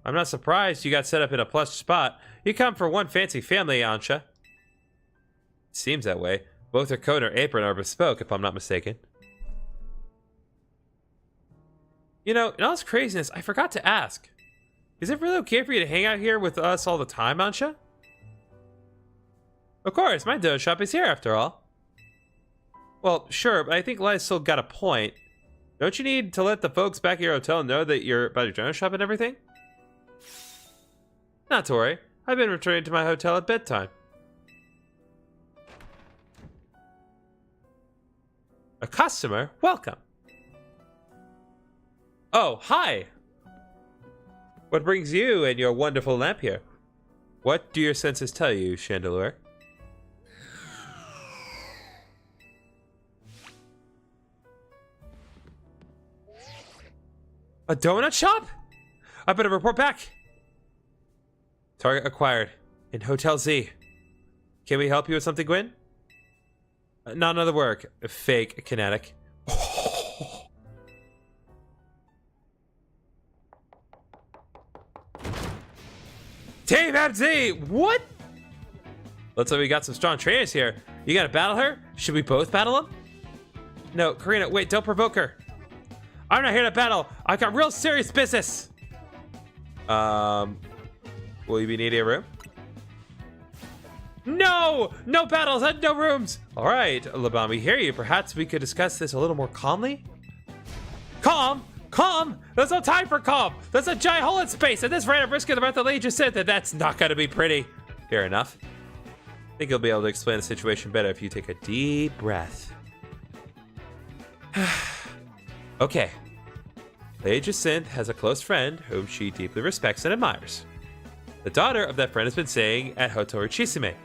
I'm not surprised you got set up in a plush spot. You come from one fancy family, Ansha. It seems that way. Both her coat and her apron are bespoke, if I'm not mistaken. You know, in all this craziness, I forgot to ask. Is it really okay for you to hang out here with us all the time, Ansha? Of course, my donut shop is here after all. Well, sure, but I think Li's still got a point. Don't you need to let the folks back at your hotel know that you're about your donut shop and everything? Not to worry. I've been returning to my hotel at bedtime. A customer? Welcome. Oh, hi. What brings you and your wonderful lamp here? What do your senses tell you, Chandelure? A donut shop? I better report back. Target acquired in Hotel Z. Can we help you with something, Gwen? Not another word. Fake kinetic. Team MZ! What? Looks like we got some strong trainers here. You gotta battle her? Should we both battle them? No, Karina, wait, don't provoke her. I'm not here to battle. I got real serious business. Will you be needing a room? No! No battles and no rooms! Alright, Laban, we hear you. Perhaps we could discuss this a little more calmly? Calm? Calm? There's no time for calm! There's a giant hole in space, and this random risk of the breath the lady just said that's not gonna be pretty. Fair enough. I think you'll be able to explain the situation better if you take a deep breath. Okay. Lady Jacinth has a close friend whom she deeply respects and admires. The daughter of that friend has been staying at Hotel Richisime.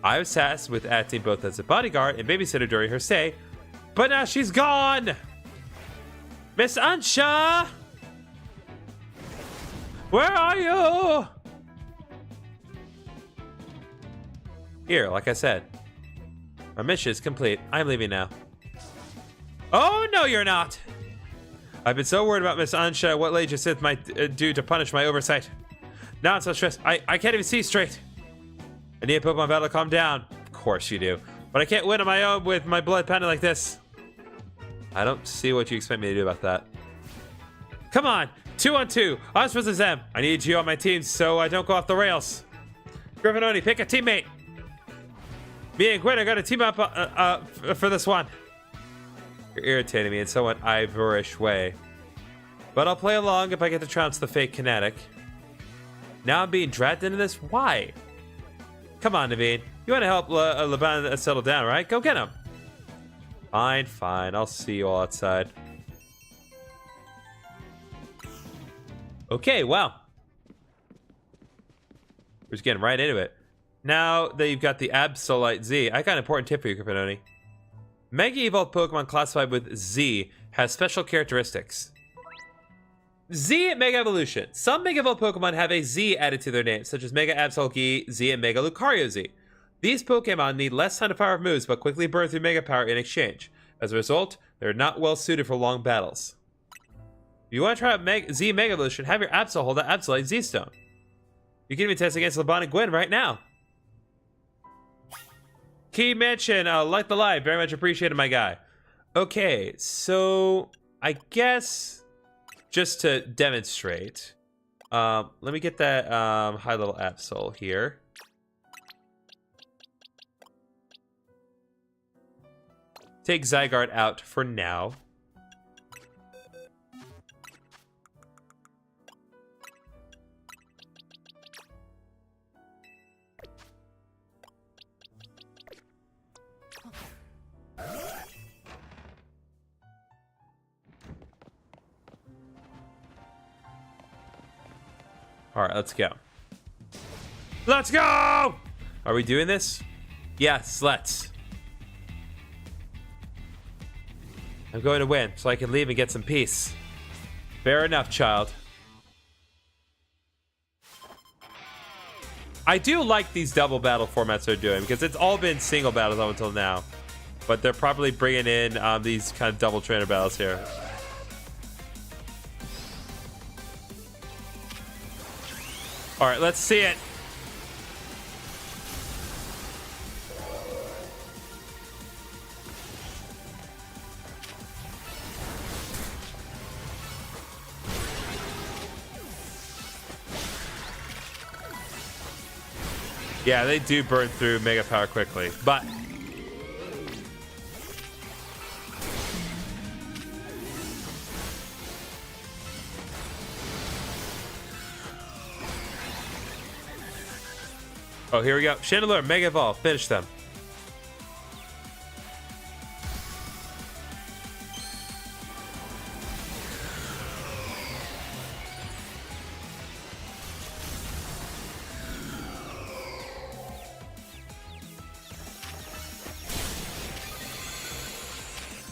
I was tasked with acting both as a bodyguard and babysitter during her stay, but now she's gone! Miss Ansha! Where are you? Here, like I said. My mission is complete. I'm leaving now. Oh, no, you're not! I've been so worried about Miss Ansha, what Lady Jacinth might do to punish my oversight. Now I'm so stressed. I can't even see straight. I need a Pokemon battle to calm down. Of course you do. But I can't win on my own with my blood pounding like this. I don't see what you expect me to do about that. Come on. 2-on-2. Us versus them. I need you on my team so I don't go off the rails. GriffinOni, pick a teammate. Me and Gwen are going to team up for this one. You're irritating me in somewhat Ivorish way. But I'll play along if I get to trounce the fake kinetic. Now I'm being dragged into this? Why? Come on, Naveen. You want to help Laban settle down, right? Go get him. Fine, fine. I'll see you all outside. Okay, wow. We're just getting right into it. Now that you've got the Absolite Z, I got an important tip for you, GriffinOni. Mega Evolved Pokemon classified with Z has special characteristics. Z Mega Evolution. Some Mega Evolved Pokemon have a Z added to their name, such as Mega Absol Z and Mega Lucario Z. These Pokemon need less time to power up moves, but quickly burn through Mega Power in exchange. As a result, they're not well suited for long battles. If you want to try out Z Mega Evolution, have your Absol hold that Absolite Z Stone. You can even test against Laban and Gwen right now. Key mention, like the live, very much appreciated, my guy. Okay, so I guess just to demonstrate, let me get that high level Absol here. Take Zygarde out for now. All right, let's go. Let's go! Are we doing this? Yes, let's. I'm going to win so I can leave and get some peace. Fair enough, child. I do like these double battle formats they're doing because it's all been single battles up until now. But they're probably bringing in these kind of double trainer battles here. All right, let's see it. Yeah, they do burn through Mega Power quickly, but... Oh, here we go. Chandelure, Mega Evolve. Finish them.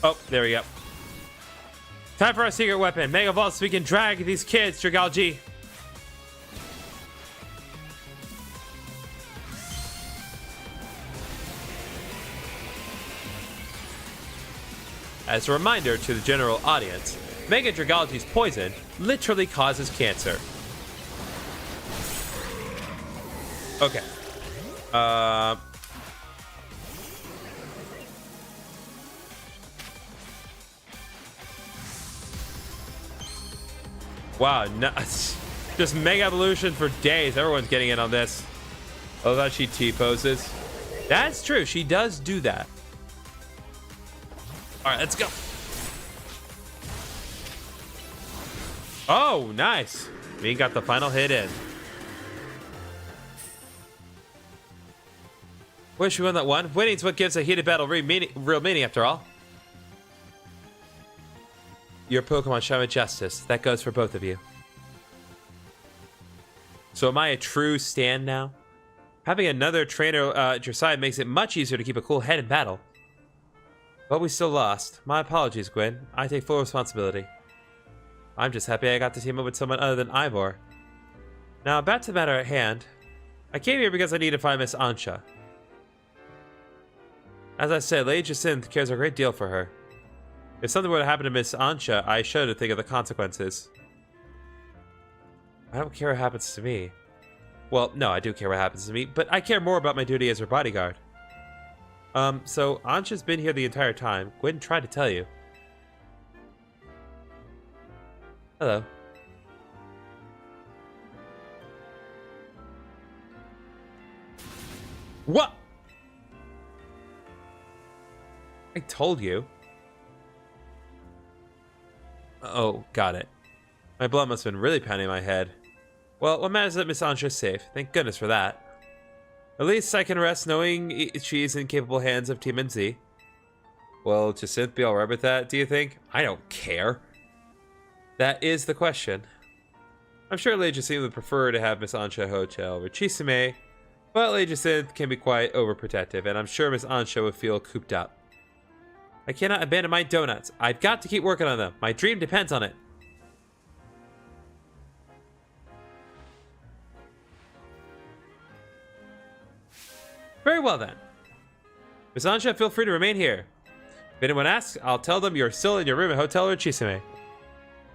Oh, there we go. Time for our secret weapon. Mega Evolve so we can drag these kids, Dragalge. As a reminder to the general audience, Mega Dragalge's poison literally causes cancer. Okay. Wow, nuts. Just Mega Evolution for days. Everyone's getting in on this. Oh, that she T-poses. That's true. She does do that. All right, let's go. Oh, nice. We got the final hit in. Wish we won that one. Winning's what gives a heated battle real meaning after all. Your Pokemon show me justice. That goes for both of you. So am I a true stand now? Having another trainer at your side makes it much easier to keep a cool head in battle. But we still lost. My apologies, Gwen. I take full responsibility. I'm just happy I got to team up with someone other than Ivor. Now, back to the matter at hand. I came here because I need to find Miss Ansha. As I said, Lady Jacinth cares a great deal for her. If something were to happen to Miss Ansha, I should think of the consequences. I don't care what happens to me. Well, no, I do care what happens to me, but I care more about my duty as her bodyguard. So Ansha's been here the entire time. Gwen tried to tell you. Hello. What? I told you. Oh, got it. My blood must have been really pounding my head. Well, what matters is that Miss Ansha's safe. Thank goodness for that. At least I can rest knowing she's in capable hands of Team NZ. Will Jacinth be alright with that, do you think? I don't care. That is the question. I'm sure Lady Jacinth would prefer to have Miss Ansha Hotel over Chisame, but Lady Jacinth can be quite overprotective, and I'm sure Miss Ansha would feel cooped up. I cannot abandon my donuts. I've got to keep working on them. My dream depends on it. Very well then. Miss Ansha, feel free to remain here. If anyone asks, I'll tell them you're still in your room at Hotel or Chisame.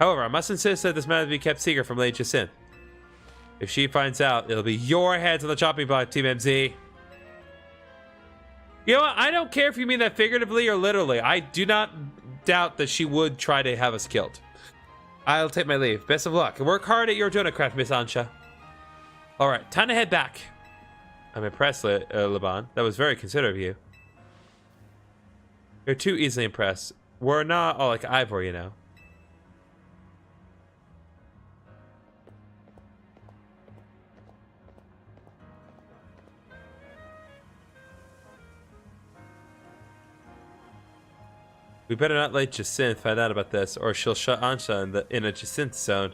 However, I must insist that this matter be kept secret from Lady Jacinth. If she finds out, it'll be your heads on the chopping block, Team MZ. You know what? I don't care if you mean that figuratively or literally. I do not doubt that she would try to have us killed. I'll take my leave. Best of luck. And work hard at your donut craft, Miss Ansha. Alright, time to head back. I'm impressed, Laban. That was very considerate of you. You're too easily impressed. We're not all like Ivor, you know. We better not let Jacinth find out about this, or she'll shut Ansha in a Jacinth zone.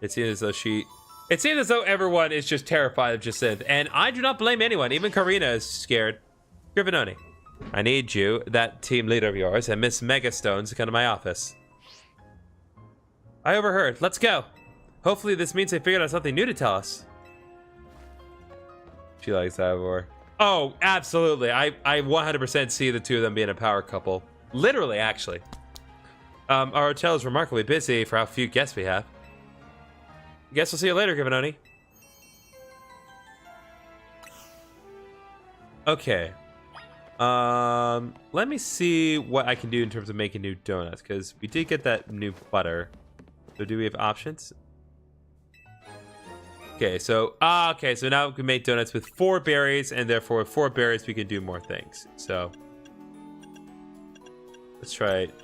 It seems as though everyone is just terrified of Jacinth, and I do not blame anyone. Even Karina is scared. GriffinOni, I need you, that team leader of yours, and Miss Megastone to come to my office. I overheard. Let's go. Hopefully this means they figured out something new to tell us. She likes Ivor. Oh, absolutely. I 100% see the two of them being a power couple. Literally, actually. Our hotel is remarkably busy for how few guests we have. Guess we'll see you later, GriffinOni. Okay. Let me see what I can do in terms of making new donuts, because we did get that new butter. So do we have options? Okay, so now we can make donuts with 4 berries, and therefore with 4 berries we can do more things. So let's try it.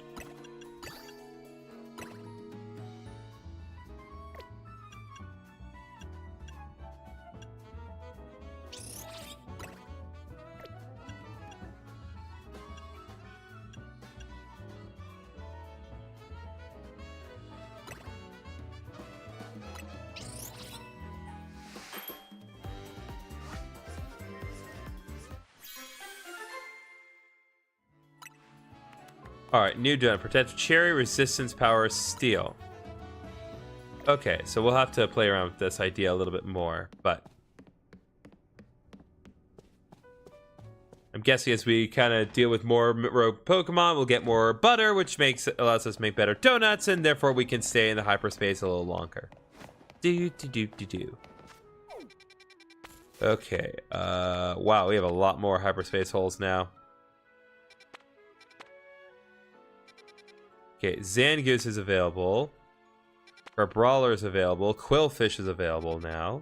Alright, new donut. Protect cherry, resistance, power, steel. Okay, so we'll have to play around with this idea a little bit more, but I'm guessing as we kind of deal with more rogue Pokemon, we'll get more butter, which allows us to make better donuts, and therefore we can stay in the hyperspace a little longer. Okay, wow, we have a lot more hyperspace holes now. Okay, Zangoose is available. Our Brawler is available. Quillfish is available now.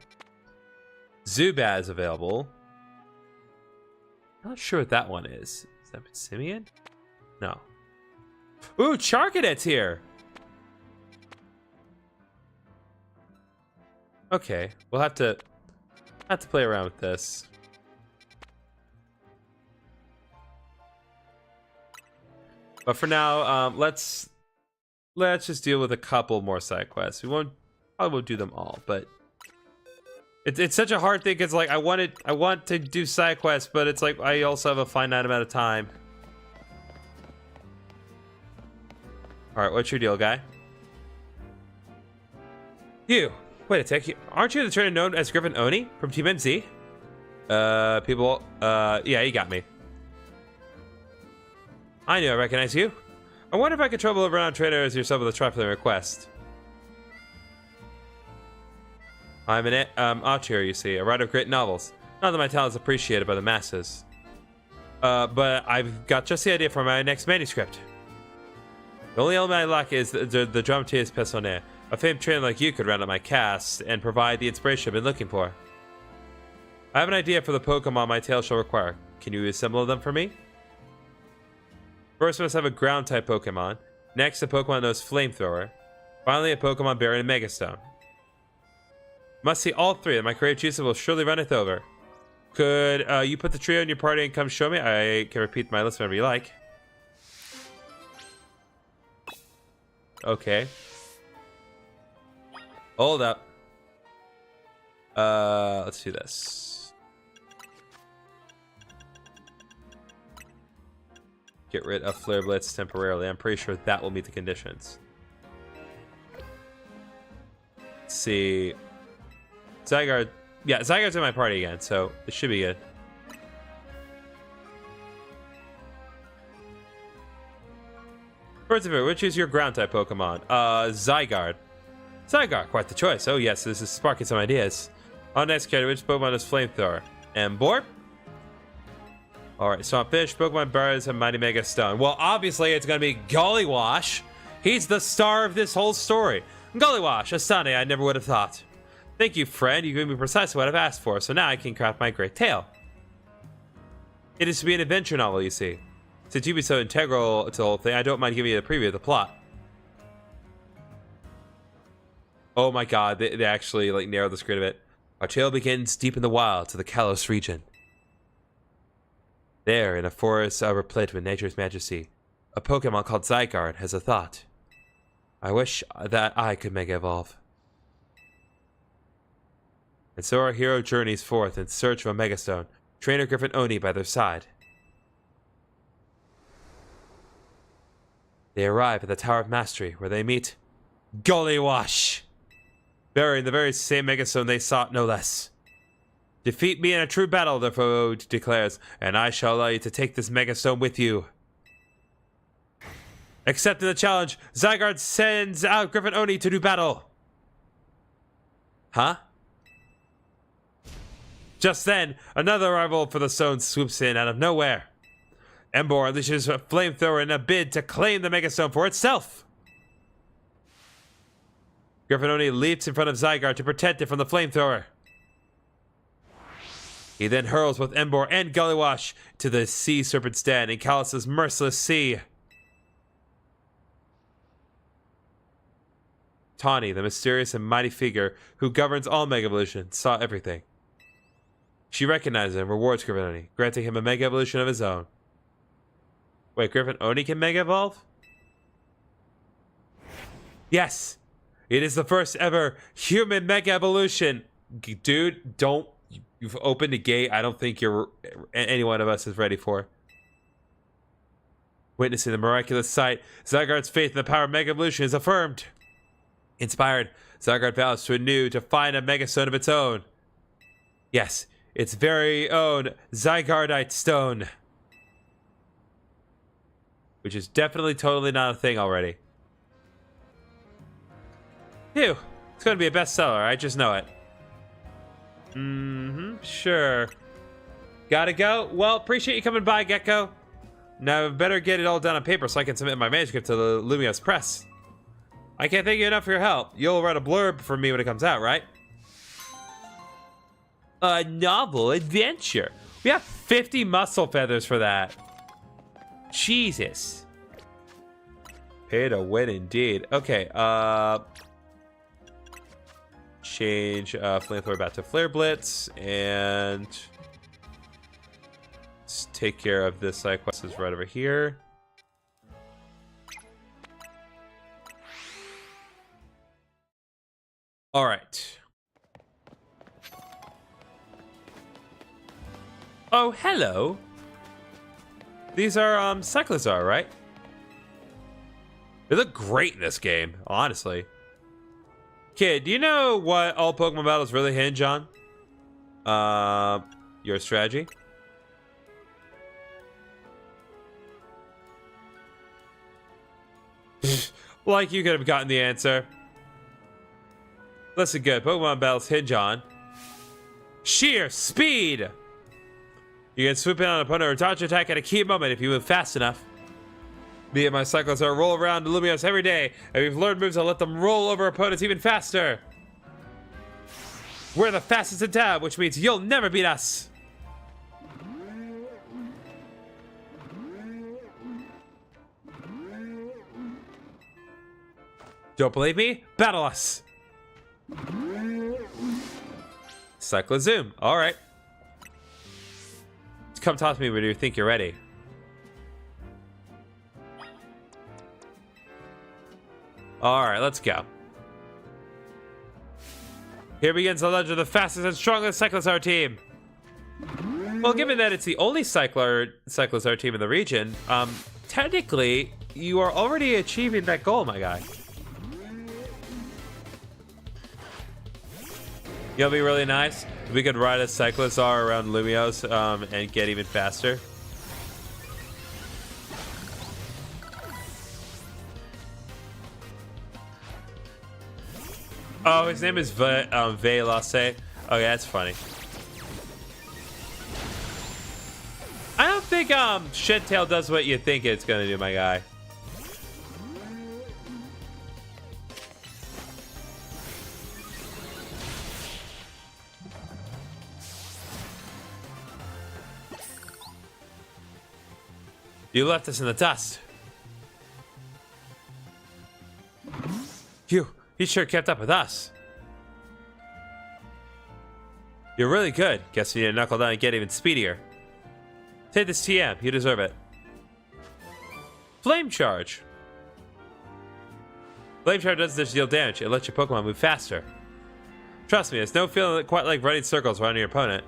Zubat is available. Not sure what that one is. Is that Simeon? No. Ooh, Charcadet's here! Okay, we'll have to play around with this. But for now, let's just deal with a couple more side quests. We probably won't do them all, but it's such a hard thing. It's like I want to do side quests, but it's like I also have a finite amount of time. All right, what's your deal, guy? You. Wait a sec. Aren't you the trainer known as GriffinOni from Team NZ? Yeah, you got me. I knew I recognize you. I wonder if I could trouble a renowned trainer as yourself with a trifling request. I'm an auteur, you see, a writer of great novels. Not that my talent is appreciated by the masses. But I've got just the idea for my next manuscript. The only element I lack is the dramatis personae. A famed trainer like you could round up my cast and provide the inspiration I've been looking for. I have an idea for the Pokemon my tale shall require. Can you assemble them for me? First, we must have a ground-type Pokemon. Next, a Pokemon knows Flamethrower. Finally, a Pokemon bearing a Megastone. Must see all 3, and my creative juices will surely runneth over. Could you put the trio in your party and come show me? I can repeat my list whenever you like. Okay. Hold up. Let's do this. Get rid of Flare Blitz temporarily. I'm pretty sure that will meet the conditions. Let's see. Zygarde. Yeah, Zygarde's in my party again, so it should be good. Birds of Air, which is your ground-type Pokemon? Zygarde. Zygarde, quite the choice. Oh yes, this is sparking some ideas. On next character, which Pokemon is Flamethrower? Emboar? Alright, Swampfish, Pokemon Birds, and Mighty Mega Stone. Well, obviously, it's going to be Gollywash. He's the star of this whole story. Gollywash, a Sunny I never would have thought. Thank you, friend. You gave me precisely what I've asked for, so now I can craft my great tale. It is to be an adventure novel, you see. Since you'd be so integral to the whole thing, I don't mind giving you the preview of the plot. Oh my god, they actually like narrowed the script of it. Our tale begins deep in the wilds of the Kalos region. There, in a forest replete with nature's majesty, a Pokemon called Zygarde has a thought. I wish that I could make it evolve. And so our hero journeys forth in search of a Megastone, trainer GriffinOni by their side. They arrive at the Tower of Mastery, where they meet Gollywash, bearing the very same Megastone they sought, no less. Defeat me in a true battle, the foe declares, and I shall allow you to take this Megastone with you. Accepting the challenge, Zygarde sends out GriffinOni to do battle. Huh? Just then, another rival for the stone swoops in out of nowhere. Emboar unleashes a flamethrower in a bid to claim the Megastone for itself. GriffinOni leaps in front of Zygarde to protect it from the flamethrower. He then hurls both Emboar and Gullywash to the Sea Serpent's den in Kalos' merciless sea. Tawny, the mysterious and mighty figure who governs all Mega Evolution, saw everything. She recognizes and rewards GriffinOni, granting him a Mega Evolution of his own. Wait, GriffinOni can Mega Evolve? Yes! It is the first ever human Mega Evolution! Dude, don't... You've opened a gate I don't think any one of us is ready for. Witnessing the miraculous sight, Zygarde's faith in the power of Mega Evolution is affirmed. Inspired, Zygarde vows to find a Megastone of its own. Yes, its very own Zygardite Stone. Which is definitely totally not a thing already. Phew, it's going to be a bestseller, I just know it. Sure. Gotta go? Well, appreciate you coming by, Gecko. Now, I better get it all done on paper so I can submit my manuscript to the Lumiose Press. I can't thank you enough for your help. You'll write a blurb for me when it comes out, right? A novel adventure. We have 50 muscle feathers for that. Jesus. Pay to win indeed. Okay, change Flamethrower back to Flare Blitz, and let's take care of this side quest is right over here. All right. Oh, hello. These are Cyclizar, right? They look great in this game, honestly. Kid, do you know what all Pokemon battles really hinge on? Your strategy? Like you could have gotten the answer. Listen good, Pokemon battles hinge on sheer speed! You can swoop in on an opponent or dodge attack at a key moment if you move fast enough. Me and my Cyclizar roll around the Lumiose every day, and we've learned moves that let them roll over opponents even faster. We're the fastest in town, which means you'll never beat us. Don't believe me? Battle us. Cyclozoom. All right. Come talk to me when you think you're ready. All right, let's go. Here begins the legend of the fastest and strongest Cyclizar team. Well, given that it's the only Cyclizar team in the region, technically, you are already achieving that goal, my guy. It'll be really nice if we could ride a Cyclizar around Lumiose and get even faster. Oh, his name is Veilase. Okay, that's funny. I don't think Shedtail does what you think it's gonna do, my guy. You left us in the dust. He sure kept up with us. You're really good. Guess you need to knuckle down and get even speedier. Take this TM. You deserve it. Flame Charge. Flame Charge doesn't just deal damage. It lets your Pokemon move faster. Trust me, it's no feeling quite like running circles around your opponent.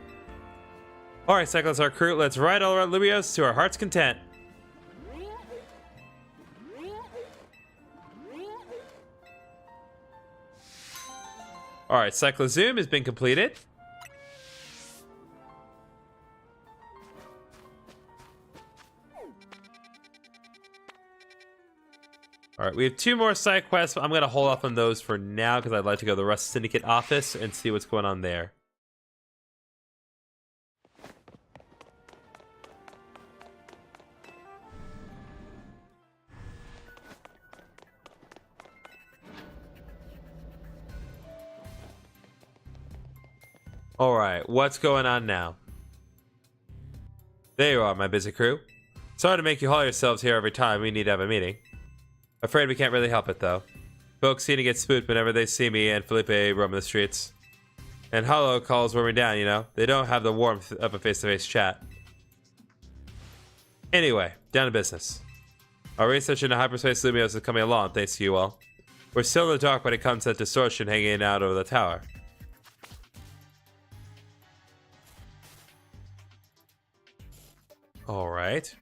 Alright, Cyclizar crew, let's ride all around Lumiose to our heart's content. Alright, Cyclozoom has been completed. Alright, we have 2 more side quests, but I'm going to hold off on those for now because I'd like to go to the Rust Syndicate office and see what's going on there. Alright, what's going on now? There you are, my busy crew. Sorry to make you haul yourselves here every time we need to have a meeting. Afraid we can't really help it, though. Folks seem to get spooked whenever they see me and Felipe roaming the streets. And Hollow calls wear me down, you know? They don't have the warmth of a face-to-face chat. Anyway, down to business. Our research into hyperspace Lumiose is coming along, thanks to you all. We're still in the dark when it comes to that distortion hanging out over the tower. Alright.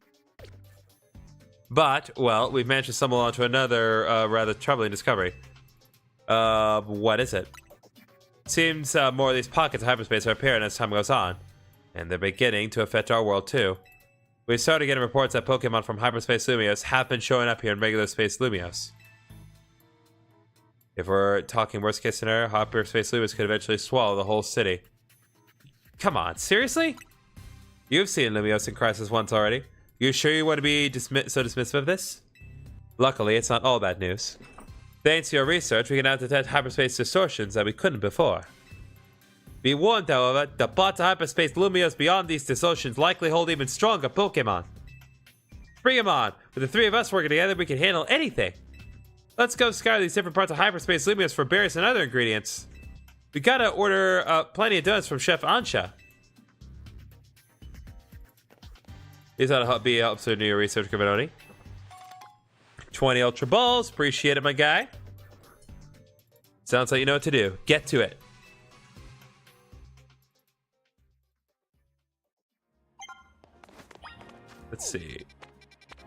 But, well, we've managed to stumble onto another rather troubling discovery. What is it? Seems more of these pockets of hyperspace are appearing as time goes on. And they're beginning to affect our world too. We've started getting reports that Pokemon from hyperspace Lumiose have been showing up here in regular space Lumiose. If we're talking worst case scenario, hyperspace Lumiose could eventually swallow the whole city. Come on, seriously? You've seen Lumiose in Crisis once already. You sure you want to be so dismissive of this? Luckily, it's not all bad news. Thanks to your research, we can now detect hyperspace distortions that we couldn't before. Be warned, however, the parts of hyperspace Lumiose beyond these distortions likely hold even stronger Pokemon. Bring them on! With the three of us working together, we can handle anything. Let's go scour these different parts of hyperspace Lumiose for berries and other ingredients. We gotta order plenty of donuts from Chef Ansha. These ought to be helps to your research, GriffinOni. 20 Ultra Balls. Appreciate it, my guy. Sounds like you know what to do. Get to it. Let's see.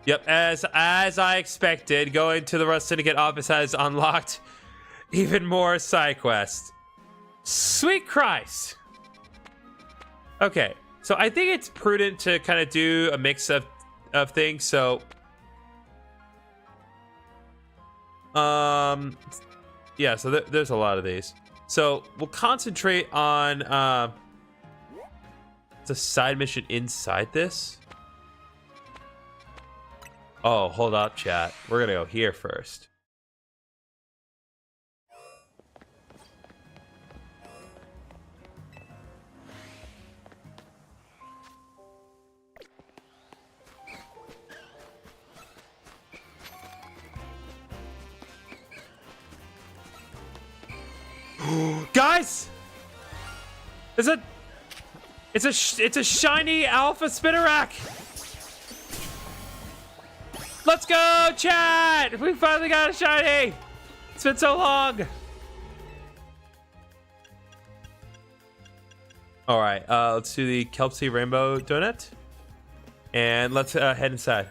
Yep, as I expected, going to the Rust Syndicate office has unlocked even more side quests. Sweet Christ. Okay. So I think it's prudent to kind of do a mix of things. So, yeah. So there's a lot of these. So we'll concentrate on the side mission inside this. Oh, hold up, chat. We're gonna go here first. Guys, it's a shiny alpha Spinnerack. Let's go, chat! We finally got a shiny. It's been so long. All right, let's do the Kelpsy Rainbow Donut, and let's head inside.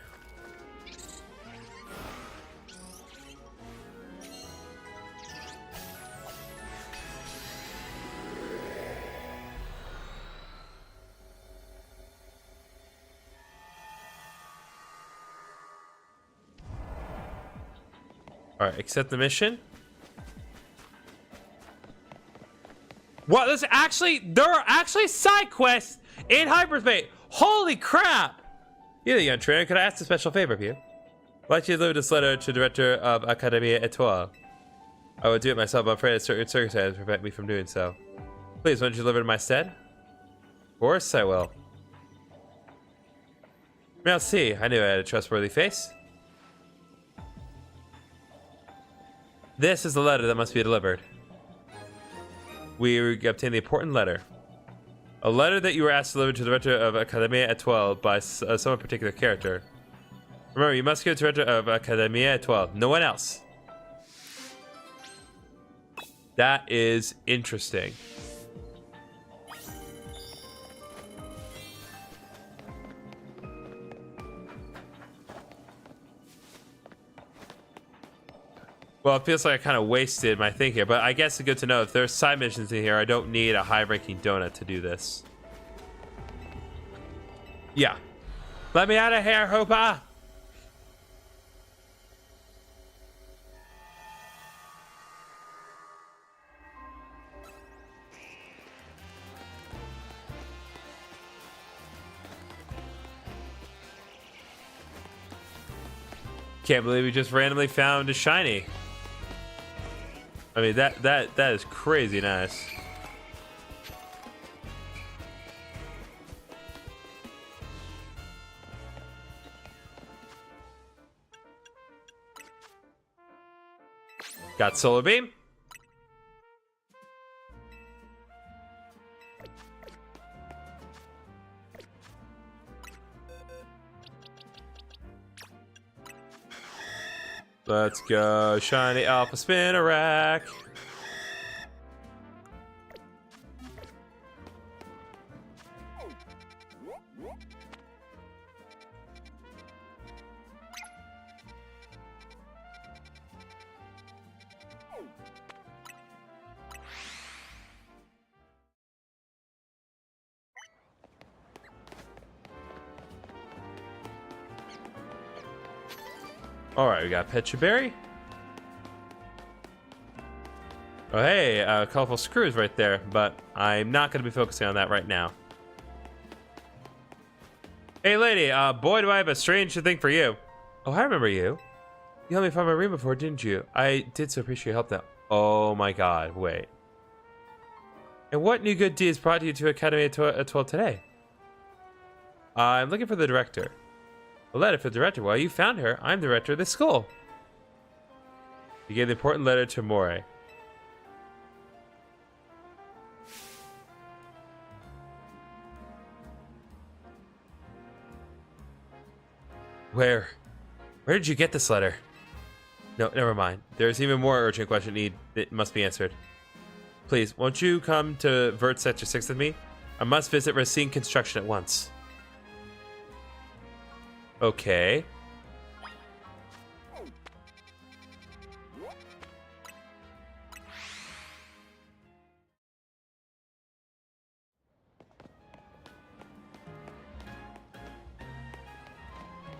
All right, accept the mission. What? There are actually side quests in hyperspace. Holy crap! You're the young trainer. Could I ask a special favor of you? I'd like you to deliver this letter to the director of Academia Etoile. I would do it myself, but I'm afraid certain circumstances prevent me from doing so. Please, why don't you deliver it in my stead? Of course I will. Now, see, I knew I had a trustworthy face. This is the letter that must be delivered. We obtained the important letter. A letter that you were asked to deliver to the director of Academia Etoile by some particular character. Remember, you must give it to the director of Academia Etoile. No one else. That is interesting. Well, it feels like I kind of wasted my thing here, but I guess it's good to know if there's side missions in here, I don't need a high-ranking donut to do this. Yeah. Let me out of here, Hoopa! Can't believe we just randomly found a shiny. I mean, that is crazy nice. Got Solar Beam. Let's go, Shiny Alpha Spinarak. Alright, we got Pecha Berry. Oh, hey, colorful screws right there, but I'm not going to be focusing on that right now. Hey, lady, boy, do I have a strange thing for you. Oh, I remember you. You helped me find my ring before, didn't you? I did so appreciate your help, though. Oh, my God, wait. And what new good deeds brought you to Academy at 12 today? I'm looking for the director. A letter for the director. Well, you found her. I'm the director of this school. You gave the important letter to Moray. Where did you get this letter? No, never mind. There's even more urgent question that must be answered. Please, won't you come to Vert Sector 6 with me? I must visit Racine Construction at once. Okay.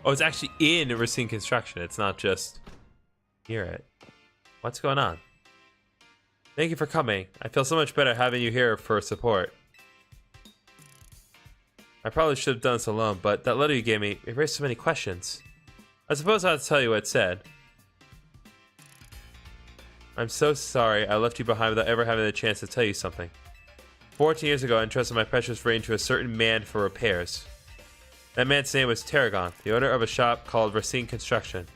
Oh, it's actually in Racine Construction. It's not just near it. What's going on? Thank you for coming. I feel so much better having you here for support. I probably should have done this alone, but that letter you gave me, it raised so many questions. I suppose I'll tell you what it said. I'm so sorry I left you behind without ever having the chance to tell you something. 14 years ago, I entrusted my precious ring to a certain man for repairs. That man's name was Tarragon, the owner of a shop called Racine Construction.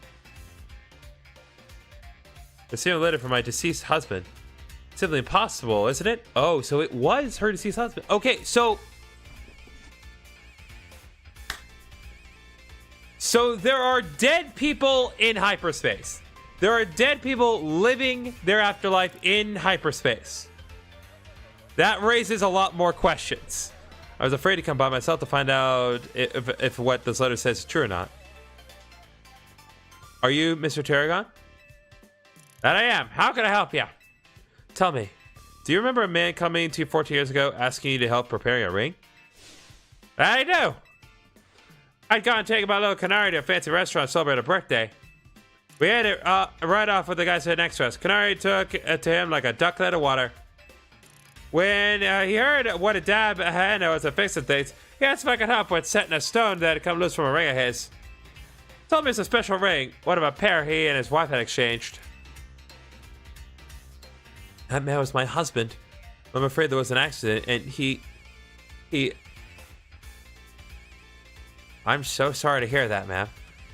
Receiving a letter from my deceased husband. Simply impossible, isn't it? Oh, so it was her deceased husband. Okay, so there are dead people in hyperspace. There are dead people living their afterlife in hyperspace. That raises a lot more questions. I was afraid to come by myself to find out if what this letter says is true or not. Are you Mr. Tarragon? That I am. How can I help you? Tell me, do you remember a man coming to you 14 years ago asking you to help preparing a ring? I do. I'd gone and taken my little canary to a fancy restaurant to celebrate a birthday. We had it right off with the guy sitting next to us. Canary took it to him like a ducklet of water. When he heard what a dab hand was at fixing things, he asked if I could help with setting a stone that had come loose from a ring of his. Told me it's a special ring, one of a pair he and his wife had exchanged. That man was my husband. I'm afraid there was an accident, and he... I'm so sorry to hear that, man.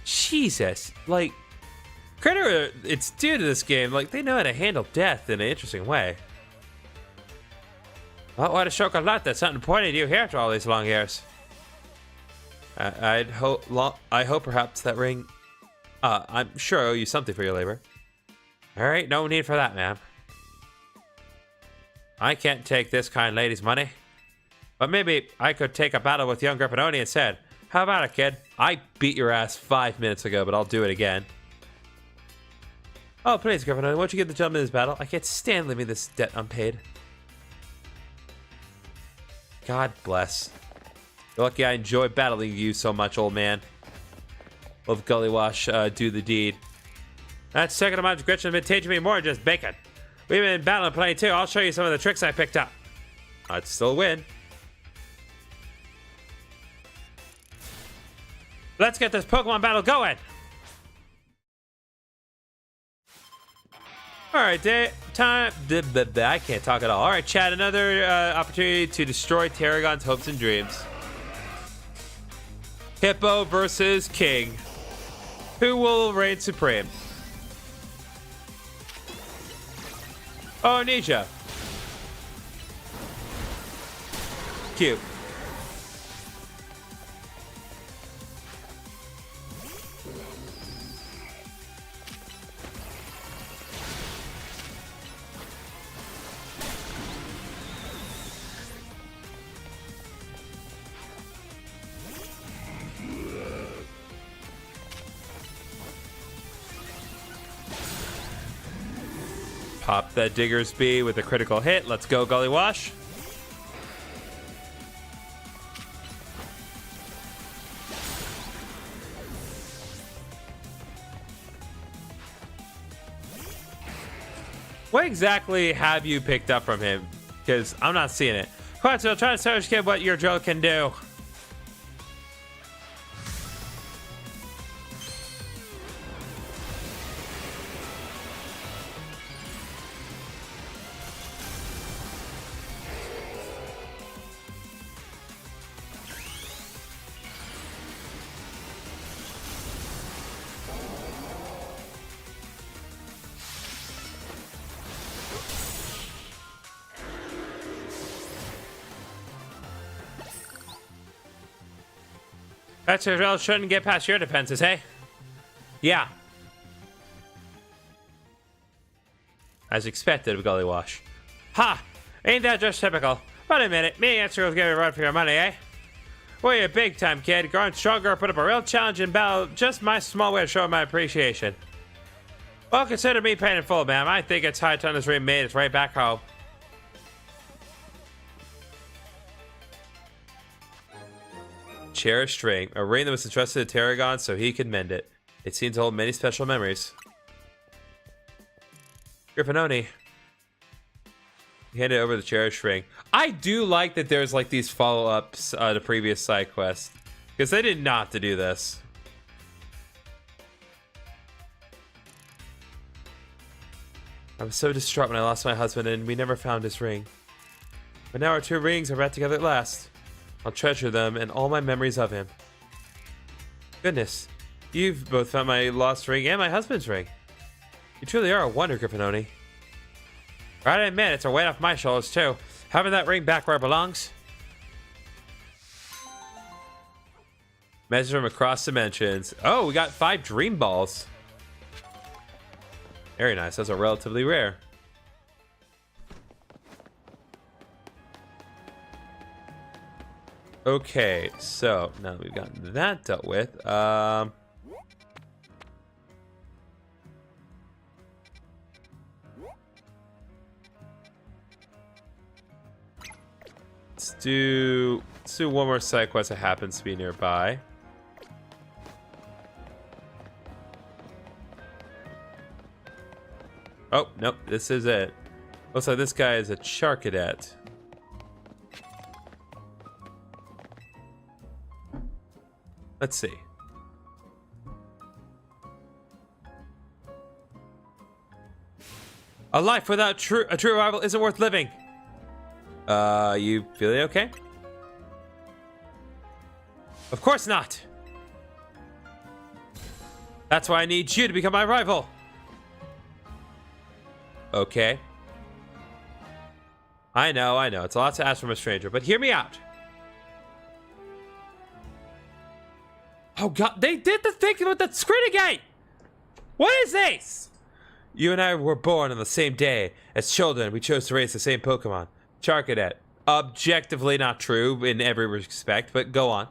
Jesus, like, credit it's due to this game. Like, they know how to handle death in an interesting way. Well, what a chocolate that something pointed you here after all these long years. I hope perhaps that ring... I'm sure I owe you something for your labor. Alright, no need for that, ma'am. I can't take this kind lady's money. But maybe I could take a battle with young GriffinOni instead. How about it, kid? I beat your ass 5 minutes ago, but I'll do it again. Oh, please, GriffinOni, won't you give the gentleman this battle? I can't stand leaving this debt unpaid. God bless. You're lucky I enjoy battling you so much, old man. Love Gullywash, do the deed. That second amount Gretchen has been teaching me more than just bacon. We've been battling plenty too. I'll show you some of the tricks I picked up. I'd still win. Let's get this Pokemon battle going. All right, time. I can't talk at all. All right, chat. Another opportunity to destroy Tarragon's hopes and dreams. Hippo versus King. Who will reign supreme? Oh, amnesia. Cute. Pop that Digger's Bee with a critical hit. Let's go, Gully Wash. What exactly have you picked up from him? Because I'm not seeing it. Quetzal, try to search kid what your drill can do. That drill shouldn't get past your defenses, hey? Yeah. As expected of Gully Wash. Ha! Ain't that just typical? Wait a minute, me and Answer will give you a run for your money, eh? Well, you're big time, kid. Growing stronger, put up a real challenge in battle. Just my small way of showing my appreciation. Well, consider me paid in full, ma'am. I think it's high time this ring made its way back home. Cherished ring. A ring that was entrusted to Tarragon so he could mend it. It seems to hold many special memories. GriffinOni. He handed over the cherished ring. I do like that there's like these follow-ups to previous side quests. Because they did not to do this. I was so distraught when I lost my husband and we never found his ring. But now our two rings are back together at last. I'll treasure them and all my memories of him. Goodness, you've both found my lost ring and my husband's ring. You truly are a wonder, GriffinOni. Right, I admit, it's a weight off my shoulders, too. Having that ring back where it belongs. Message from across dimensions. Oh, we got 5 dream balls. Very nice. Those are relatively rare. Okay, so now that we've gotten that dealt with, let's do one more side quest that happens to be nearby. Oh, nope, this is it. Looks like this guy is a Char Cadet. Let's see. A life without a true rival isn't worth living. You feeling okay? Of course not. That's why I need you to become my rival. Okay. I know. It's a lot to ask from a stranger, but hear me out. Oh god, they did the thing with the Scrittigate! What is this? You and I were born on the same day. As children, we chose to raise the same Pokemon. Char Cadet. Objectively not true in every respect, but go on.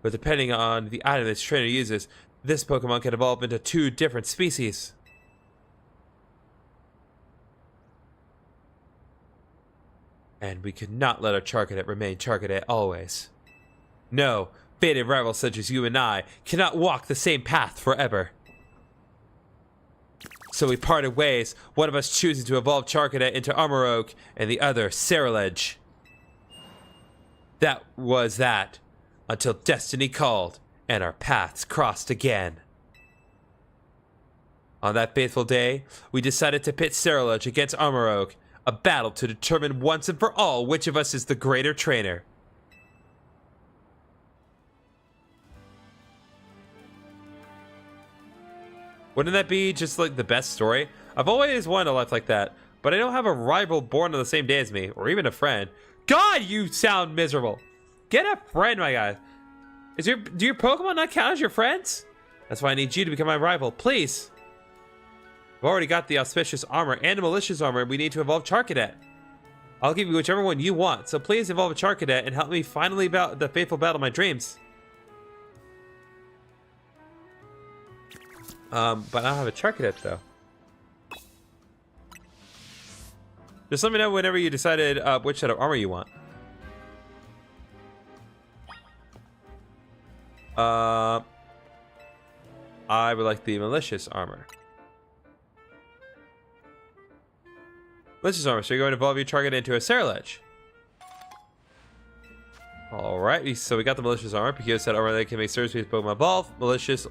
But depending on the item this trainer uses, this Pokemon can evolve into 2 different species. And we could not let our Char Cadet remain Char Cadet always. No, fated rivals such as you and I cannot walk the same path forever. So we parted ways, one of us choosing to evolve Char Cadet into Armoroak, and the other Ceruledge. That was that, until destiny called, and our paths crossed again. On that fateful day, we decided to pit Ceruledge against Armoroak, a battle to determine once and for all which of us is the greater trainer. Wouldn't that be just like the best story? I've always wanted a life like that, but I don't have a rival born on the same day as me, or even a friend. God, you sound miserable. Get a friend, my guy. Do your Pokemon not count as your friends? That's why I need you to become my rival, please. I've already got the auspicious armor and the malicious armor. We need to evolve Charcadet. I'll give you whichever one you want, so please evolve a Charcadet and help me finally about the faithful battle of my dreams. But I don't have a Charcadet though. Just let me know whenever you decided which set of armor you want. I would like the malicious armor. Malicious armor, so you're going to evolve your Charcadet into a Ceruledge. Alright, so we got the malicious armor. Pikachu said armor that can make service with Pokemon evolve. Malicious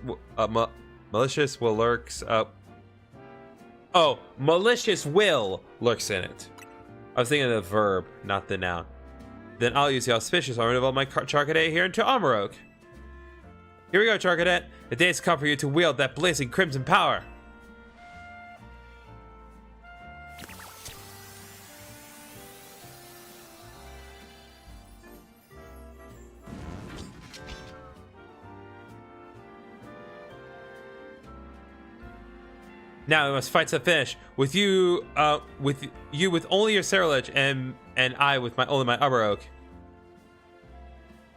will lurks up. Oh, malicious will lurks in it. I was thinking of the verb, not the noun. Then I'll use the auspicious armor to evolve my Charcadet here into Armoroak. Here we go, Charcadet. The day has come for you to wield that blazing crimson power. Now we must fight to the finish. With you with only your Ceruledge and I with only my Armoroak.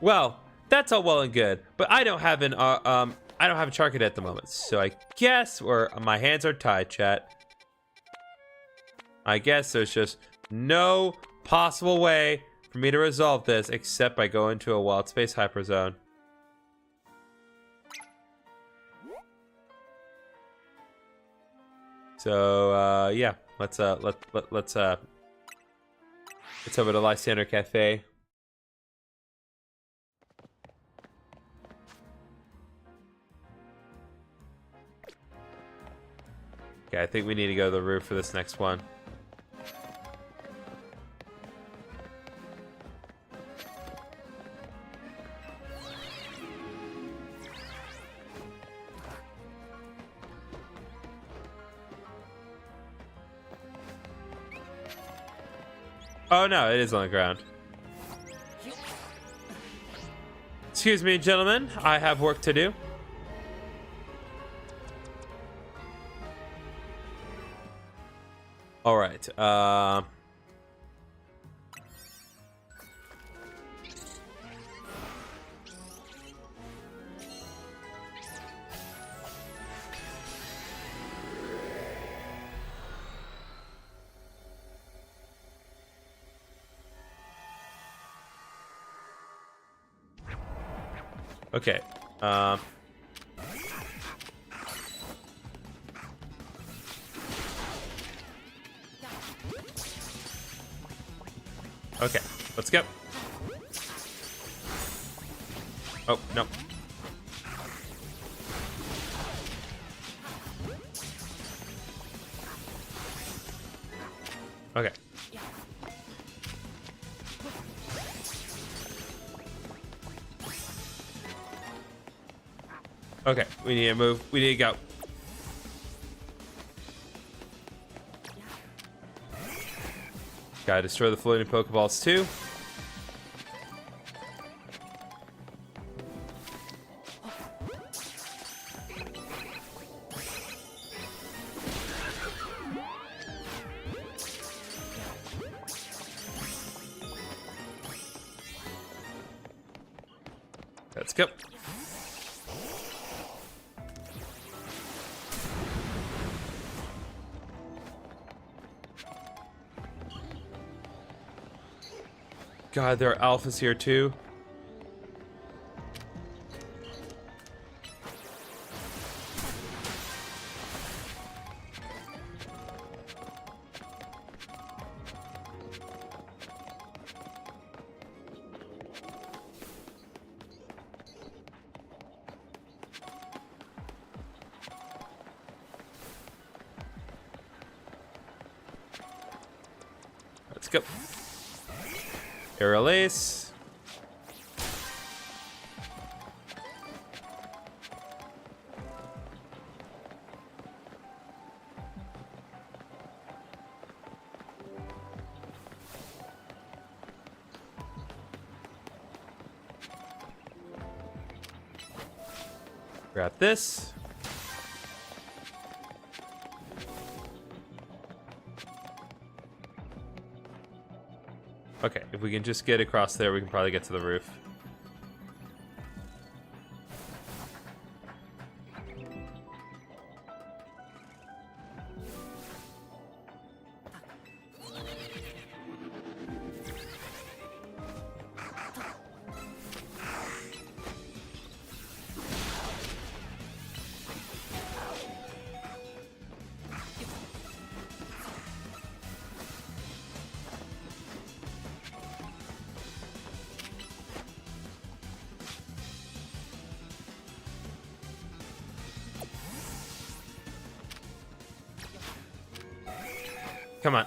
Well, that's all well and good, but I don't have a Charcadet at the moment, so I guess my hands are tied, chat. I guess there's just no possible way for me to resolve this except by going to a wild space hyperzone. So yeah, let's head over to Lysander Cafe. Okay, I think we need to go to the roof for this next one. Oh no, it is on the ground. Excuse me, gentlemen. I have work to do. All right. Okay. Okay, let's go. Oh, no. Okay. Okay, we need to move. We need to go. Gotta destroy the floating Pokeballs too. Let's go. God, there are alphas here too. Let's go. Aerial Ace. Grab this. Okay, if we can just get across there, we can probably get to the roof. Come on.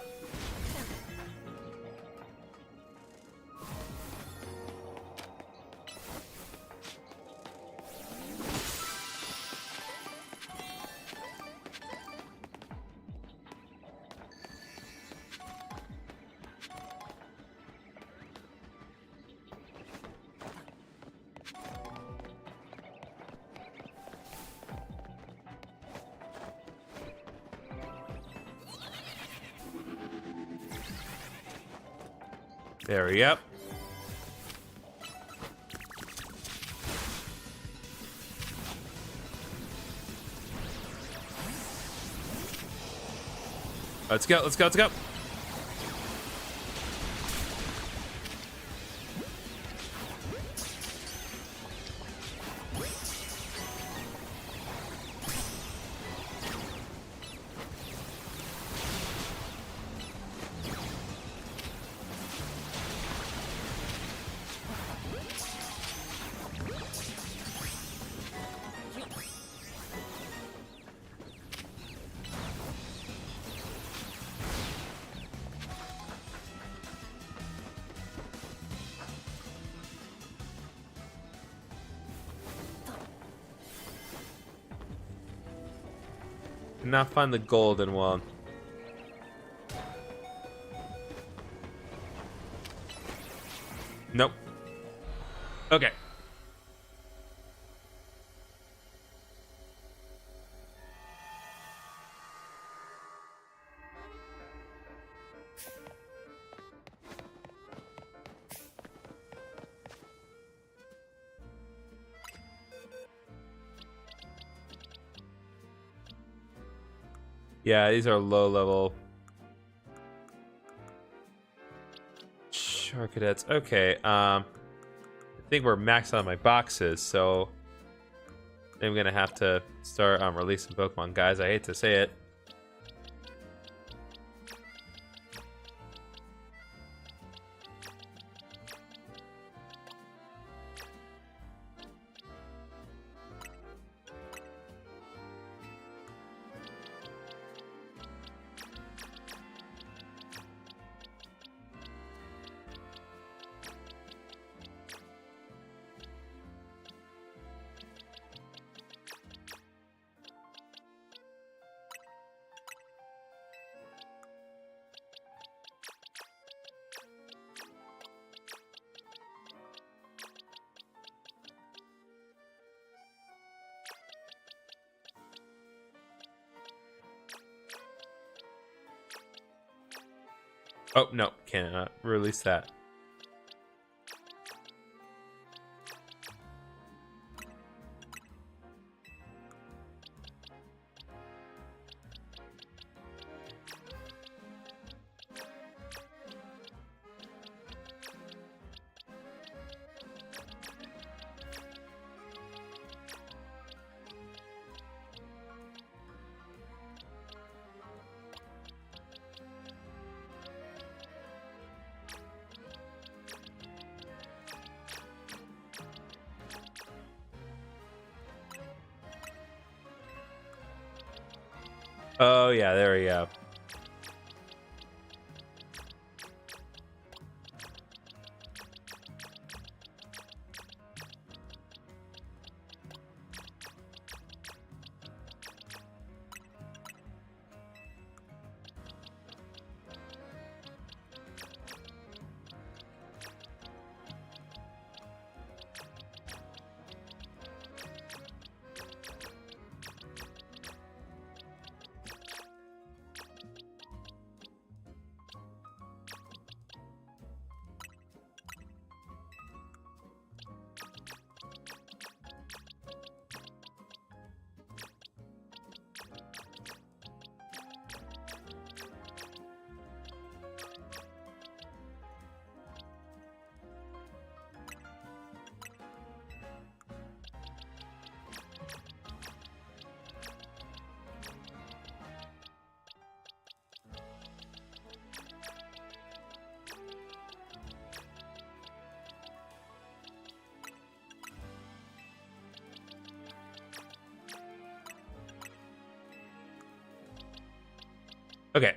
There we go. Let's go, let's go, let's go. Not find the golden one. Nope. Okay. Yeah, these are low level Shark Cadets. Okay, I think we're maxed out on my boxes, so I'm gonna have to start releasing Pokemon. Guys, I hate to say it. Oh, no, can't release that. Oh, yeah, there we go. Okay.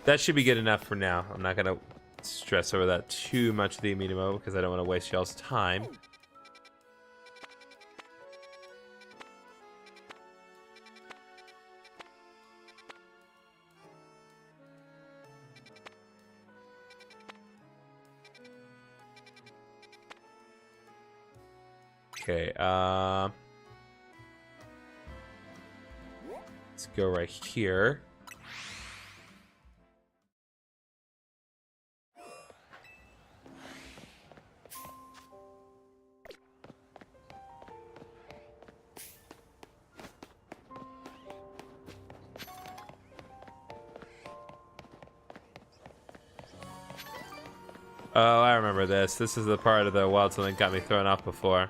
That should be good enough for now. I'm not gonna stress over that too much, the amenemo, because I don't want to waste y'all's time. Okay, let's go right here. Oh, I remember this. This is the part of the wild zone that got me thrown off before.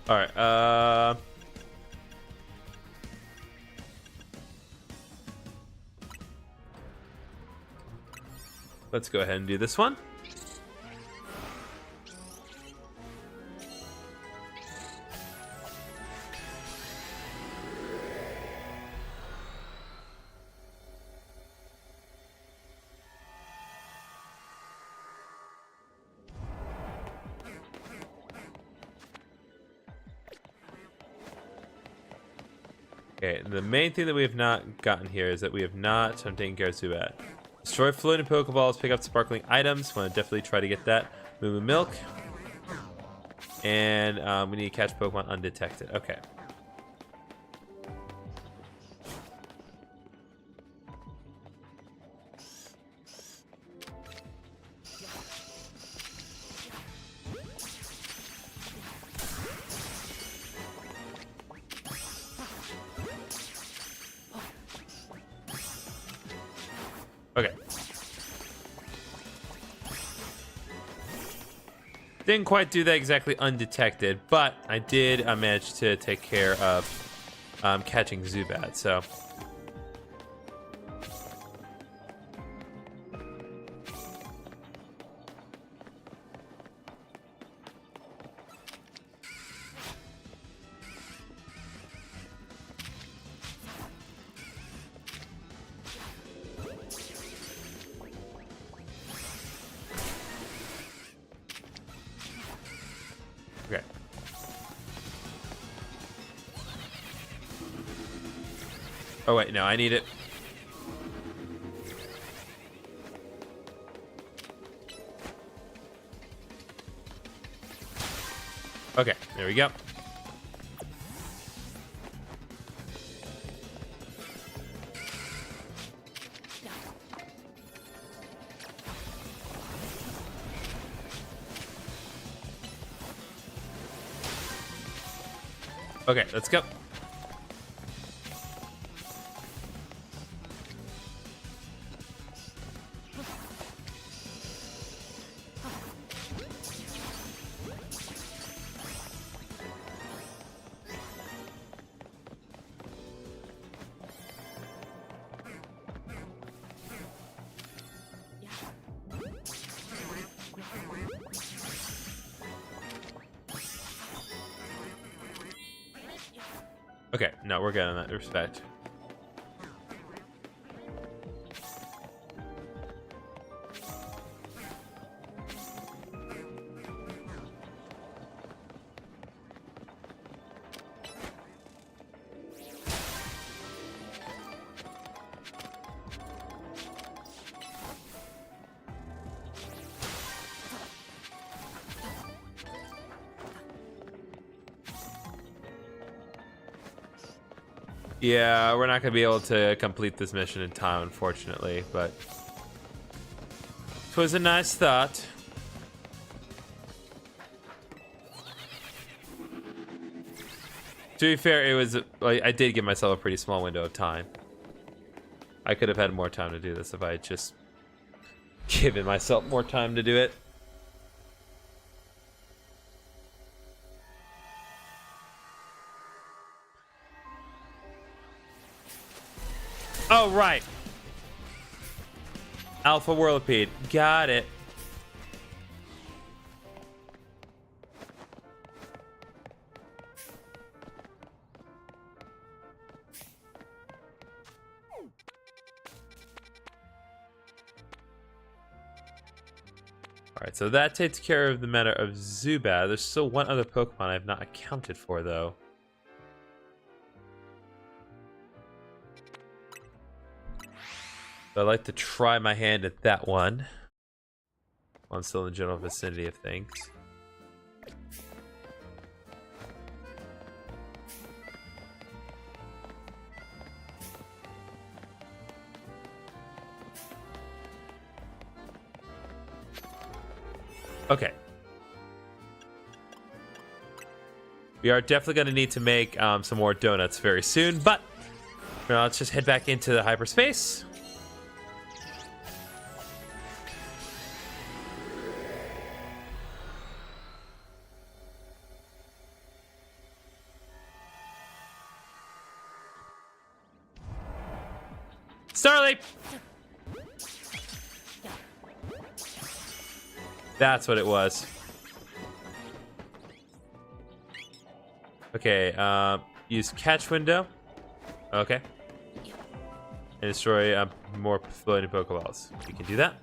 Alright, let's go ahead and do this one. Okay, the main thing that we have not gotten here is that we have not, so I'm taking care of Zubat. Destroy floating Pokeballs, pick up sparkling items. Want to definitely try to get that. Moo Milk. And we need to catch Pokemon undetected. Okay. Okay. Didn't quite do that exactly undetected, but I did manage to take care of catching Zubat, so... Okay. Oh wait, no, I need it. Okay, there we go. Okay, let's go. Okay, no, we're good on that respect. Yeah, we're not gonna be able to complete this mission in time, unfortunately, but it was a nice thought. To be fair, it was I did give myself a pretty small window of time. I could have had more time to do this if I had just given myself more time to do it. Oh, right. Alpha Whirlipede. Got it. Alright, so that takes care of the matter of Zubat. There's still one other Pokemon I've not accounted for, though. But I'd like to try my hand at that one. I'm still in the general vicinity of things. Okay. We are definitely going to need to make some more donuts very soon, but now let's just head back into the hyperspace. Starleap! That's what it was. Okay, use catch window. Okay. And destroy more floating Pokeballs. You can do that.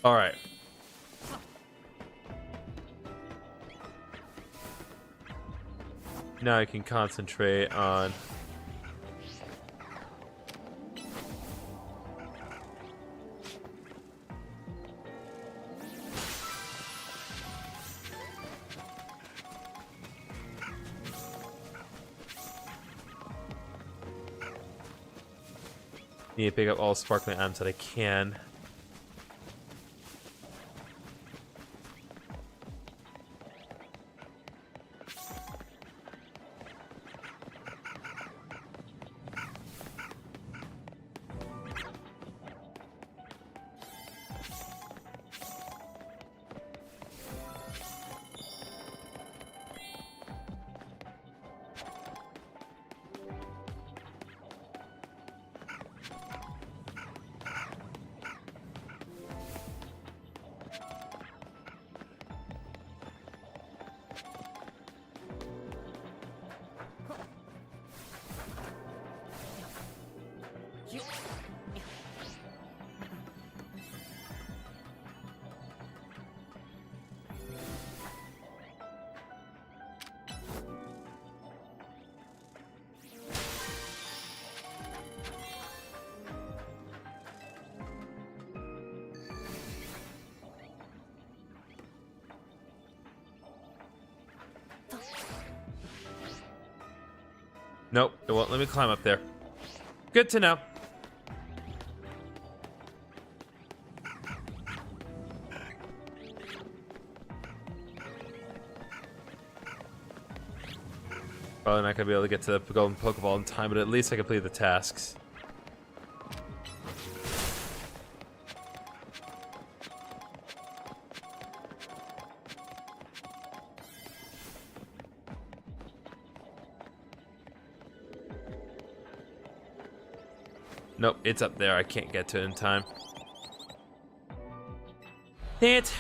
All right. Now I can concentrate on need to pick up all sparkling items that I can. Nope, it won't let me climb up there. Good to know. Probably not gonna be able to get to the golden Pokeball in time, but at least I complete the tasks. Nope, it's up there. I can't get to it in time. Dang it.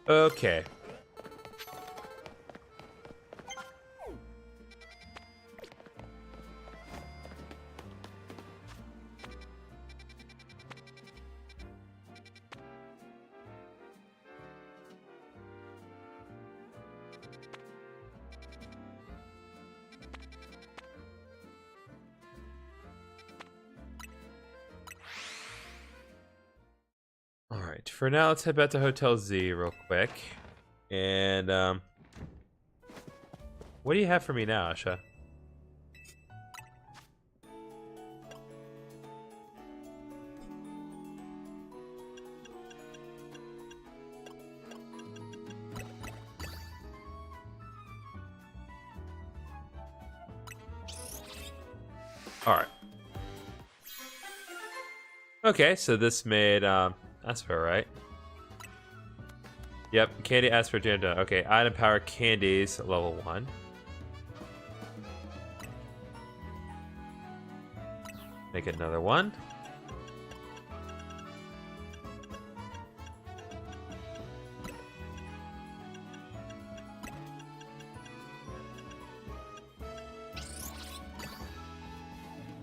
Okay. All right, for now, let's head back to Hotel Z real quick. And, what do you have for me now, Asha? All right. Okay, so this made, Asper, right? Yep, candy Asper jam done. Okay, item power candies, level 1. Make another one.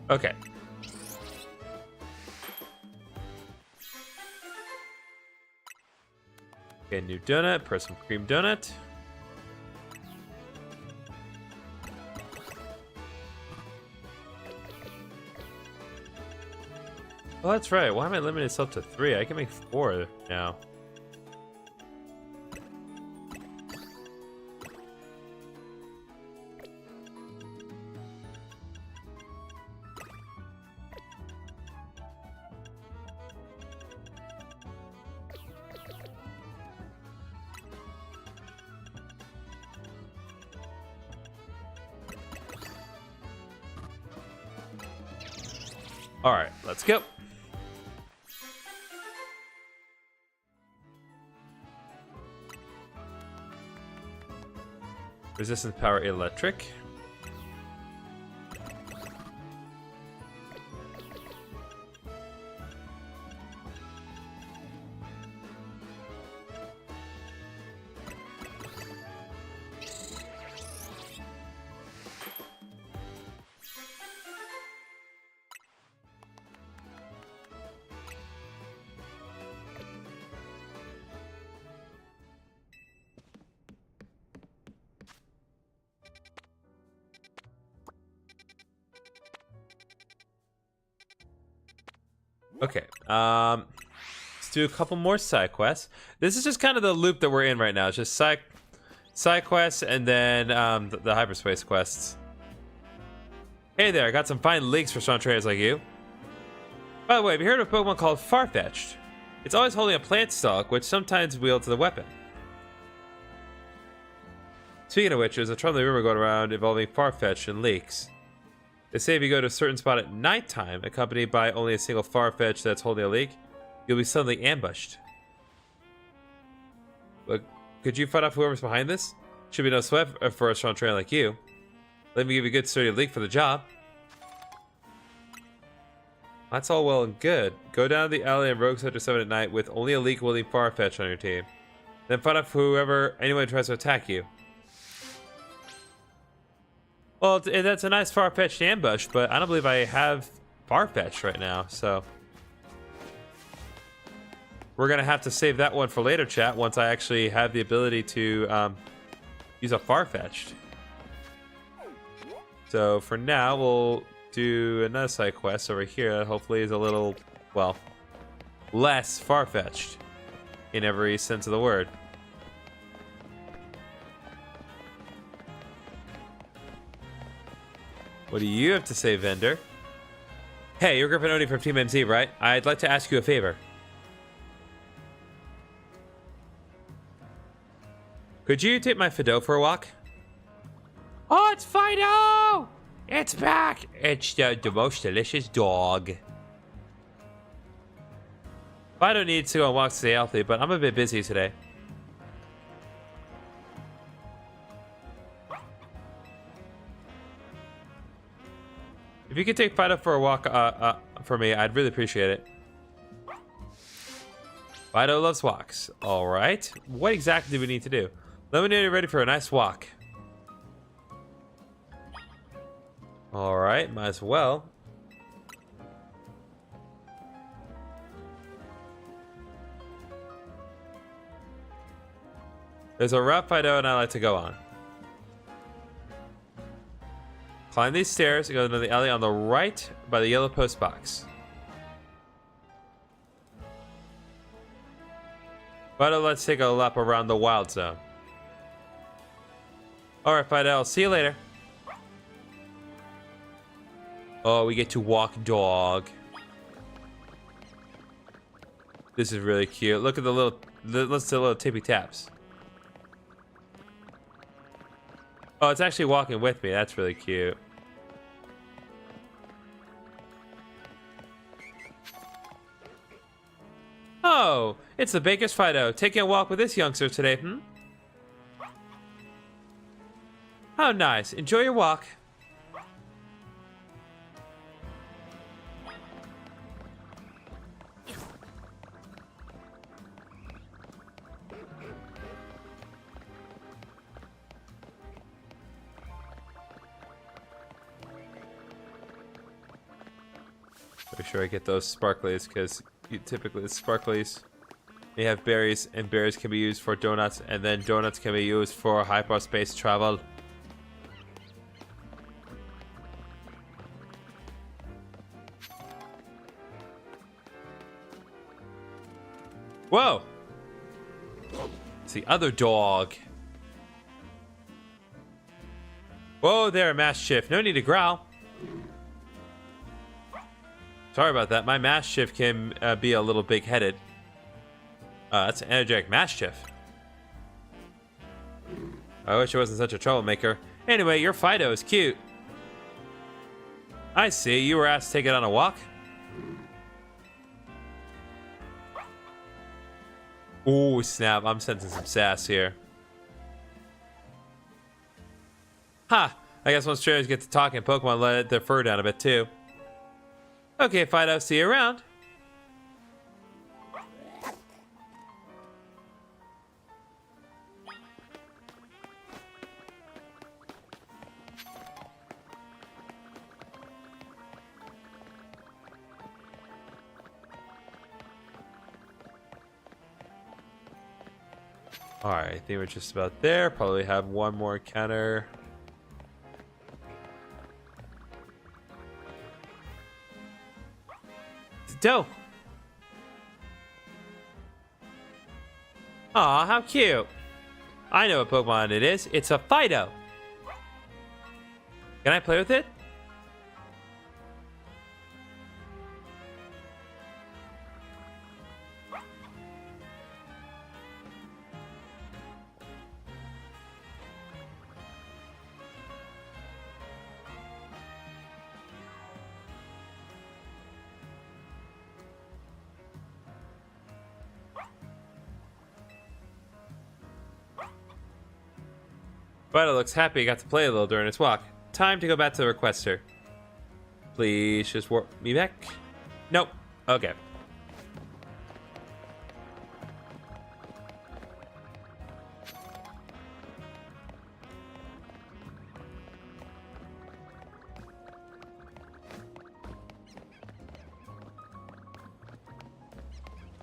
Okay. Okay, new donut, press some cream donut. Oh, that's right. Why am I limiting myself to 3? I can make 4 now. All right, let's go. Resistance power electric. Okay, let's do a couple more side quests. This is just kind of the loop that we're in right now. It's just side quests and then the hyperspace quests. Hey there, I got some fine leaks for strong traders like you. By the way, have you heard of a Pokemon called Farfetch'd? It's always holding a plant stalk, which sometimes wields as a weapon. Speaking of which, there's a troubling rumor going around involving Farfetch'd and leaks. They say if you go to a certain spot at nighttime, accompanied by only a single Farfetch'd that's holding a leak, you'll be suddenly ambushed. But could you find out whoever's behind this? Should be no sweat for a strong trainer like you. Let me give you a good sturdy leak for the job. That's all well and good. Go down the alley in Rogue Sector 7 at night with only a leak wielding Farfetch'd on your team. Then find out anyone tries to attack you. Well, that's a nice Farfetch'd ambush, but I don't believe I have Farfetch'd right now, so we're gonna have to save that one for later, chat, once I actually have the ability to use a Farfetch'd. So for now, we'll do another side quest over here that hopefully is a little, well, less Farfetch'd in every sense of the word. What do you have to say, vendor? Hey, you're GriffinOni from Team MZ, right? I'd like to ask you a favor. Could you take my Fido for a walk? Oh, it's Fido! It's back! It's the most delicious dog. Fido needs to go on walks to stay healthy, but I'm a bit busy today. If you could take Fido for a walk for me, I'd really appreciate it. Fido loves walks. All right. What exactly do we need to do? Lemonade ready for a nice walk. All right. Might as well. There's a route Fido and I like to go on. Climb these stairs and go to the alley on the right by the yellow post box. Fido, let's take a lap around the wild zone. Alright, Fido, I'll see you later. Oh, we get to walk dog. This is really cute. Look at the little, let's do little tippy taps. Oh, it's actually walking with me. That's really cute. Oh, it's the baker's Fido. Taking a walk with this youngster today, How nice. Enjoy your walk. Make sure I get those sparklies, because typically the sparklies they have berries, and berries can be used for donuts, and then donuts can be used for hyperspace travel. Whoa! It's the other dog. Whoa there, Mastiff. No need to growl. Sorry about that. My Mastiff can be a little big-headed. That's an energetic Mastiff. I wish I wasn't such a troublemaker. Anyway, your Fido is cute. I see. You were asked to take it on a walk? Ooh, snap. I'm sensing some sass here. Ha! I guess once trainers get to talking, Pokemon let their fur down a bit, too. Okay, Fido, see you around. Alright, I think we're just about there. Probably have one more encounter. Doe. Aw, how cute. I know what Pokemon it is. It's a Fido. Can I play with it? Fido looks happy he got to play a little during his walk. Time to go back to the requester. Please just warp me back. Nope. Okay.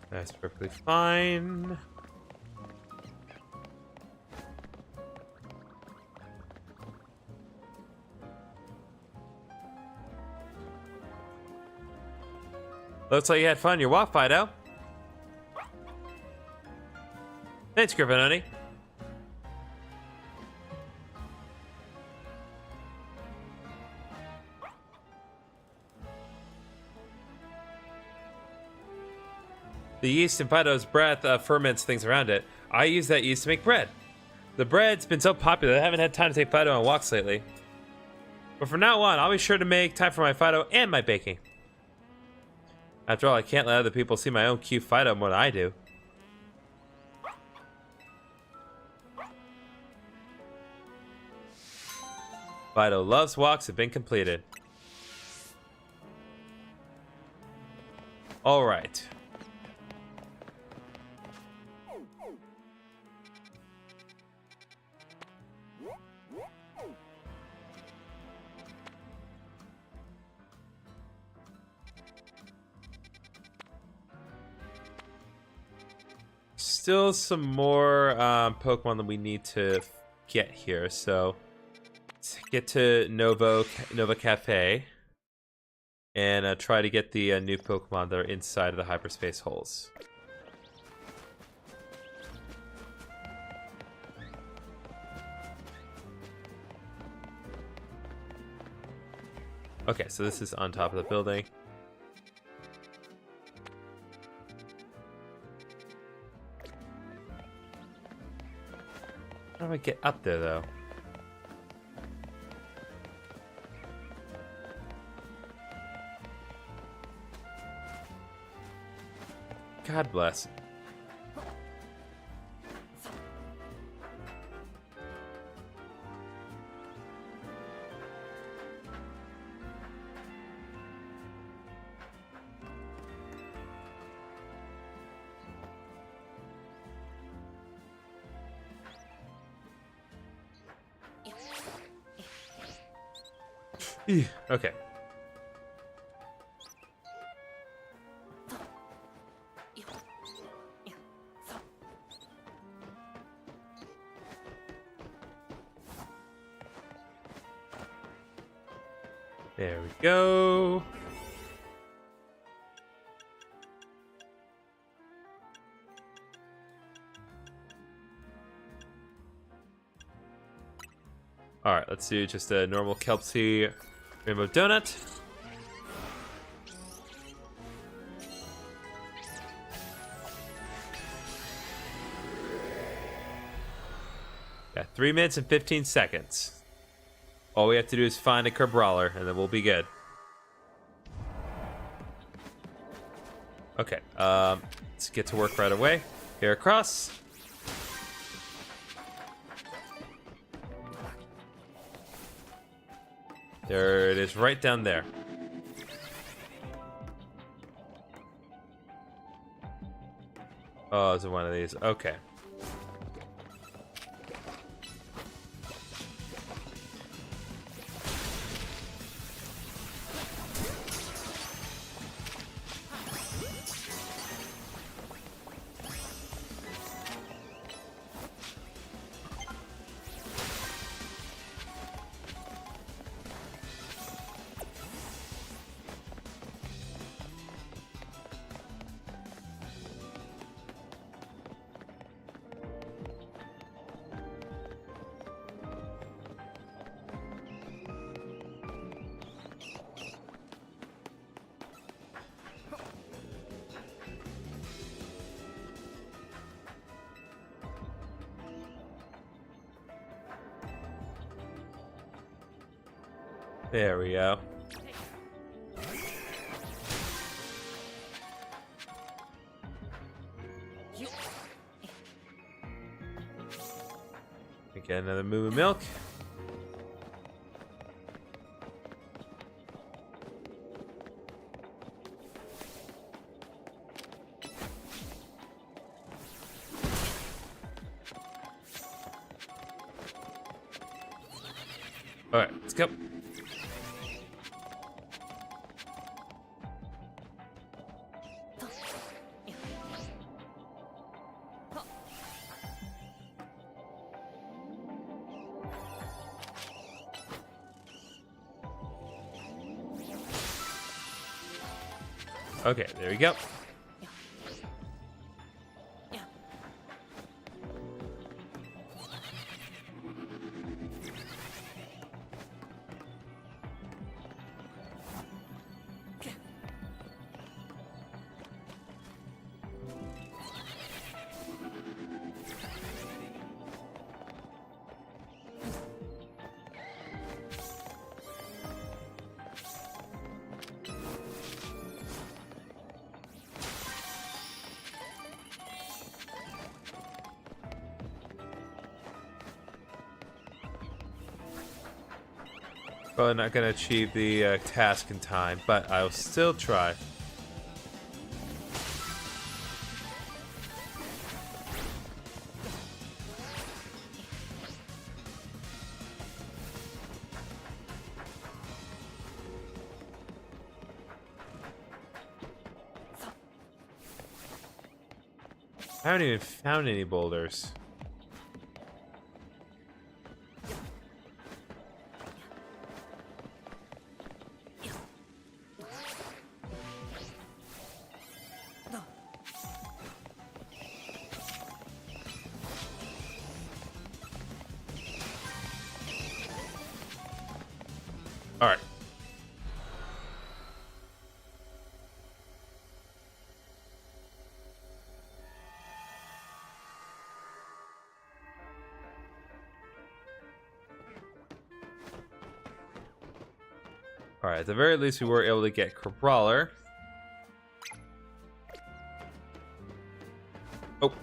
That's perfectly fine. Looks like you had fun on your walk, Fido. Thanks, GriffinOni. The yeast in Fido's breath ferments things around it. I use that yeast to make bread. The bread's been so popular that I haven't had time to take Fido on walks lately. But from now on, I'll be sure to make time for my Fido and my baking. After all, I can't let other people see my own cute Fido more than I do. Fido loves walks have been completed. All right. Still some more Pokemon that we need to get here, so let's get to Nova Cafe and try to get the new Pokemon that are inside of the hyperspace holes. Okay, so this is on top of the building. How do I get up there, though? God bless. Okay. There we go. All right, let's do just a normal Kelpsy Rainbow Donut. Yeah, 3 minutes and 15 seconds. All we have to do is find a Crabrawler, and then we'll be good. Okay, let's get to work right away. Here across. There it is, right down there. Oh, is it one of these? Okay. There we go. Get another Moo Moo Milk. All right, let's go. Okay, there we go. Probably not going to achieve the task in time, but I'll still try. I haven't even found any boulders. All right. All right, at the very least, we were able to get Crawler. Oh.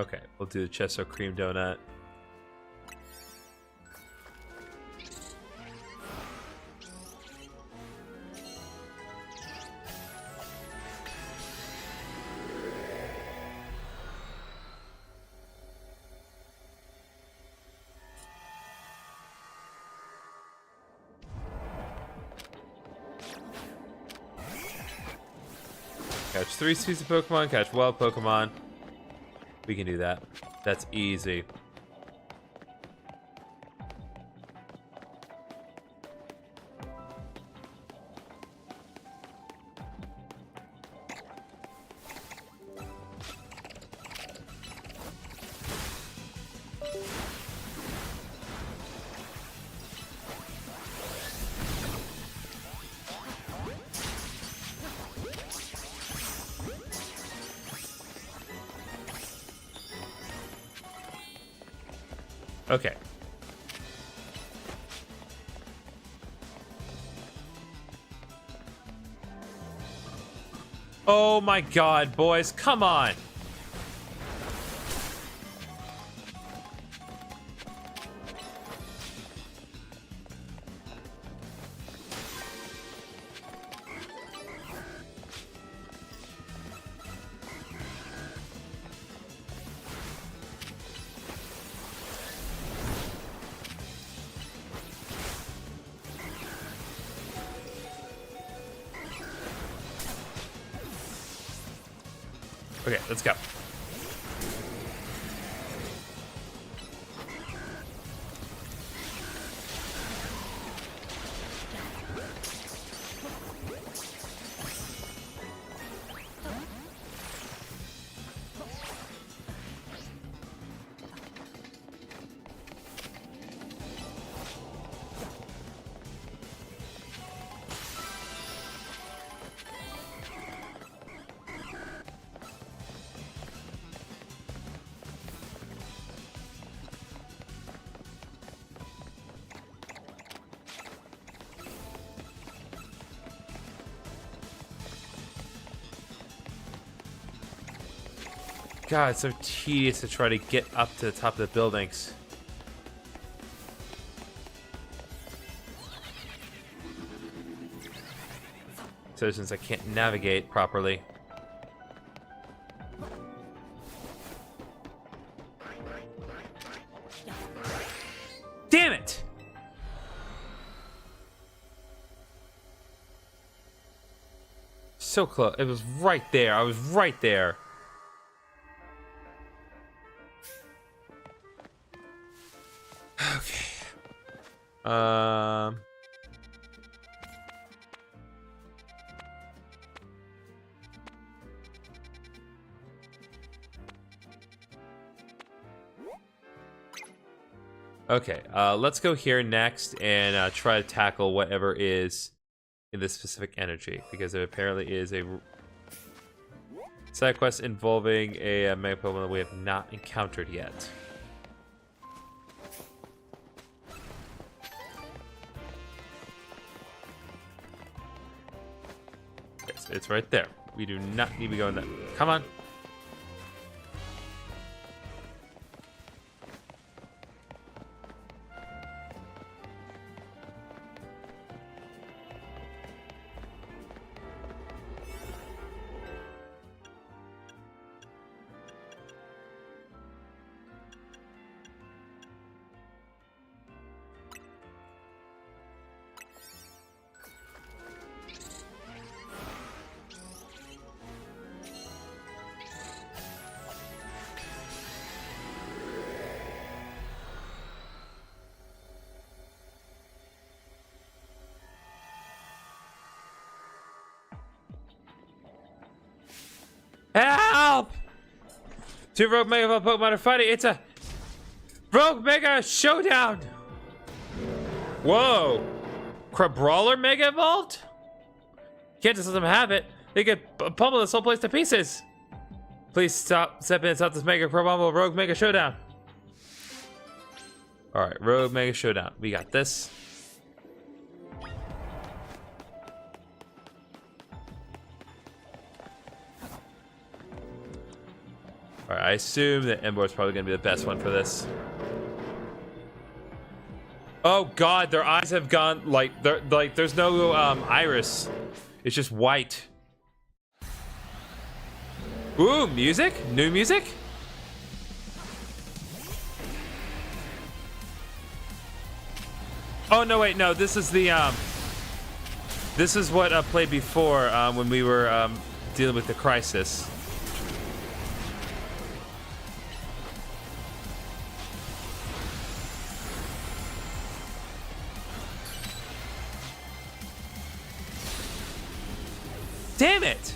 Okay, we'll do the Chesto cream donut. Catch 3 season Pokemon, catch wild Pokemon. We can do that. That's easy. Okay. Oh my god, boys, come on! Okay, let's go. God, it's so tedious to try to get up to the top of the buildings. So since I can't navigate properly. Damn it! So close. It was right there. I was right there. Okay. Okay, let's go here next and try to tackle whatever is in this specific energy, because there apparently is a side quest involving a Mega Pokemon that we have not encountered yet. Yes, it's right there. We do not need to be going there. Come on. Help! Two Rogue Mega Pokemon are fighting. It's a Rogue Mega Showdown! Whoa! Crabrawler Mega Evolved? Can't just let them have it. They could pummel this whole place to pieces. Please step in and stop this Mega Crabrawler Rogue Mega Showdown. Alright, Rogue Mega Showdown. We got this. Alright, I assume that Ember is probably going to be the best one for this. Oh god, their eyes have gone, there's no iris. It's just white. Ooh, music? New music? Oh, no, wait, no, this is the, this is what played before when we were dealing with the crisis. Damn it!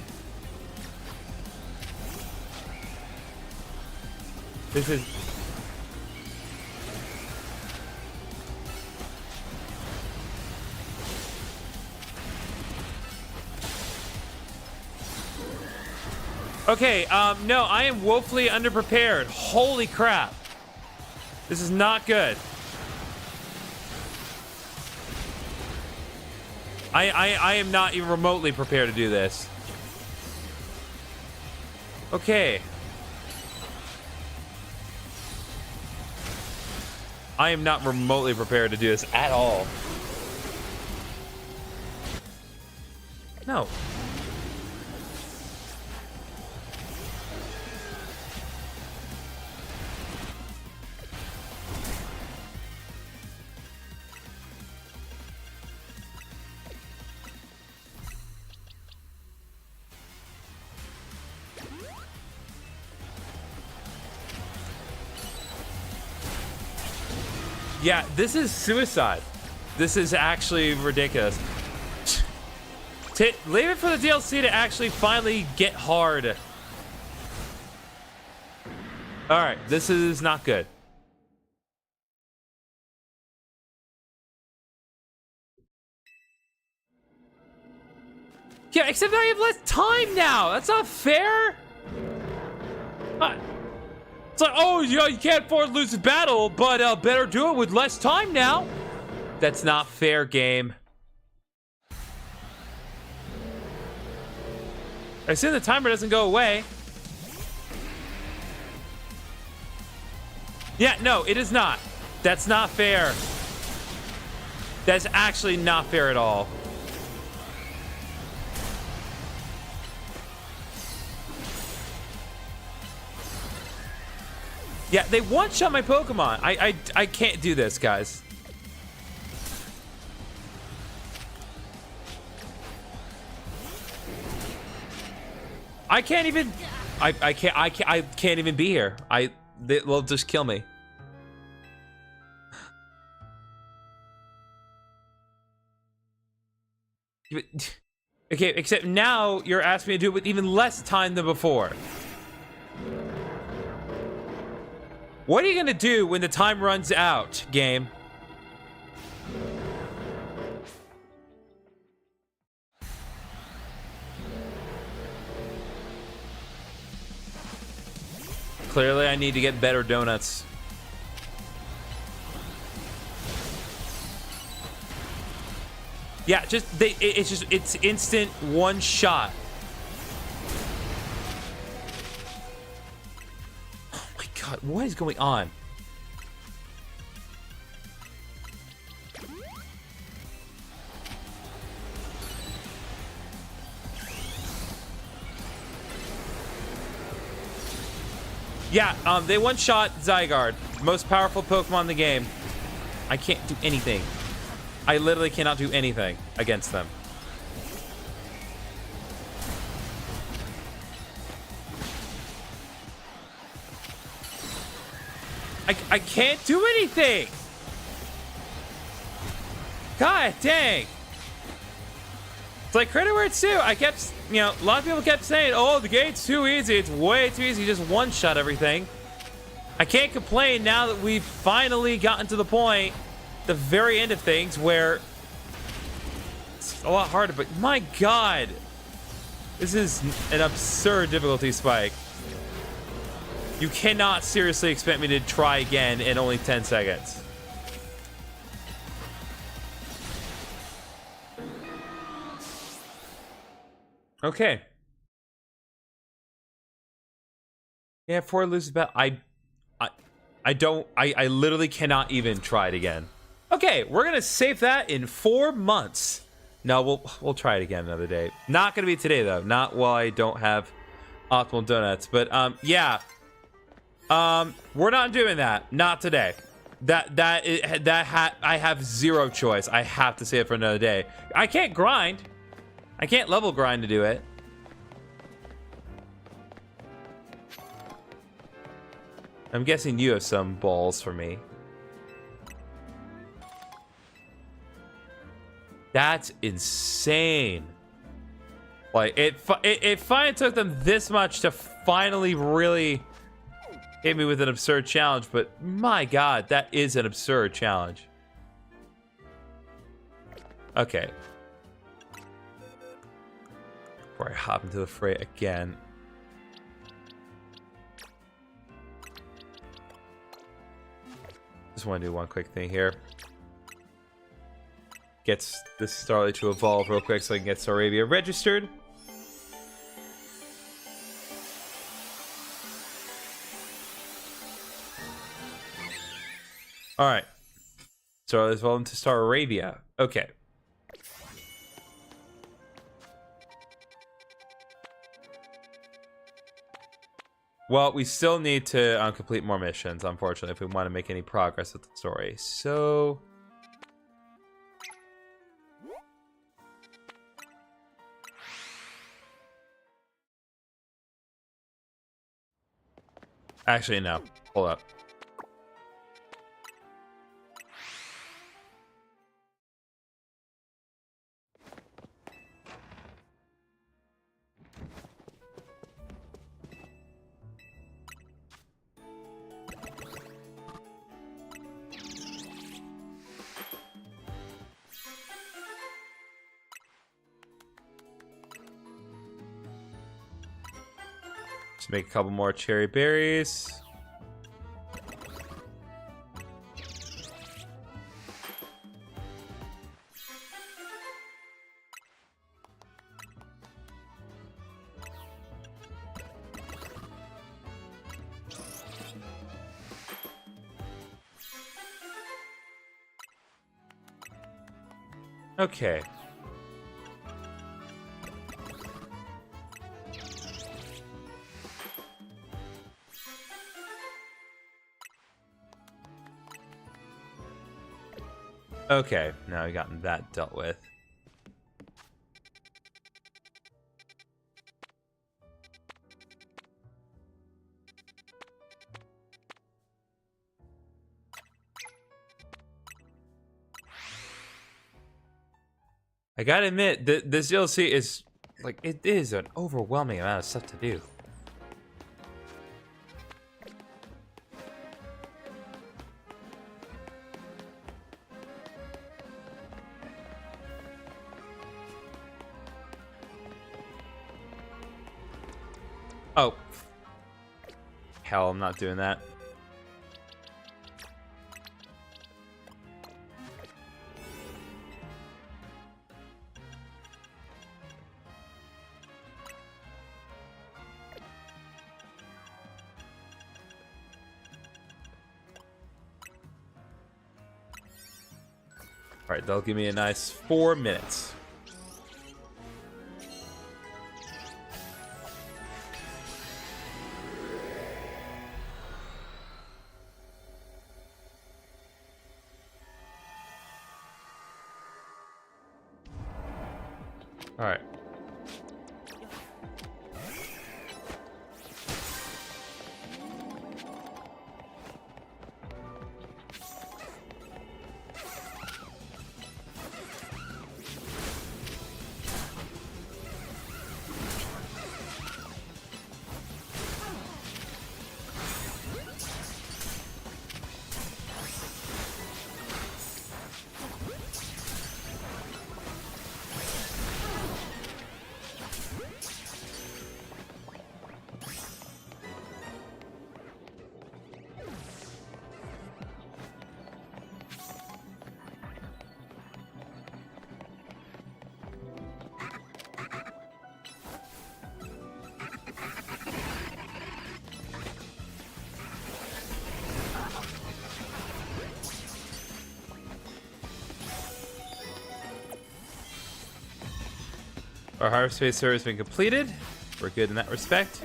This is... Okay, no, I am woefully underprepared. Holy crap. This is not good. I am not even remotely prepared to do this. Okay. I am not remotely prepared to do this at all. No. Yeah, this is suicide. This is actually ridiculous. Leave it for the DLC to actually finally get hard. Alright, this is not good. Yeah, except I have less time now. That's not fair. It's like, oh, you know, you can't afford to lose the battle, but better do it with less time now. That's not fair, game. I assume the timer doesn't go away. Yeah, no, it is not. That's not fair. That's actually not fair at all. Yeah, they one-shot my Pokemon. I can't do this, guys. I can't even. I can't even be here. They'll just kill me. Okay, except now you're asking me to do it with even less time than before. What are you gonna do when the time runs out, game? Clearly, I need to get better donuts. Yeah, it's instant one shot. Oh my god, what is going on? Yeah, they one-shot Zygarde, most powerful Pokemon in the game. I can't do anything. I literally cannot do anything against them. I can't do anything. God dang. It's like credit where it's due. I kept, you know, a lot of people kept saying, oh, the game's too easy. It's way too easy. Just one-shot everything. I can't complain now that we've finally gotten to the point, the very end of things, where it's a lot harder. But my God, this is an absurd difficulty spike. You cannot seriously expect me to try again in only 10 seconds. Okay. Yeah, before I lose the battle, I literally cannot even try it again. Okay, we're gonna save that in 4 months. No, we'll try it again another day. Not gonna be today though. Not while I don't have optimal donuts. But yeah. We're not doing that. Not today. I have zero choice. I have to save it for another day. I can't grind. I can't level grind to do it. I'm guessing you have some balls for me. That's insane. Like, it finally took them this much to finally really hit me with an absurd challenge, but my God, that is an absurd challenge. Okay. Before I hop into the fray again. Just want to do one quick thing here. Gets this Starly to evolve real quick so I can get Staravia registered. Alright. Starly's evolved to Staravia. Okay. Well, we still need to complete more missions, unfortunately, if we want to make any progress with the story. So... Actually, no. Hold up. Just make a couple more cherry berries. Okay. Okay, now we've gotten that dealt with. I gotta admit, this DLC is, like, it is an overwhelming amount of stuff to do. Oh. Hell, I'm not doing that. Alright, that'll give me a nice 4 minutes. Alright. Our hyperspace server has been completed. We're good in that respect.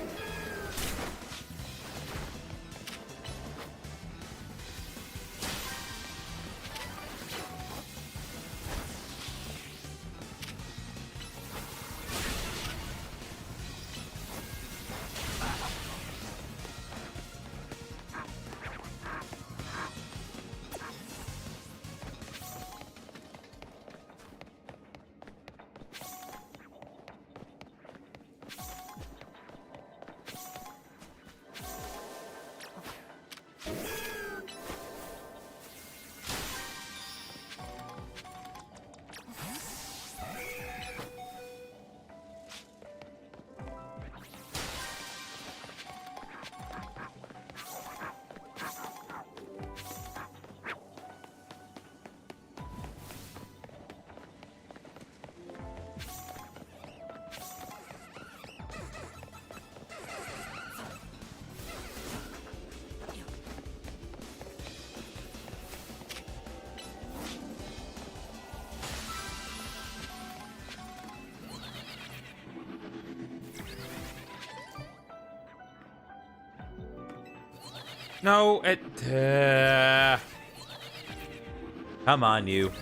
No, it... Come on, you.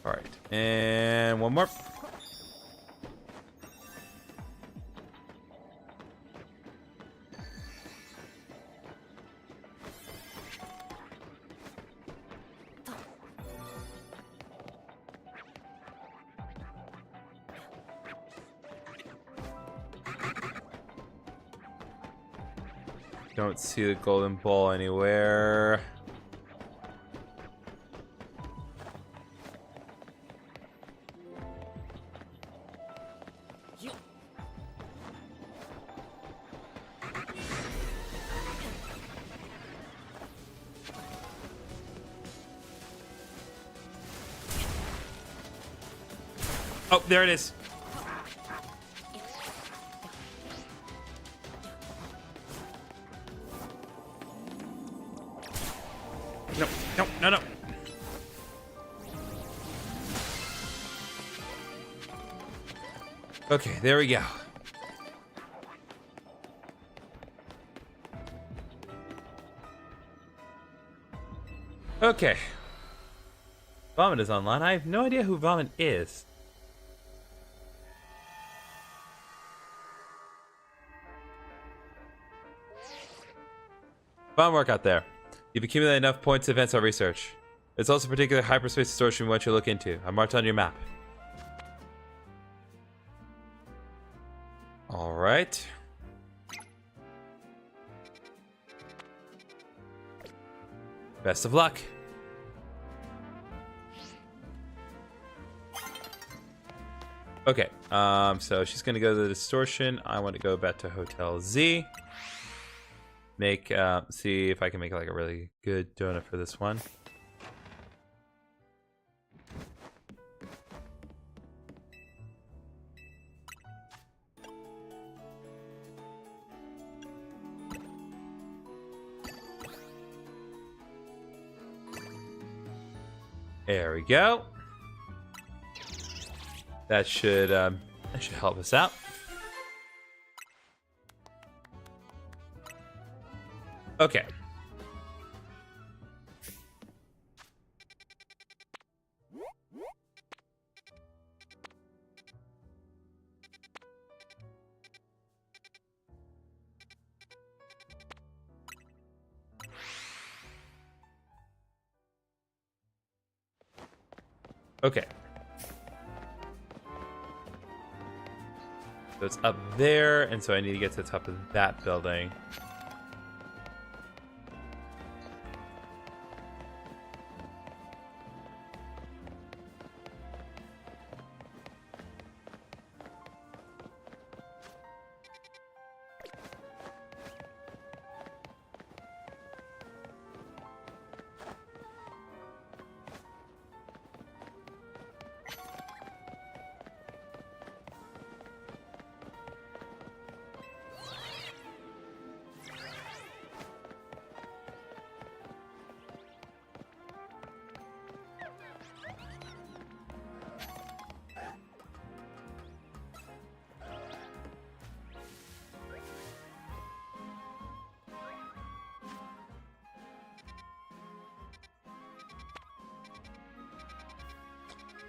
All right, and one more. Don't see the golden ball anywhere. Oh, there it is. No, no, no, no. Okay, there we go. Okay. Vomit is online. I have no idea who Vomit is. Fun work out there. You've accumulated enough points to advance our research. There's also a particular hyperspace distortion we want you to look into. I marked on your map. All right. Best of luck. Okay, so she's gonna go to the distortion. I want to go back to Hotel Z. Make, see if I can make like a really good donut for this one. There we go. That should help us out. Okay. Okay. So it's up there, and so I need to get to the top of that building.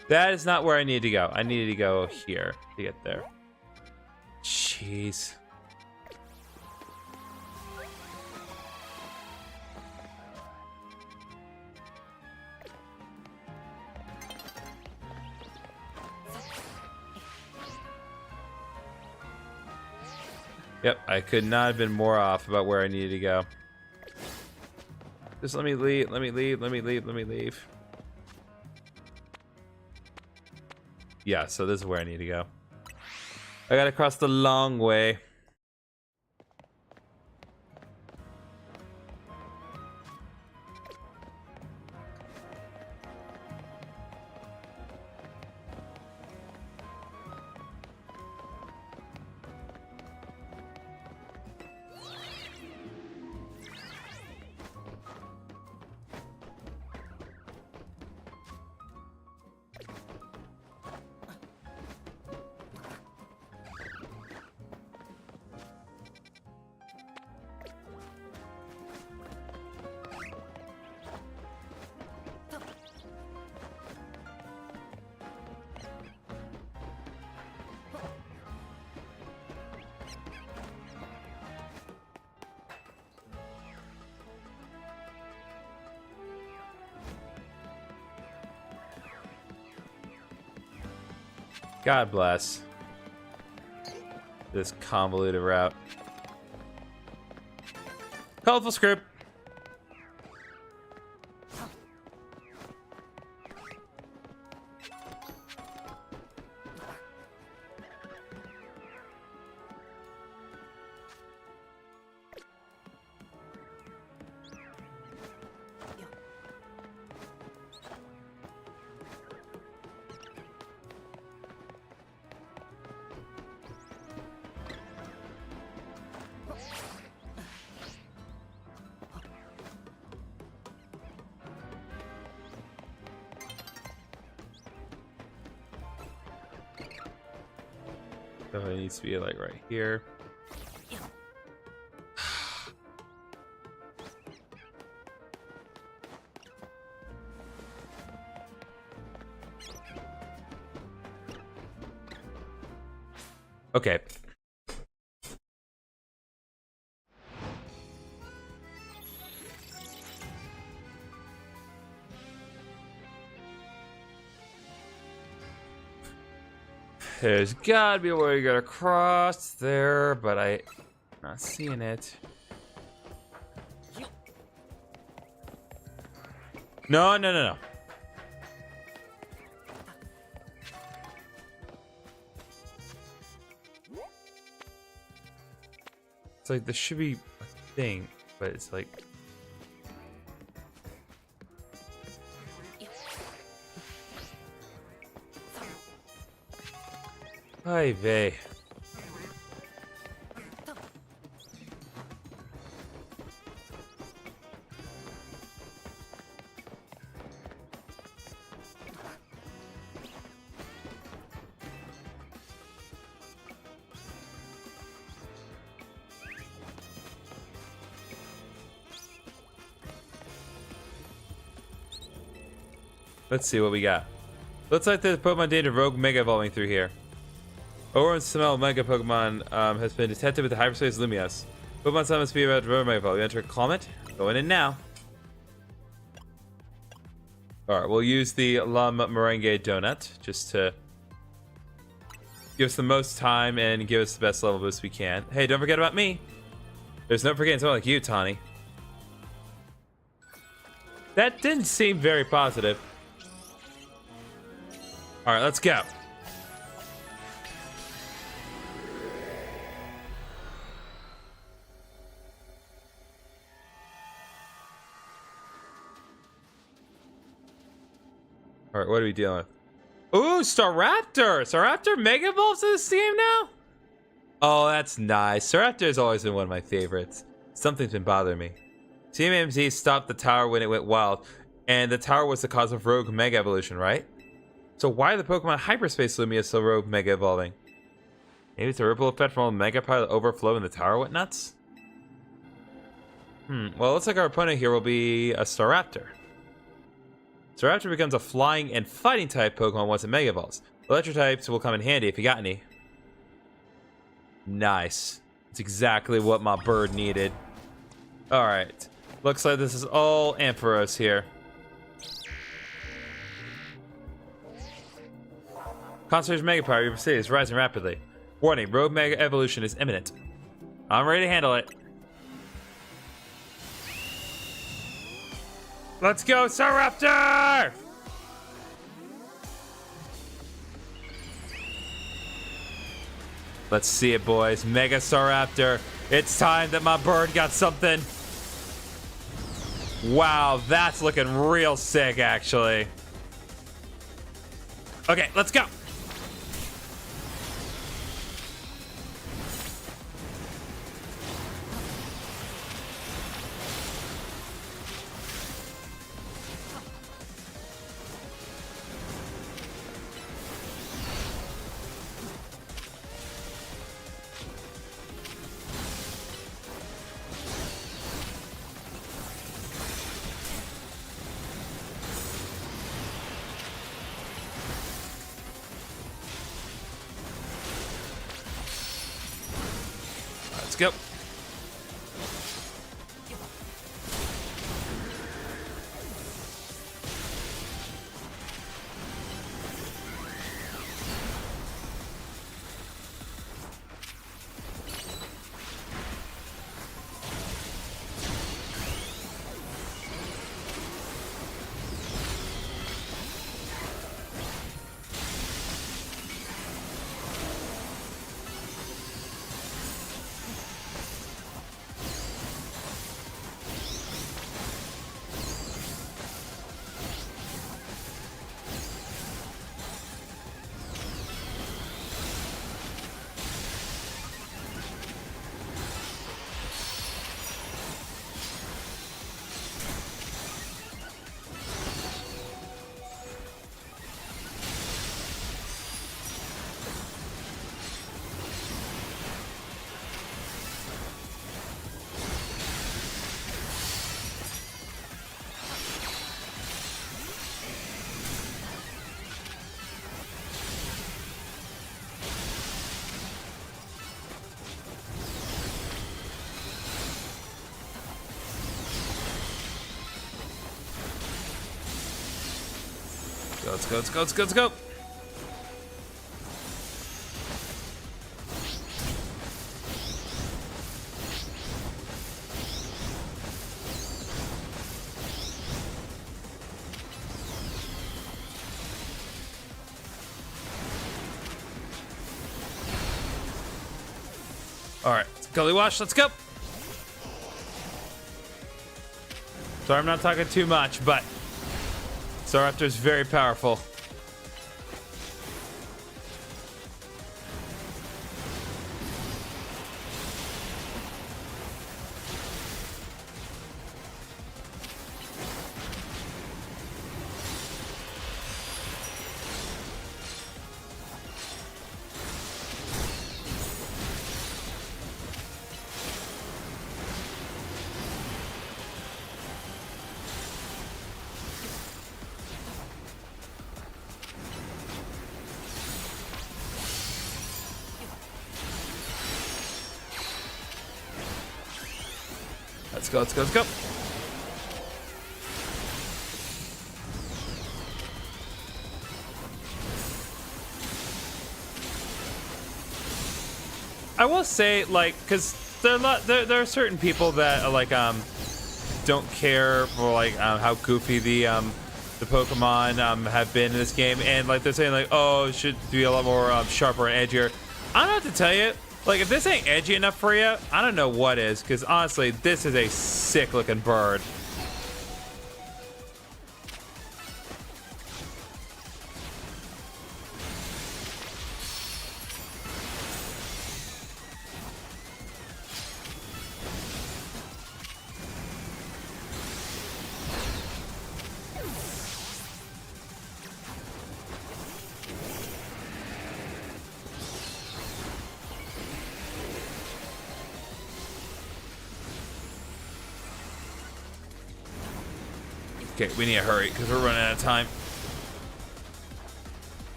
That is not where I need to go. I needed to go here to get there. Jeez. Yep, I could not have been more off about where I needed to go. Just let me leave, let me leave, let me leave, let me leave. Yeah, so this is where I need to go. I gotta cross the long way. God bless this convoluted route. Colorful script. So it needs to be like right here. Okay. There's gotta be a way to get across there, but I'm not seeing it. No, no, no, no. It's like, there should be a thing, but it's like... Ay vey. Let's see what we got. Looks like there's Pokemon Danger Rogue Mega evolving through here. Overrun smell of Mega Pokemon has been detected with the hyperspace Lumiose. Pokemon summon speed about to Mega Evolve. We enter Comet. Going in now. Alright, we'll use the Llama Meringue Donut just to give us the most time and give us the best level boost we can. Hey, don't forget about me. There's no forgetting someone like you, Tawny. That didn't seem very positive. Alright, let's go. Alright, what are we dealing with? Ooh, Staraptor! Staraptor Mega Evolves in this game now? Oh, that's nice. Staraptor has always been one of my favorites. Something's been bothering me. Team AMZ stopped the tower when it went wild, and the tower was the cause of Rogue Mega Evolution, right? So why are the Pokemon Hyperspace Lumiose still Rogue Mega Evolving? Maybe it's a ripple effect from all the Mega Power that overflow in the tower whatnots? Well, it looks like our opponent here will be a Staraptor. Staraptor becomes a flying and fighting type Pokemon once it Mega Evolves. Electric types will come in handy if you got any. Nice. That's exactly what my bird needed. Alright. Looks like this is all Ampharos here. Concentration Mega Power, your city is rising rapidly. Warning, Rogue Mega Evolution is imminent. I'm ready to handle it. Let's go, Staraptor! Let's see it, boys. Mega Staraptor. It's time that my bird got something. Wow, that's looking real sick, actually. Okay, let's go. Let's go. Let's go, let's go, let's go, let's go. All right, Gully Wash, let's go. Sorry, I'm not talking too much, but Staraptor is very powerful. Let's go, let's go, let's go. I will say, like, because there are certain people that like don't care for like how goofy the Pokemon have been in this game, and like they're saying like, oh, it should be a lot more sharper and edgier. I don't have to tell you. Like, if this ain't edgy enough for you, I don't know what is, because honestly, this is a sick-looking bird. Okay, we need to hurry because we're running out of time.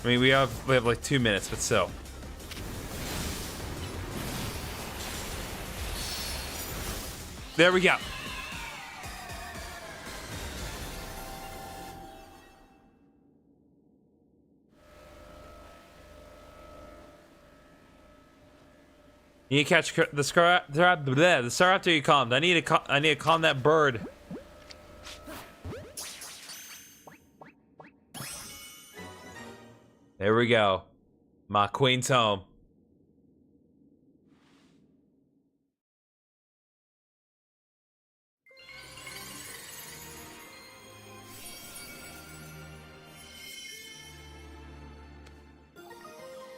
I mean, we have like 2 minutes, but still. There we go. You need to catch the Staraptor you calmed. I need to calm that bird. There we go. My queen's home.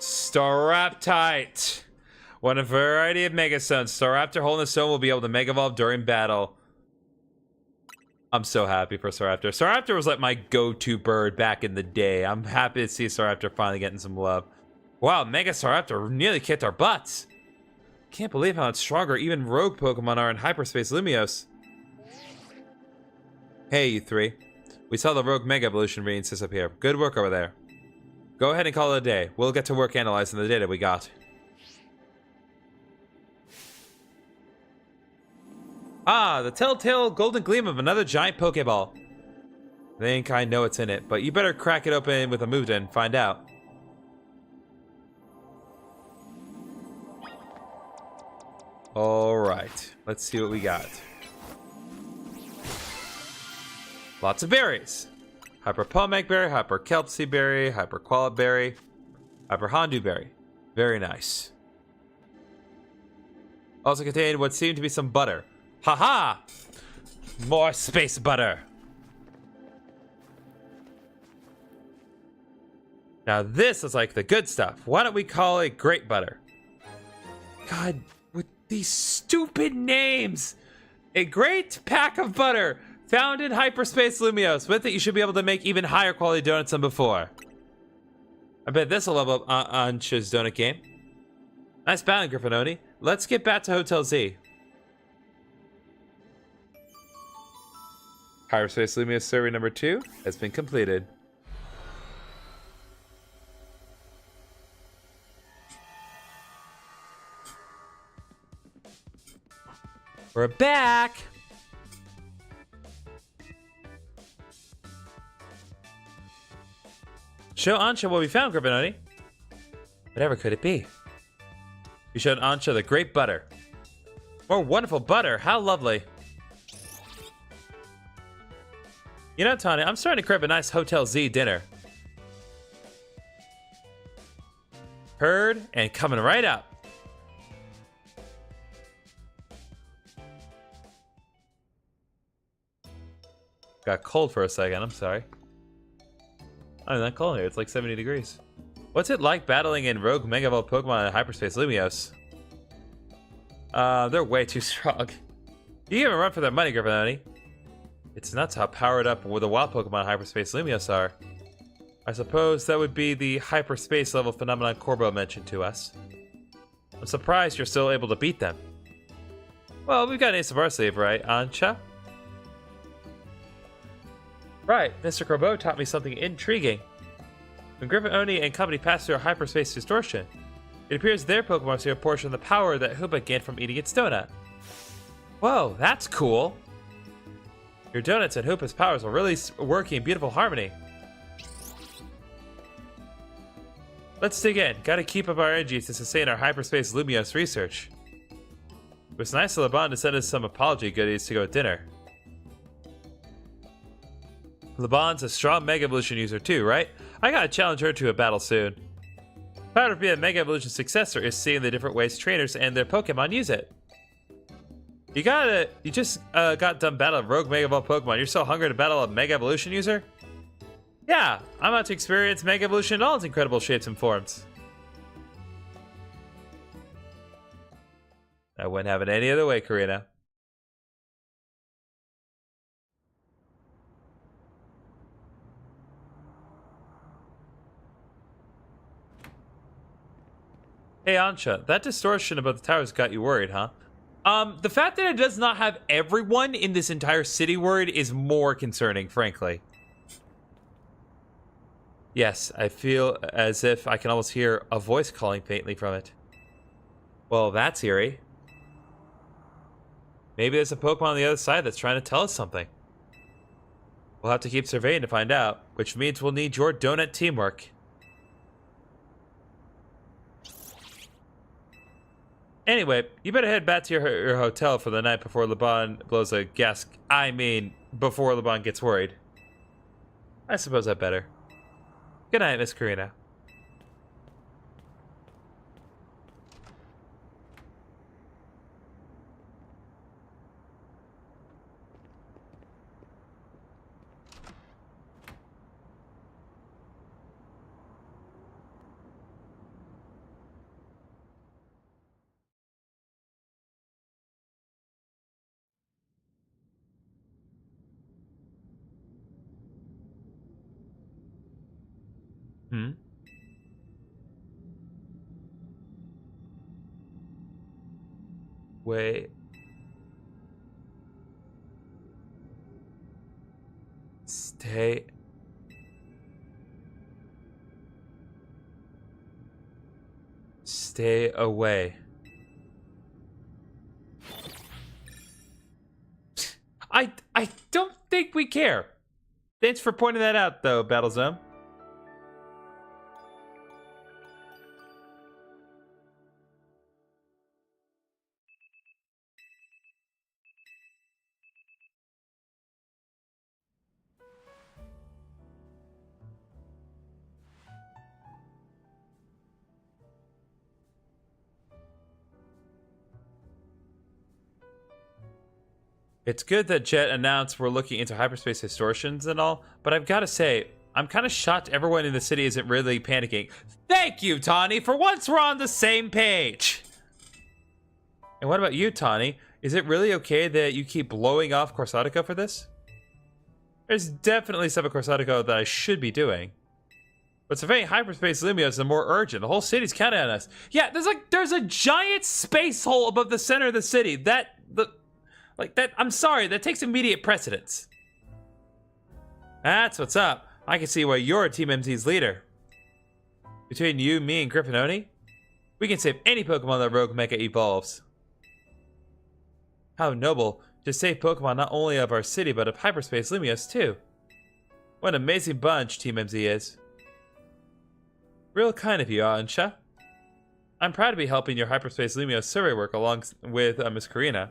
Staraptite. One of a variety of Mega Stones. Staraptor holding the stone will be able to Mega Evolve during battle. I'm so happy for Staraptor. Staraptor was like my go-to bird back in the day. I'm happy to see Staraptor finally getting some love. Wow, Mega Staraptor nearly kicked our butts. Can't believe how much stronger even rogue Pokemon are in hyperspace Lumiose. Hey, you three. We saw the rogue Mega Evolution reading up here. Good work over there. Go ahead and call it a day. We'll get to work analyzing the data we got. Ah, the telltale golden gleam of another giant Pokeball. I think I know what's in it, but you better crack it open with a move and find out. Alright, let's see what we got. Lots of berries. Hyper Pomeg Berry, Hyper Kelpsy Berry, Hyper Qualib Berry, Hyper Hondu Berry. Very nice. Also contained what seemed to be some butter. Haha! More space butter. Now this is like the good stuff. Why don't we call it grape butter? God, with these stupid names. A great pack of butter found in hyperspace Lumiose. With it, you should be able to make even higher quality donuts than before. I bet this will level up Ancha's donut game. Nice battle, GriffinOni. Let's get back to Hotel Z. Hyperspace Lumiose survey number 2 has been completed. We're back! Show Ancha what we found, GriffinOni. Whatever could it be? We showed Ancha the great butter. More wonderful butter, how lovely. You know, Tanya, I'm starting to crave a nice Hotel Z dinner. Heard and coming right up. Got cold for a second, I'm sorry. I'm not cold here, it's like 70 degrees. What's it like battling in rogue Mega Evolved Pokemon in Hyperspace Lumiose? They're way too strong. You even run for their money, GriffinOni. It's nuts how powered up the wild Pokemon in Hyperspace Lumiose are. I suppose that would be the hyperspace level phenomenon Corbo mentioned to us. I'm surprised you're still able to beat them. Well, we've got an ace of our sleeve, right, Ancha? Right, Mr. Corbo taught me something intriguing. When GriffinOni and company pass through a hyperspace distortion, it appears their Pokemon see a portion of the power that Hoopa gained from eating its donut. Whoa, that's cool! Your donuts and Hoopa's powers are really working in beautiful harmony. Let's dig in. Gotta keep up our energy to sustain our hyperspace Lumiose research. It was nice of LeBon to send us some apology goodies to go to dinner. LeBon's a strong Mega Evolution user too, right? I gotta challenge her to a battle soon. Part of being a Mega Evolution successor is seeing the different ways trainers and their Pokemon use it. You just got done battling Rogue Mega Evolved Pokemon. You're so hungry to battle a Mega Evolution user? Yeah, I'm about to experience Mega Evolution in all its incredible shapes and forms. I wouldn't have it any other way, Karina. Hey Ansha, that distortion above the towers got you worried, huh? The fact that it does not have everyone in this entire city worried is more concerning, frankly. Yes, I feel as if I can almost hear a voice calling faintly from it. Well, that's eerie. Maybe there's a Pokemon on the other side that's trying to tell us something. We'll have to keep surveying to find out, which means we'll need your donut teamwork. Anyway, you better head back to your hotel for the night before LeBon blows a gas. I mean, before LeBon gets worried. I suppose I better. Good night, Miss Karina. Wait. Stay. Stay away. I don't think we care. Thanks for pointing that out, though, Battlezone. It's good that Jet announced we're looking into hyperspace distortions and all, but I've got to say, I'm kind of shocked everyone in the city isn't really panicking. Thank you, Tawny! For once, we're on the same page! And what about you, Tawny? Is it really okay that you keep blowing off Corsatico for this? There's definitely stuff at Corsatico that I should be doing. But surveying hyperspace Lumiose is more urgent. The whole city's counting on us. Yeah, there's a giant space hole above the center of the city. I'm sorry, that takes immediate precedence. That's what's up. I can see why you're Team MZ's leader. Between you, me, and GriffinOni, we can save any Pokemon that Rogue Mecha evolves. How noble to save Pokemon not only of our city, but of hyperspace Lumiose too. What an amazing bunch Team MZ is. Real kind of you, Ansha. I'm proud to be helping your hyperspace Lumiose survey work along with Miss Karina.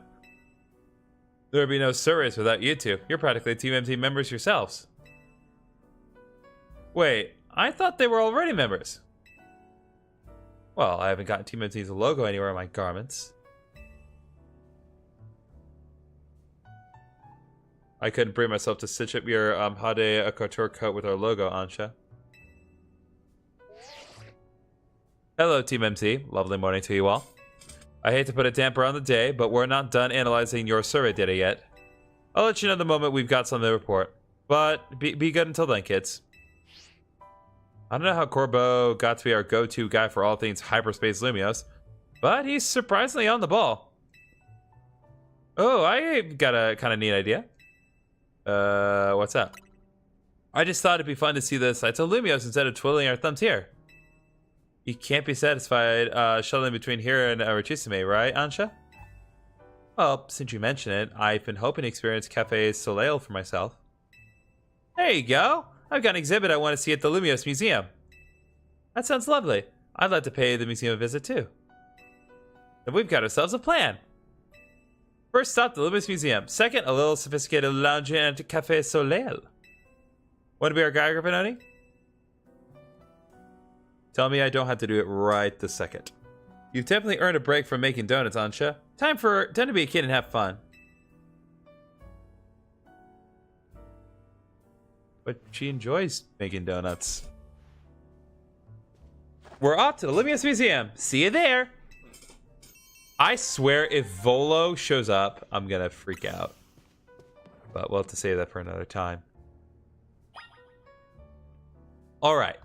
There would be no surveys without you two. You're practically Team MZ members yourselves. Wait, I thought they were already members. Well, I haven't gotten Team MZ's logo anywhere on my garments. I couldn't bring myself to stitch up your Hade Couture coat with our logo, Ansha. Hello, Team MC. Lovely morning to you all. I hate to put a damper on the day, but we're not done analyzing your survey data yet. I'll let you know the moment we've got something to report. But be good until then, kids. I don't know how Corbo got to be our go-to guy for all things hyperspace Lumiose, but he's surprisingly on the ball. Oh, I got a kind of neat idea. What's up? I just thought it'd be fun to see the sights of Lumiose instead of twiddling our thumbs here. You can't be satisfied shuttling between here and Richisime, right, Ansha? Well, since you mention it, I've been hoping to experience Cafe Soleil for myself. There you go. I've got an exhibit I want to see at the Lumiose Museum. That sounds lovely. I'd like to pay the museum a visit too. Then we've got ourselves a plan. First stop, the Lumiose Museum. Second, a little sophisticated lounge at Cafe Soleil. Want to be our guy, GriffinOni? Tell me I don't have to do it right this second. You've definitely earned a break from making donuts, Ansha. Time to be a kid and have fun. But she enjoys making donuts. We're off to the Lumiose Museum. See you there. I swear if Volo shows up, I'm gonna freak out. But we'll have to save that for another time. All right.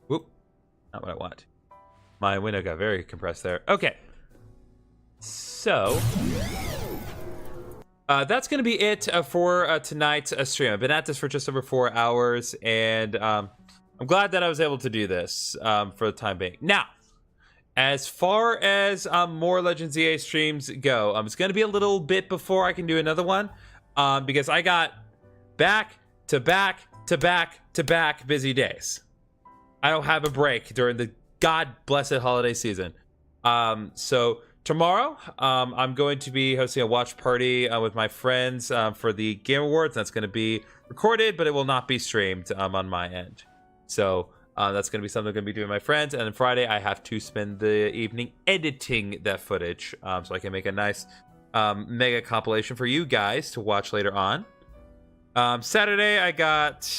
Whoop. Not what I want. My window got very compressed there. Okay. So, that's going to be it for tonight's stream. I've been at this for just over 4 hours, and I'm glad that I was able to do this for the time being. Now, as far as more Legends EA streams go, it's going to be a little bit before I can do another one, because I got back to back to back to back busy days. I don't have a break during the God-blessed holiday season. So tomorrow, I'm going to be hosting a watch party with my friends for the Game Awards. That's going to be recorded, but it will not be streamed on my end. So that's going to be something I'm going to be doing with my friends. And then Friday, I have to spend the evening editing that footage so I can make a nice mega compilation for you guys to watch later on. Saturday, I got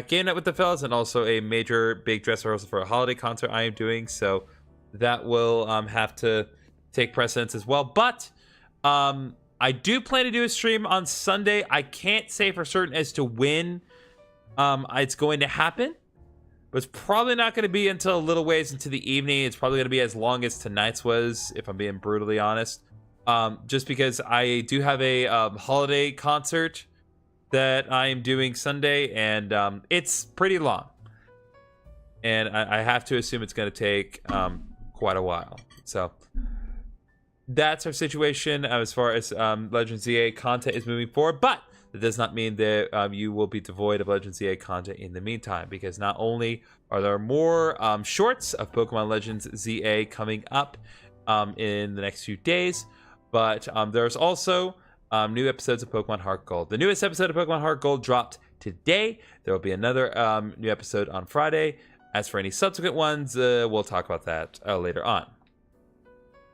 game night with the fellas and also a major big dress rehearsal for a holiday concert I am doing. So that will have to take precedence as well. But I do plan to do a stream on Sunday. I can't say for certain as to when it's going to happen, but it's probably not going to be until a little ways into the evening. It's probably going to be as long as tonight's was, if I'm being brutally honest. Just because I do have a holiday concert that I am doing Sunday, and it's pretty long. And I have to assume it's going to take quite a while. So that's our situation as far as Legends EA content is moving forward. But that does not mean that you will be devoid of Legends EA content in the meantime, because not only are there more shorts of Pokemon Legends ZA coming up in the next few days, but there's also new episodes of Pokemon Heart Gold. The newest episode of Pokemon Heart Gold dropped today. There will be another new episode on Friday. As for any subsequent ones, we'll talk about that later on.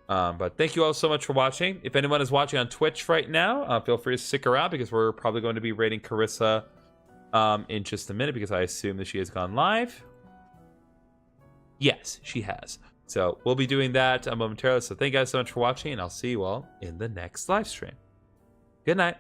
But thank you all so much for watching. If anyone is watching on Twitch right now, feel free to stick around, because we're probably going to be rating Carissa in just a minute, because I assume that she has gone live. Yes, she has. So we'll be doing that momentarily. So thank you guys so much for watching, and I'll see you all in the next live stream. Good night.